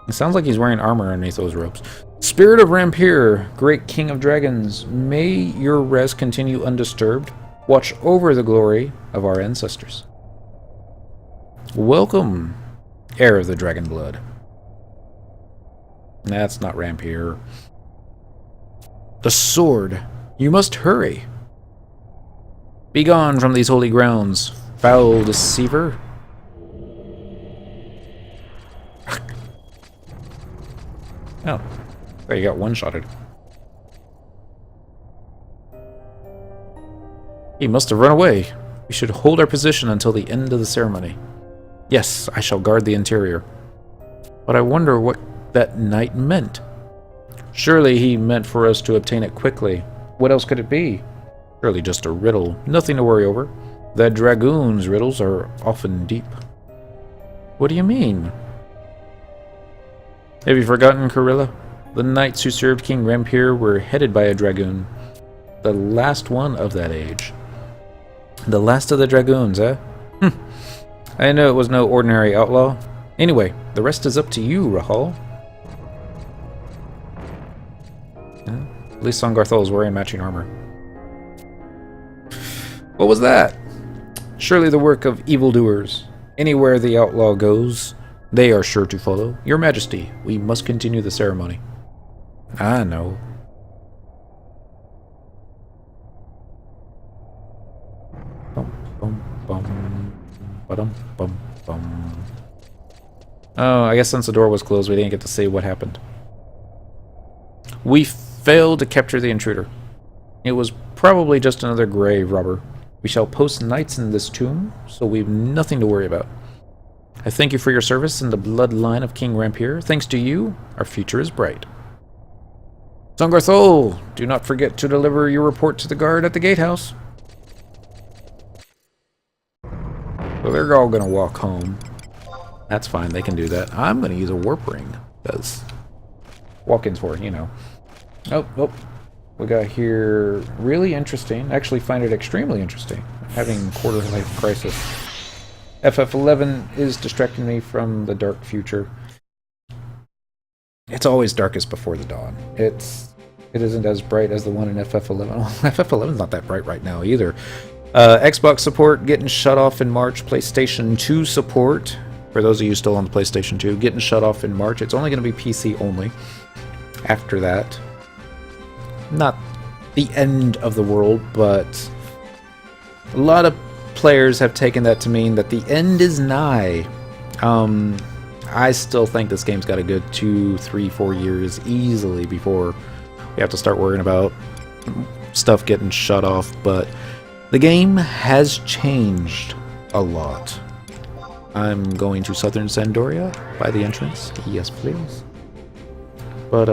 It sounds like he's wearing armor underneath those robes. Spirit of Rampir, great king of dragons, may your rest continue undisturbed. Watch over the glory of our ancestors. Welcome, heir of the dragon blood. That's not Rampir. The sword! You must hurry! Begone from these holy grounds, foul deceiver! Oh, there you got one-shotted. He must have run away. We should hold our position until the end of the ceremony. Yes, I shall guard the interior. But I wonder what that knight meant. Surely he meant for us to obtain it quickly. What else could it be? Surely just a riddle. Nothing to worry over. The dragoon's riddles are often deep. What do you mean? Have you forgotten, Corilla? The knights who served King Rampir were headed by a dragoon. The last one of that age. The last of the dragoons, eh? I know it was no ordinary outlaw. Anyway, the rest is up to you, Rahal. At least Songarthul is wearing matching armor. What was that? Surely the work of evildoers. Anywhere the outlaw goes, they are sure to follow. Your Majesty, we must continue the ceremony. I know. Oh, I guess since the door was closed, we didn't get to see what happened. We failed to capture the intruder. It was probably just another grave robber. We shall post knights in this tomb, so we've nothing to worry about. I thank you for your service in the bloodline of King Rampir. Thanks to you, our future is bright. Songarthul, do not forget to deliver your report to the guard at the gatehouse. So they're all gonna walk home. That's fine, they can do that. I'm gonna use a warp ring, because walk-ins for, you know. Oh, we got here really interesting. I actually find it extremely interesting, having quarter-life crisis. FF11 is distracting me from the dark future. It's always darkest before the dawn. It isn't as bright as the one in FF11. Well, FF11's not that bright right now either. Xbox support getting shut off in March. PlayStation 2 support, for those of you still on the PlayStation 2, getting shut off in March. It's only going to be PC only. After that, not the end of the world, but a lot of players have taken that to mean that the end is nigh. I still think this game's got a good 2, 3, 4 years easily before we have to start worrying about stuff getting shut off, but the game has changed a lot. I'm going to Southern Sandoria by the entrance. Yes, please. But,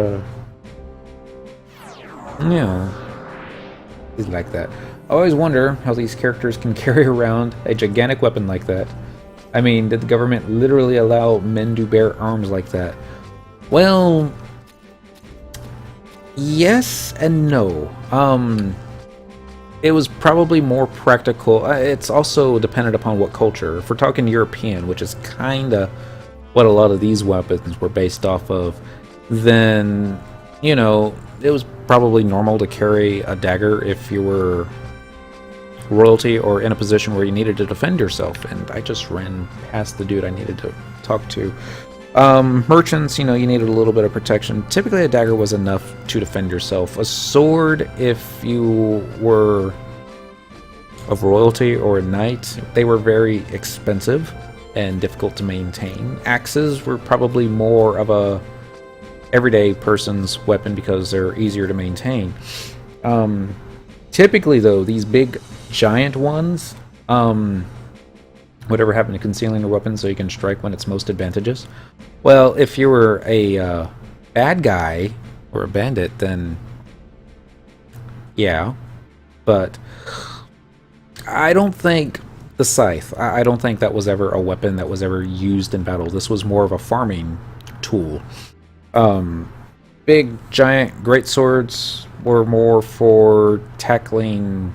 yeah. He's like that. I always wonder how these characters can carry around a gigantic weapon like that. I mean, did the government literally allow men to bear arms like that? Well, yes and no. It was probably more practical. It's also dependent upon what culture. If we're talking European, which is kind of what a lot of these weapons were based off of, then, you know, it was probably normal to carry a dagger if you were royalty or in a position where you needed to defend yourself. And I just ran past the dude I needed to talk to. Merchants, you know, you needed a little bit of protection. Typically a dagger was enough to defend yourself. A sword, if you were of royalty or a knight, they were very expensive and difficult to maintain. Axes were probably more of a everyday person's weapon because they're easier to maintain. Typically though, these big giant ones, whatever happened to concealing your weapon so you can strike when it's most advantageous? Well, if you were a bad guy or a bandit, then yeah. But I don't think the scythe, I don't think that was ever a weapon that was ever used in battle. This was more of a farming tool. Big, giant, great swords were more for tackling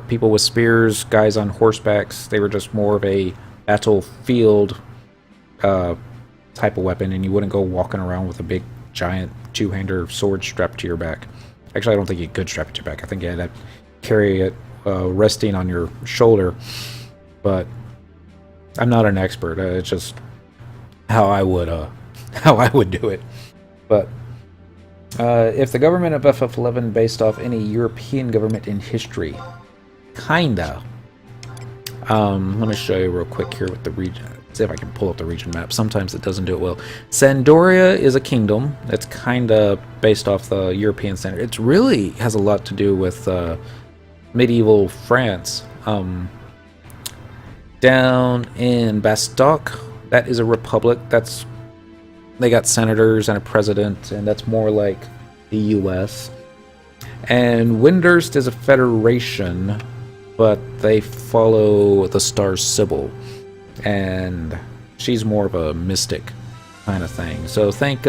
people with spears, guys on horsebacks. They were just more of a battlefield type of weapon, and you wouldn't go walking around with a big, giant, two-hander sword strapped to your back. Actually, I don't think you could strap it to your back. I think you had to carry it resting on your shoulder. But I'm not an expert. It's just how I would do it. But If the government of FF11 based off any European government in history. Kinda. Let me show you real quick here with the region. See if I can pull up the region map. Sometimes it doesn't do it well. Sandoria is a kingdom that's kinda based off the European standard. It really has a lot to do with medieval France. Down in Bastock, that is a republic. They got senators and a president, and that's more like the US. And Windurst is a federation, but they follow the star Sybil, and she's more of a mystic kind of thing. So think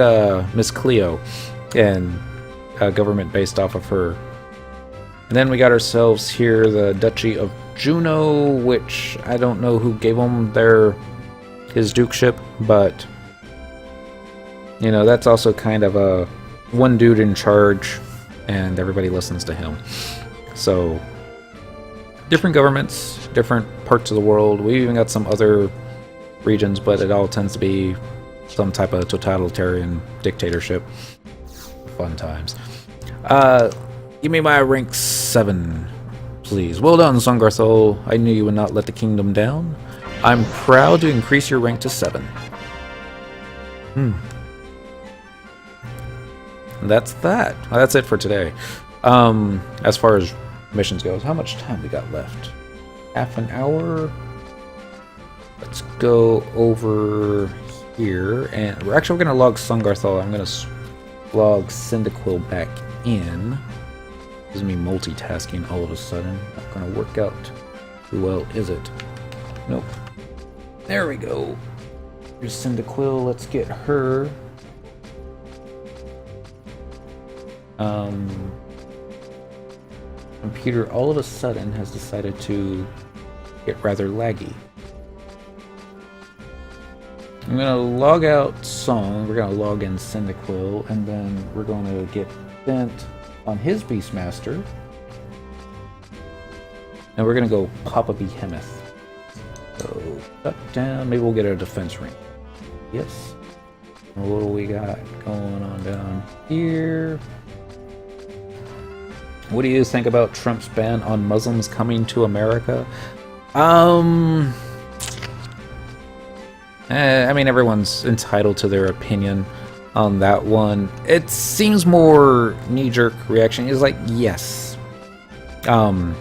Miss Cleo and a government based off of her. And then we got ourselves here the Duchy of Juno, which I don't know who gave them his dukeship, but you know, that's also kind of a one dude in charge and everybody listens to him. So different governments, different parts of the world. We even got some other regions, but it all tends to be some type of totalitarian dictatorship. Fun times. Give me my rank 7, please. Well done, Songarthul. I knew you would not let the kingdom down. I'm proud to increase your rank to 7. That's that. That's it for today. As far as missions goes, how much time we got left? Half an hour. Let's go over here, and we're gonna log Songarthul. I'm gonna log Cyndaquil back in. This is me multitasking all of a sudden. Not gonna work out too well, is it? Nope. There we go. Here's Cyndaquil. Let's get her. Computer all of a sudden has decided to get rather laggy. I'm gonna log out Song, we're gonna log in Cyndaquil, and then we're gonna get bent on his Beastmaster. And we're gonna go pop a Behemoth. So, up, down, maybe we'll get a defense ring. Yes. What do we got going on down here? What do you think about Trump's ban on Muslims coming to America? I mean, everyone's entitled to their opinion on that one. It seems more knee-jerk reaction. It's like, yes. There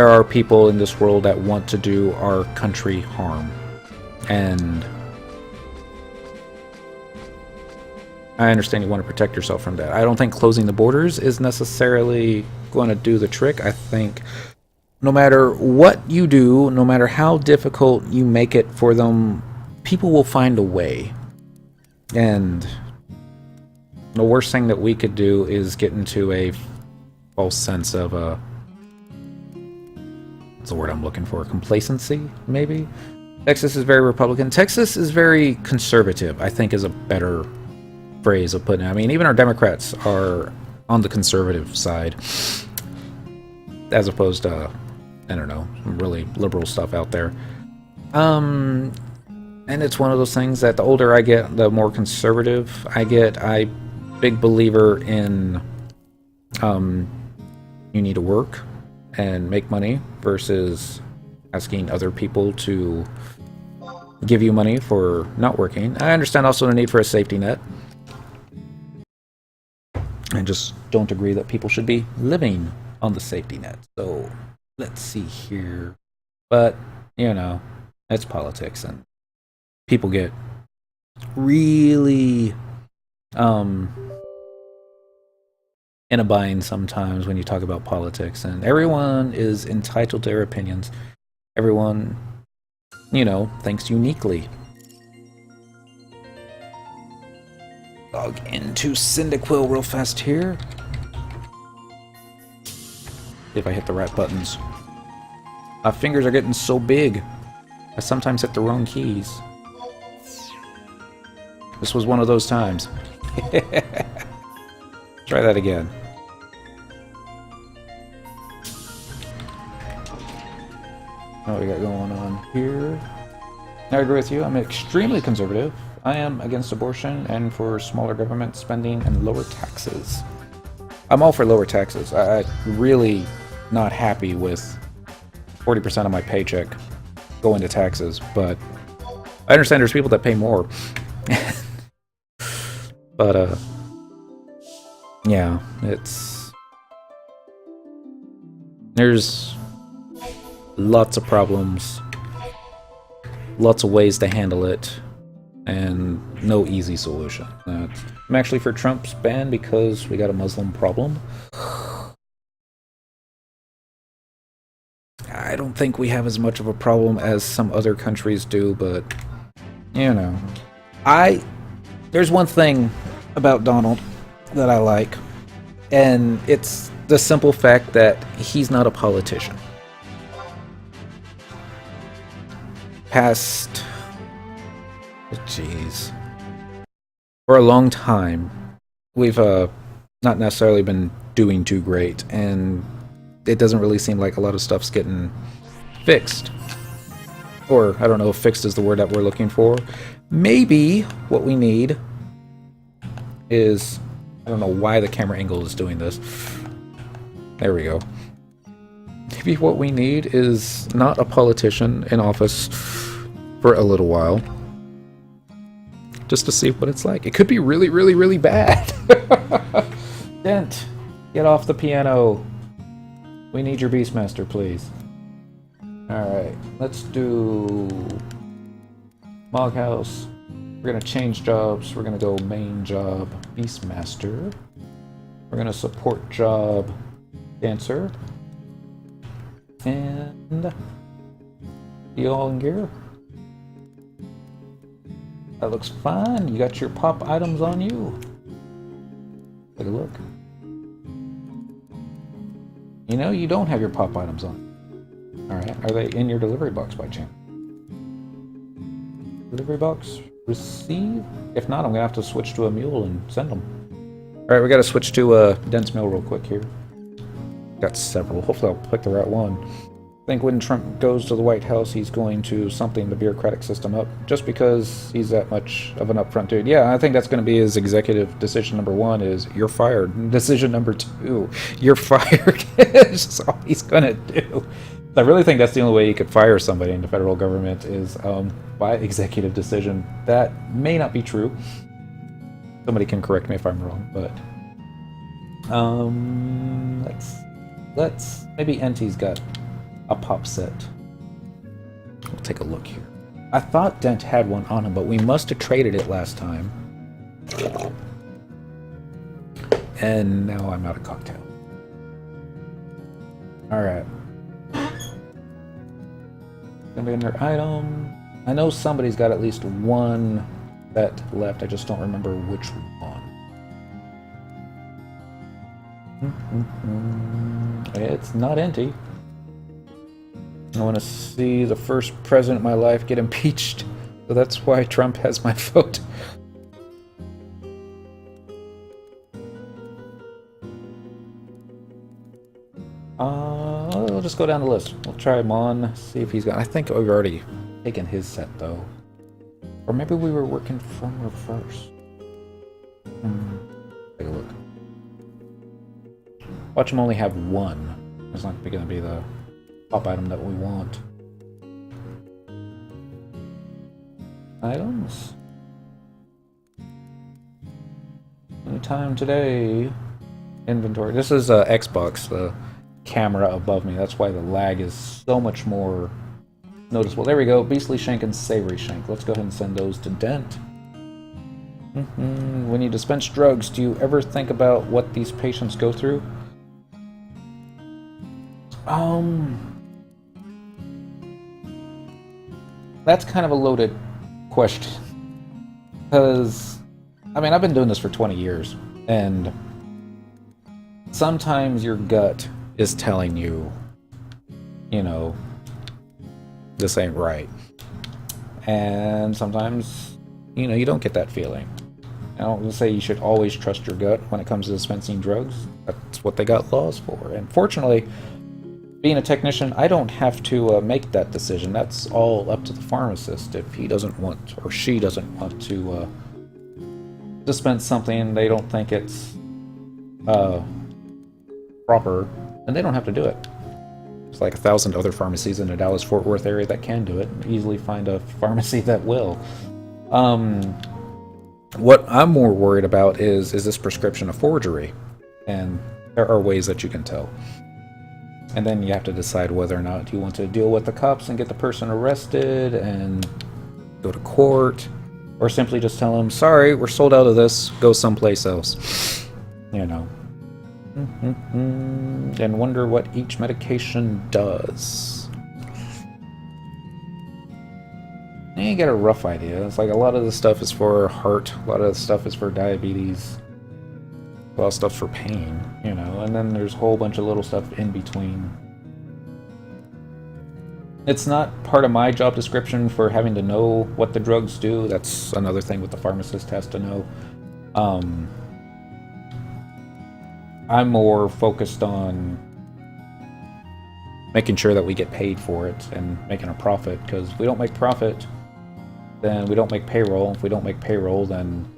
are people in this world that want to do our country harm. And I understand you want to protect yourself from that. I don't think closing the borders is necessarily going to do the trick. I think no matter what you do, no matter how difficult you make it for them, people will find a way. And the worst thing that we could do is get into a false sense of what's the word I'm looking for? Complacency, maybe? Texas is very Republican. Texas is very conservative, I think, is a better phrase of putting it. I mean, even our Democrats are on the conservative side, as opposed to, I don't know, some really liberal stuff out there. And it's one of those things that the older I get, the more conservative I get. I'm big believer in you need to work and make money versus asking other people to give you money for not working. I understand also the need for a safety net. I just don't agree that people should be living on the safety net. So let's see here. But, you know, it's politics, and people get really in a bind sometimes when you talk about politics, and everyone is entitled to their opinions. Everyone, you know, thinks uniquely. Log into Cyndaquil real fast here. See if I hit the right buttons. My fingers are getting so big, I sometimes hit the wrong keys. This was one of those times. Try that again. What we got going on here? I agree with you. I'm extremely conservative. I am against abortion and for smaller government spending and lower taxes. I'm all for lower taxes. I'm really not happy with 40% of my paycheck going to taxes, but I understand there's people that pay more. But, yeah, there's lots of problems, lots of ways to handle it, and no easy solution. I'm actually for Trump's ban because we got a Muslim problem. I don't think we have as much of a problem as some other countries do, but, you know. There's one thing about Donald that I like, and it's the simple fact that he's not a politician. Jeez. For a long time, we've not necessarily been doing too great, and it doesn't really seem like a lot of stuff's getting fixed. Or, I don't know if fixed is the word that we're looking for. Maybe what we need is... I don't know why the camera angle is doing this. There we go. Maybe what we need is not a politician in office for a little while. Just to see what it's like. It could be really, really, really bad. Dent, get off the piano. We need your Beastmaster, please. Alright, let's do... Moghouse. We're gonna change jobs. We're gonna go main job, Beastmaster. We're gonna support job, Dancer. And... you all in gear? That looks fine. You got your pop items on you. Take a look. You know, you don't have your pop items on. Alright, are they in your delivery box by chance? Delivery box? Receive? If not, I'm gonna have to switch to a mule and send them. Alright, we gotta switch to a dense mill real quick here. Got several. Hopefully I'll pick the right one. I think when Trump goes to the White House, he's going to something the bureaucratic system up, just because he's that much of an upfront dude. Yeah, I think that's going to be his executive decision number 1 is, you're fired. Decision number 2, you're fired. It's just all he's going to do. I really think that's the only way you could fire somebody in the federal government is by executive decision. That may not be true. Somebody can correct me if I'm wrong, but... let's... maybe NT's got a pop set. We'll take a look here. I thought Dent had one on him, but we must have traded it last time. And now I'm out of cocktail. Alright. Gonna be another item. I know somebody's got at least one bet left. I just don't remember which one. It's not empty. I want to see the first president of my life get impeached. So that's why Trump has my vote. We'll just go down the list. We'll try Mon, see if he's got... I think we've already taken his set, though. Or maybe we were working from reverse. Take a look. Watch him only have one. It's not going to be the pop item that we want. Items. Any time today. Inventory. This is Xbox, the camera above me. That's why the lag is so much more noticeable. There we go. Beastly Shank and Savory Shank. Let's go ahead and send those to Dent. When you dispense drugs, do you ever think about what these patients go through? That's kind of a loaded question. Because, I mean, I've been doing this for 20 years, and sometimes your gut is telling you, you know, this ain't right. And sometimes, you know, you don't get that feeling. I don't say you should always trust your gut when it comes to dispensing drugs. That's what they got laws for. And fortunately, being a technician, I don't have to make that decision. That's all up to the pharmacist. If he doesn't want, or she doesn't want to dispense something, they don't think it's proper, then they don't have to do it. There's like 1,000 other pharmacies in the Dallas-Fort Worth area that can do it, and easily find a pharmacy that will. What I'm more worried about is this prescription a forgery? And there are ways that you can tell. And then you have to decide whether or not you want to deal with the cops and get the person arrested and go to court, or simply just tell them, sorry, we're sold out of this, go someplace else. You know. And wonder what each medication does. And you get a rough idea. It's like a lot of the stuff is for heart, a lot of the stuff is for diabetes, a lot of stuff's for pain, you know, and then there's a whole bunch of little stuff in between. It's not part of my job description for having to know what the drugs do. That's another thing what the pharmacist has to know. I'm more focused on making sure that we get paid for it and making a profit, because if we don't make profit, then we don't make payroll. If we don't make payroll, then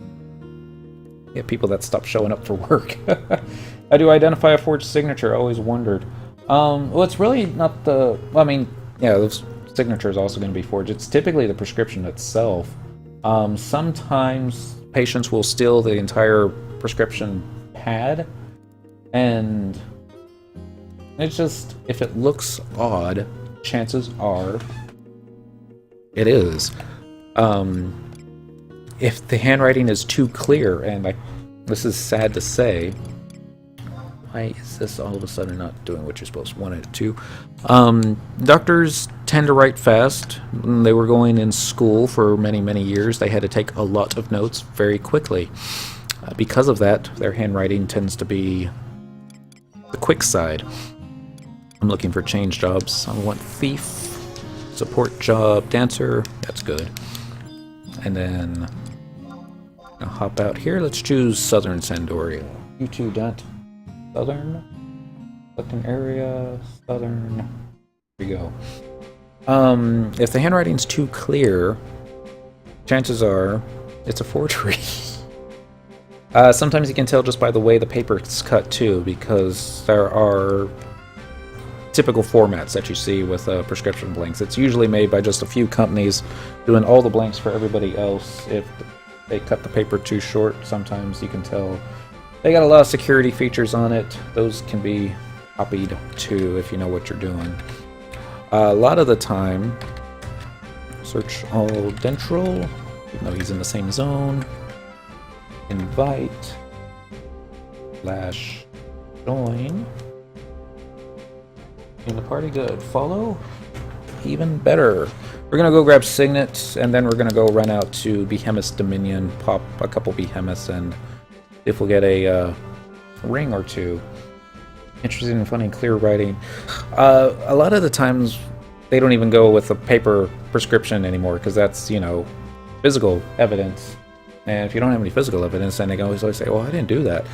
we get people that stop showing up for work. How do you identify a forged signature? I always wondered. Well, it's really not the... I mean, yeah, those signatures are also going to be forged. It's typically the prescription itself. Sometimes patients will steal the entire prescription pad, and it's just, if it looks odd, chances are it is. If the handwriting is too clear, and this is sad to say, why is this all of a sudden not doing what you're supposed to want it to? Doctors tend to write fast. When they were going in school for many, many years, they had to take a lot of notes very quickly. Because of that, their handwriting tends to be the quick side. I'm looking for change jobs. I want thief, support job, dancer. That's good. And then I'll hop out here. Let's choose Southern Sandoria. You two, Dent. Southern. Selecting area. Southern. Here we go. If the handwriting's too clear, chances are it's a forgery. Sometimes you can tell just by the way the paper is cut too, because there are typical formats that you see with prescription blanks. It's usually made by just a few companies doing all the blanks for everybody else. If they cut the paper too short, sometimes you can tell. They got a lot of security features on it. Those can be copied too if you know what you're doing. A lot of the time, search all Dentral, even though he's in the same zone. Invite / join in the party. Good. Follow, even better. We're gonna go grab Signet, and then we're gonna go run out to Behemoth's Dominion, pop a couple Behemoths, and if we'll get a ring or two. Interesting and funny, clear writing. A lot of the times they don't even go with a paper prescription anymore, because that's, you know, physical evidence. And if you don't have any physical evidence, then they can always say, well, I didn't do that.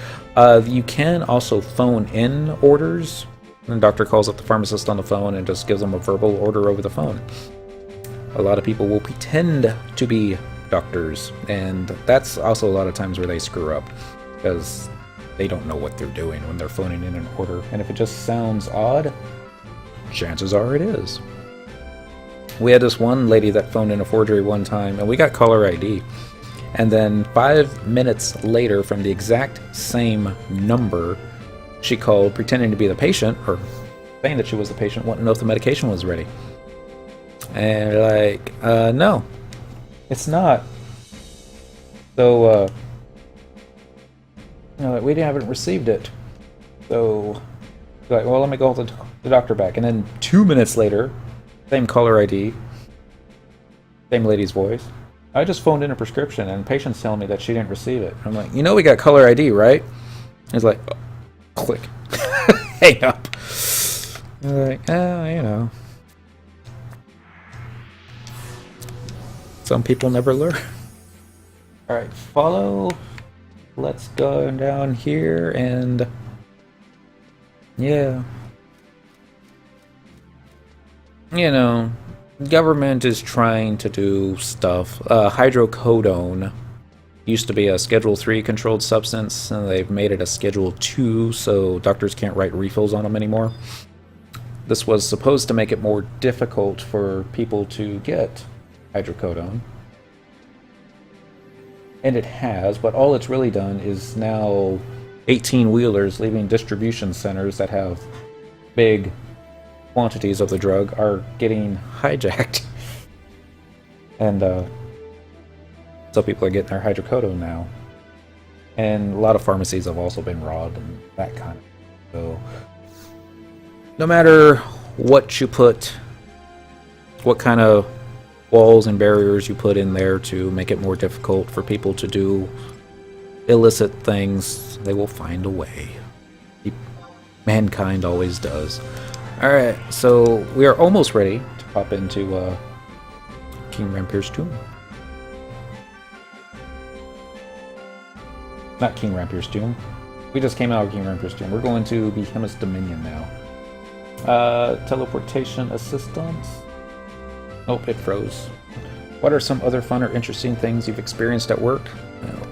You can also phone in orders. And the doctor calls up the pharmacist on the phone and just gives them a verbal order over the phone. A lot of people will pretend to be doctors, and that's also a lot of times where they screw up, because they don't know what they're doing when they're phoning in an order. And if it just sounds odd, chances are it is. We had this one lady that phoned in a forgery one time, and we got caller ID. And then 5 minutes later, from the exact same number, she called pretending to be the patient, or saying that she was the patient, wanting to know if the medication was ready. And like, no, it's not. So, you know, we haven't received it. So, like, well, let me call the doctor back. And then 2 minutes later, same caller ID, same lady's voice. I just phoned in a prescription, and the patient's telling me that she didn't receive it. I'm like, you know we got caller ID, right? He's like, oh, click. Hang up. I'm like, you know. Some people never learn. Alright, follow. Let's go down here, and yeah. you know, government is trying to do stuff. Hydrocodone used to be a Schedule 3 controlled substance, and they've made it a Schedule 2, so doctors can't write refills on them anymore. This was supposed to make it more difficult for people to get hydrocodone. And it has, but all it's really done is now 18-wheelers leaving distribution centers that have big quantities of the drug are getting hijacked. And so people are getting their hydrocodone now. And a lot of pharmacies have also been robbed and that kind of thing. So no matter what you put, what kind of walls and barriers you put in there to make it more difficult for people to do illicit things, they will find a way. Mankind always does. Alright, so we are almost ready to pop into King Rampier's tomb. Not King Rampier's tomb. We just came out of King Rampier's tomb. We're going to Behemoth's Dominion now. Teleportation assistance. Nope, it froze. What are some other fun or interesting things you've experienced at work? Well,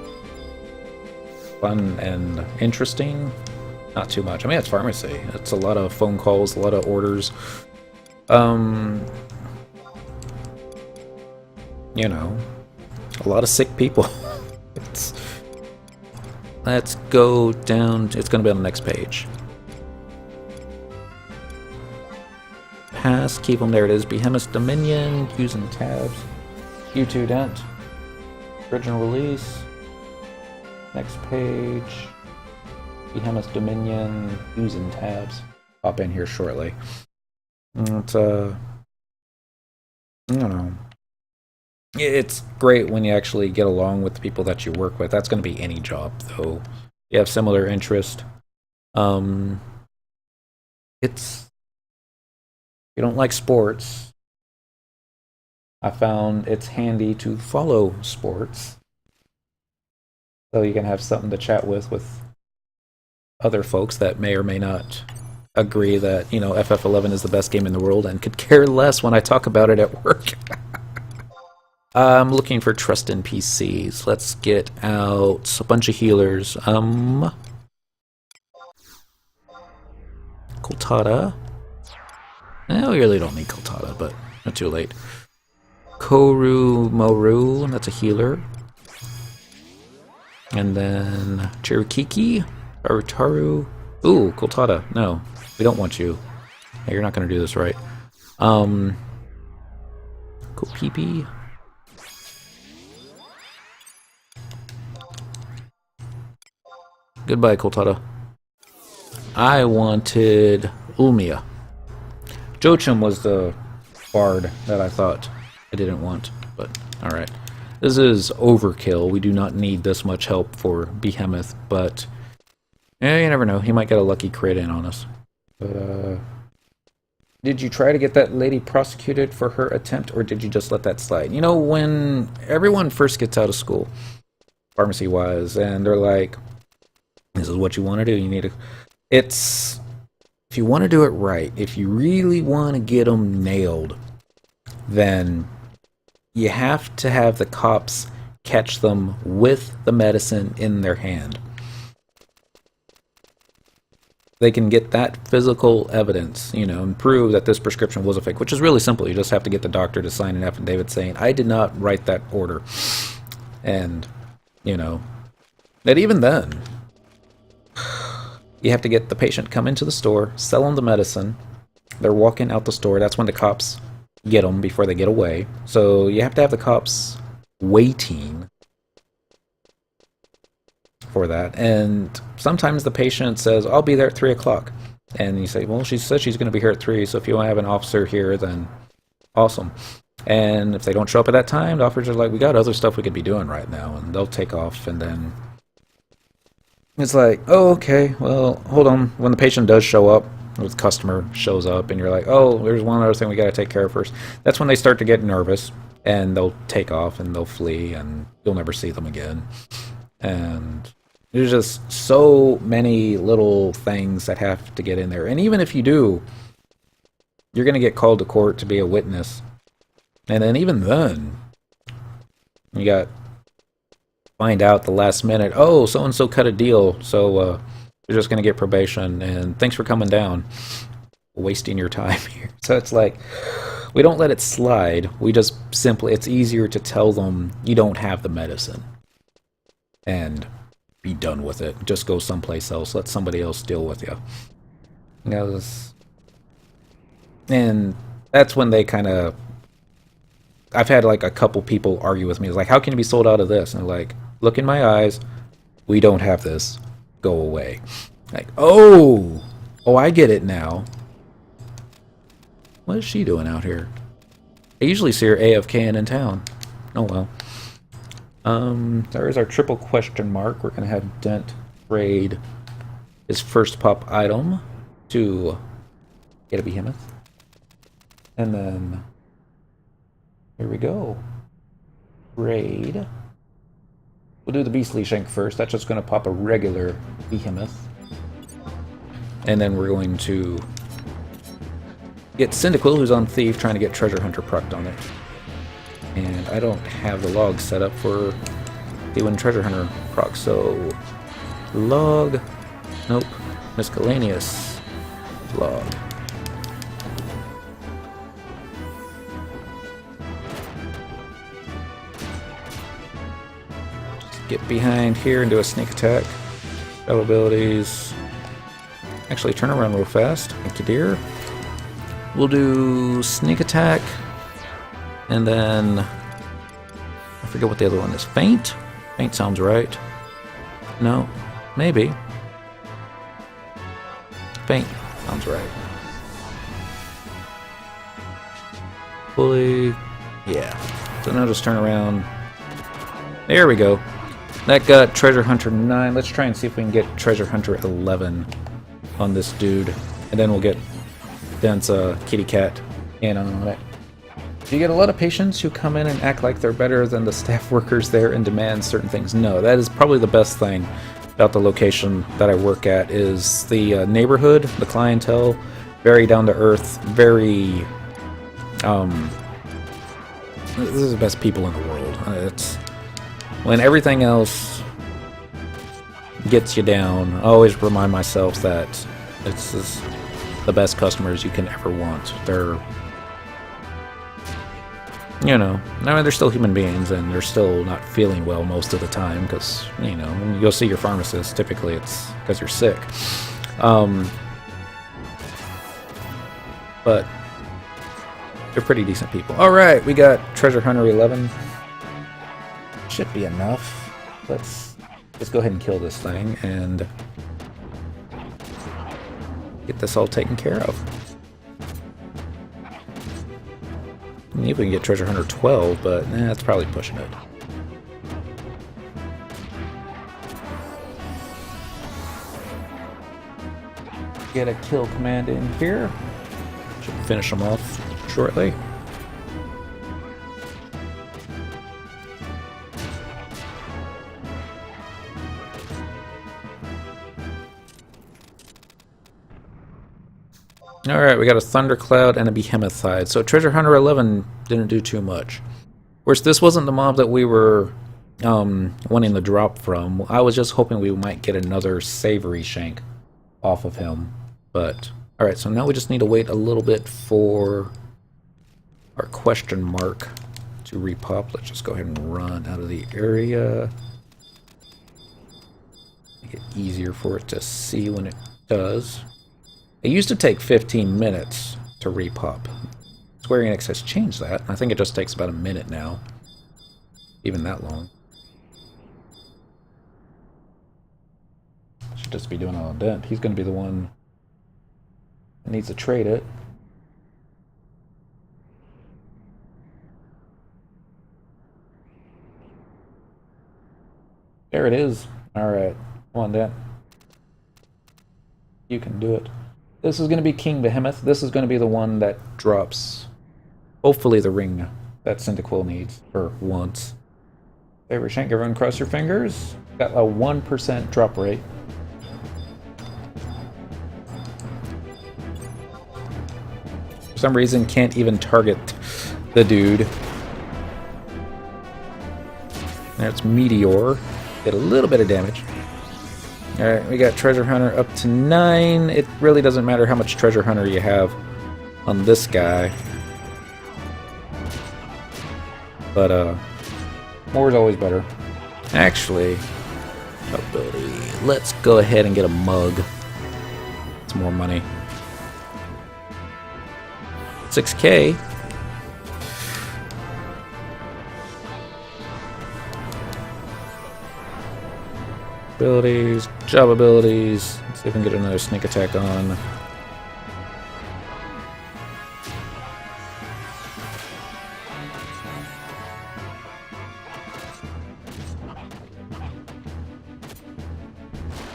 fun and interesting? Not too much. I mean, it's pharmacy. It's a lot of phone calls, a lot of orders. You know, a lot of sick people. Let's go down. It's going to be on the next page. Pass, keep them there. It is Behemoth's Dominion, using tabs. Q2 Dent. Original release. Next page. Behemoth's Dominion, using tabs. Pop in here shortly. It's I don't know. It's great when you actually get along with the people that you work with. That's going to be any job, though. You have similar interest. It's you don't like sports, I found it's handy to follow sports. So you can have something to chat with other folks that may or may not agree that, you know, FF11 is the best game in the world and could care less when I talk about it at work. I'm looking for trust NPCs. Let's get out a bunch of healers. Koltada. No, we really don't need Koltada, but not too late. Koru Moru, that's a healer. And then Cherukiki, Tarutaru. Ooh, Koltada. No, we don't want you. Hey, you're not going to do this right. Kopipi. Goodbye, Koltada. I wanted Ulmia. Joachim was the bard that I thought I didn't want, but alright. This is overkill. We do not need this much help for Behemoth, but yeah, you never know. He might get a lucky crit in on us. But, did you try to get that lady prosecuted for her attempt, or did you just let that slide? You know, when everyone first gets out of school, pharmacy-wise, and they're like, this is what you want to do, you need to... It's... If you want to do it right, if you really want to get them nailed, then you have to have the cops catch them with the medicine in their hand. They can get that physical evidence, you know, and prove that this prescription was a fake, which is really simple. You just have to get the doctor to sign an affidavit saying, I did not write that order. And, you know, that even then... You have to get the patient come into the store, sell them the medicine. They're walking out the store. That's when the cops get them before they get away. So you have to have the cops waiting for that. And sometimes the patient says, I'll be there at 3 o'clock. And you say, well, she said she's going to be here at 3, so if you want to have an officer here, then awesome. And if they don't show up at that time, the officers are like, we got other stuff we could be doing right now. And they'll take off, and then... It's like, oh, okay, well, hold on. When the patient does show up, or the customer shows up, and you're like, oh, there's one other thing we got to take care of first. That's when they start to get nervous, and they'll take off, and they'll flee, and you'll never see them again. And there's just so many little things that have to get in there. And even if you do you're going to get called to court to be a witness. And then even then, you got find out the last minute, oh, so-and-so cut a deal, so you're just going to get probation, and thanks for coming down. Wasting your time here. So it's like, we don't let it slide. We just simply, it's easier to tell them you don't have the medicine. And be done with it. Just go someplace else. Let somebody else deal with you. And that's when they kind of... I've had like a couple people argue with me. It's like, how can you be sold out of this? And they're like, look in my eyes. We don't have this. Go away. Like, oh, I get it now. What is she doing out here? I usually see her AFK in town. Oh well. There is our triple question mark. We're gonna have Dent trade his first pop item to get a behemoth. And then here we go. Raid. We'll do the Beastly Shank first. That's just gonna pop a regular behemoth. And then we're going to get Cyndaquil, who's on Thief, trying to get Treasure Hunter procced on it. And I don't have the log set up for doing Treasure Hunter proc, so log, nope, miscellaneous log. Just get behind here and do a sneak attack. Spell abilities. Actually, turn around real fast. Thank you, dear. We'll do sneak attack, and then I forget what the other one is. Feint? Feint sounds right. No, maybe. Feint sounds right. Fully, yeah. So now just turn around. There we go. That got Treasure Hunter 9. Let's try and see if we can get Treasure Hunter 11 on this dude, and then we'll get Dent's kitty cat in on it. Do you get a lot of patients who come in and act like they're better than the staff workers there and demand certain things? No, that is probably the best thing about the location that I work at, is the neighborhood, the clientele, very down to earth, very this is the best people in the world. It's when everything else gets you down, I always remind myself that it's just the best customers you can ever want. They're, you know, I mean, they're still human beings, and they're still not feeling well most of the time, because, you know, when you go see your pharmacist, typically it's because you're sick. But they're pretty decent people. Alright, we got Treasure Hunter 11. Should be enough. Let's just go ahead and kill this thing and get this all taken care of. Maybe we can get Treasure Hunter 12, but that's probably pushing it. Get a kill command in here. Should finish them off shortly. Alright, we got a Thundercloud and a Behemoth Hide. So Treasure Hunter 11 didn't do too much. Of course, this wasn't the mob that we were wanting the drop from. I was just hoping we might get another Savory Shank off of him. But, alright, so now we just need to wait a little bit for our question mark to repop. Let's just go ahead and run out of the area. Make it easier for it to see when it does. It used to take 15 minutes to repop. Square Enix has changed that. I think it just takes about a minute now. Even that long. Should just be doing all of Dent. He's going to be the one that needs to trade it. There it is. Alright. Come on, Dent. You can do it. This is going to be King Behemoth. This is going to be the one that drops, hopefully, the ring that Cyndaquil needs, or wants. Favorite Shank, everyone cross your fingers. Got a 1% drop rate. For some reason, can't even target the dude. There's Meteor. Did a little bit of damage. Alright, we got Treasure Hunter up to 9. It really doesn't matter how much Treasure Hunter you have on this guy. But, more is always better. Actually, ability. Let's go ahead and get a mug. It's more money. 6K. Abilities, job abilities. Let's see if we can get another sneak attack on.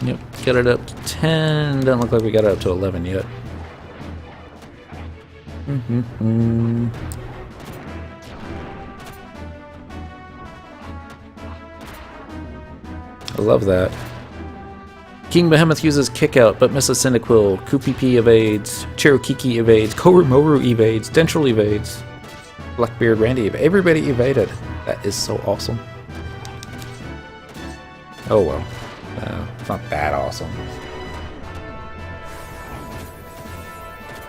Yep, get it up to 10. Doesn't look like we got it up to 11 yet. I love that. King Behemoth uses Kick Out, but misses Cyndaquil. Kupipi evades. Cherokiki evades. Koromoru evades. Dentral evades. Blackbeard Randy evades. Everybody evaded. That is so awesome. Oh well. It's not that awesome.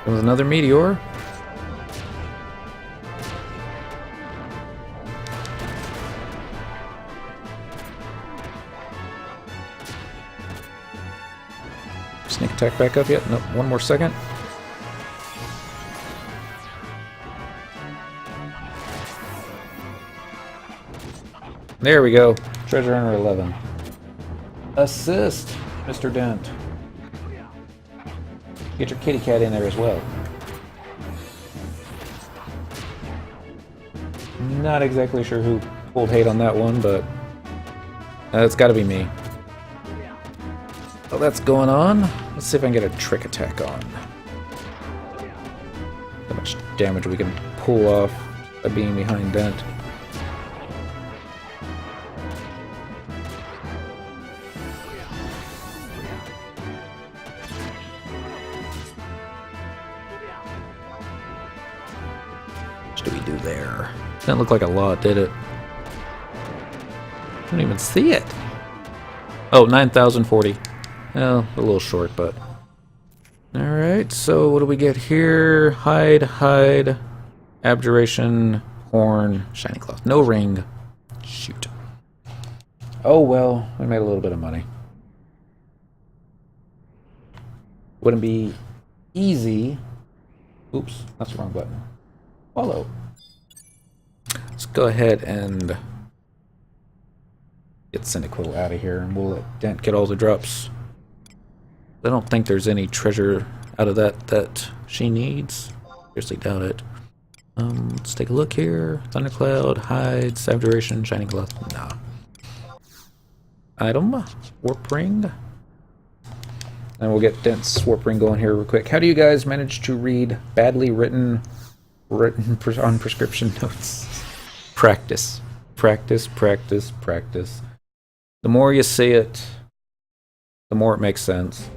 There's another Meteor. Sneak attack back up yet? Nope, one more second. There we go. Treasure Hunter 11. Assist, Mr. Dent. Get your kitty cat in there as well. Not exactly sure who pulled hate on that one, but it's got to be me. Well, that's going on. Let's see if I can get a trick attack on. How much damage we can pull off by being behind Dent. What do we do there? Didn't look like a lot, did it? I don't even see it. Oh, 9,040. Well, a little short, but... Alright, so what do we get here? Hide, Abjuration, Horn, Shiny Cloth. No ring. Shoot. Oh well, we made a little bit of money. Wouldn't be easy. Oops, that's the wrong button. Follow. Let's go ahead and get Cyndaquil out of here, and we'll let Dent get all the drops. I don't think there's any treasure out of that she needs. Seriously doubt it. Let's take a look here. Thundercloud, Hide, Abjuration, Shining Cloth. Nah. Item, Warp Ring. And we'll get Dent's Warp Ring going here real quick. How do you guys manage to read badly written on prescription notes? Practice. Practice, practice, practice. The more you see it, the more it makes sense.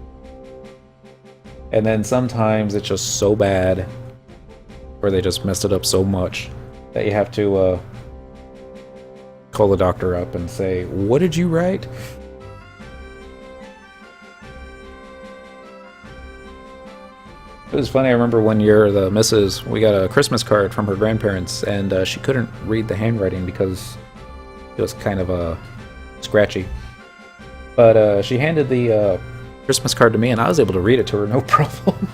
And then sometimes it's just so bad, or they just messed it up so much, that you have to call the doctor up and say, "What did you write?" It was funny, I remember one year the missus, we got a Christmas card from her grandparents, and she couldn't read the handwriting because it was kind of scratchy. But she handed the Christmas card to me, and I was able to read it to her, no problem.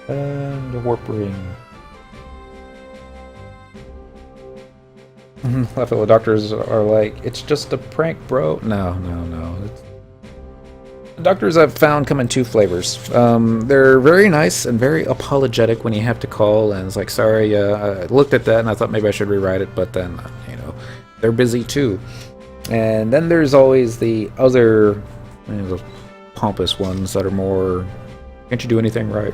And a Warp Ring. I feel the doctors are like, "It's just a prank, bro." No. The doctors I've found come in two flavors. They're very nice and very apologetic when you have to call, and it's like, "Sorry, I looked at that and I thought maybe I should rewrite it," but then, they're busy too. And then there's always the other, the pompous ones that are more, "Can't you do anything right?"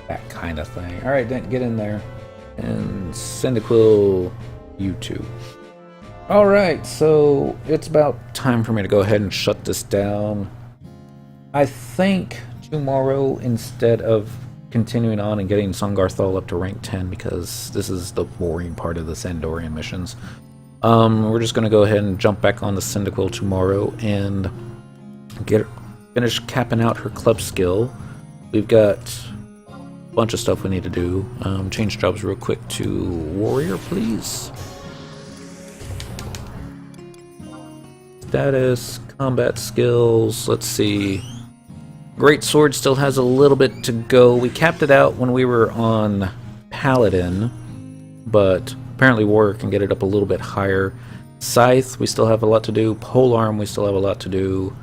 That kind of thing. Alright, then get in there. And Cyndaquil, you too. Alright, so it's about time for me to go ahead and shut this down. I think tomorrow, instead of continuing on and getting Songarthul up to rank 10, because this is the boring part of the Sandorian missions, we're just going to go ahead and jump back on the Cyndaquil tomorrow and finish capping out her club skill. We've got a bunch of stuff we need to do. Change jobs real quick to warrior, please. Status, combat skills, let's see. Great Sword still has a little bit to go. We capped it out when we were on Paladin, but apparently Warrior can get it up a little bit higher. Scythe, we still have a lot to do. Polearm, we still have a lot to do.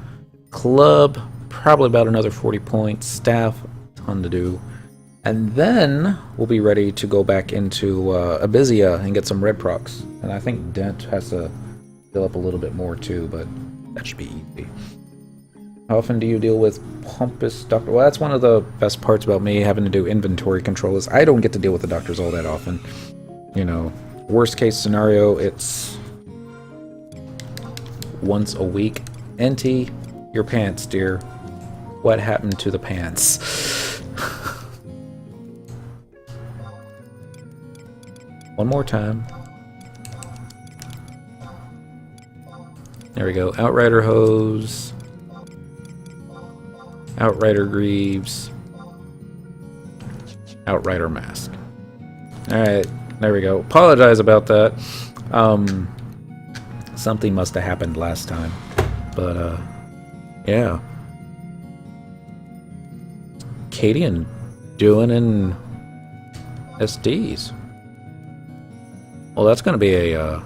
Club, probably about another 40 points. Staff, ton to do. And then we'll be ready to go back into Abysia and get some red procs. And I think Dent has to fill up a little bit more too, but that should be easy. How often do you deal with pompous doctor? Well, that's one of the best parts about me having to do inventory control is I don't get to deal with the doctors all that often. You know, worst case scenario, it's once a week. Enti, your pants, dear. What happened to the pants? One more time. There we go. Outrider hose. Outrider greaves. Outrider mask. Alright, there we go. Apologize about that. Something must have happened last time. But, yeah. Cadian doing in SDs. Well, that's gonna be a,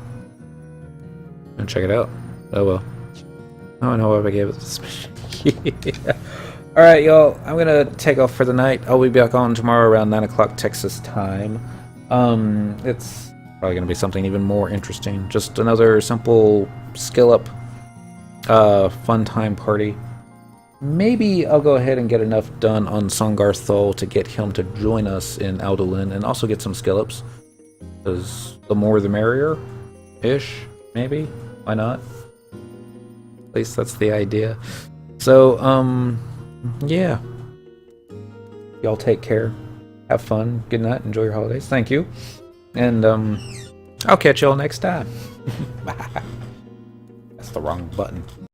check it out. Oh well. Oh, I know why I gave it this mission. Yeah. Alright, y'all. I'm gonna take off for the night. I'll be back on tomorrow around 9 o'clock Texas time. It's probably gonna be something even more interesting. Just another simple skill up fun time party. Maybe I'll go ahead and get enough done on Songarthul to get him to join us in Aldolin and also get some skill ups. Because the more the merrier. Ish, maybe. Why not? At least that's the idea. So, yeah. Y'all take care. Have fun. Good night. Enjoy your holidays. Thank you. And, I'll catch y'all next time. Bye. That's the wrong button.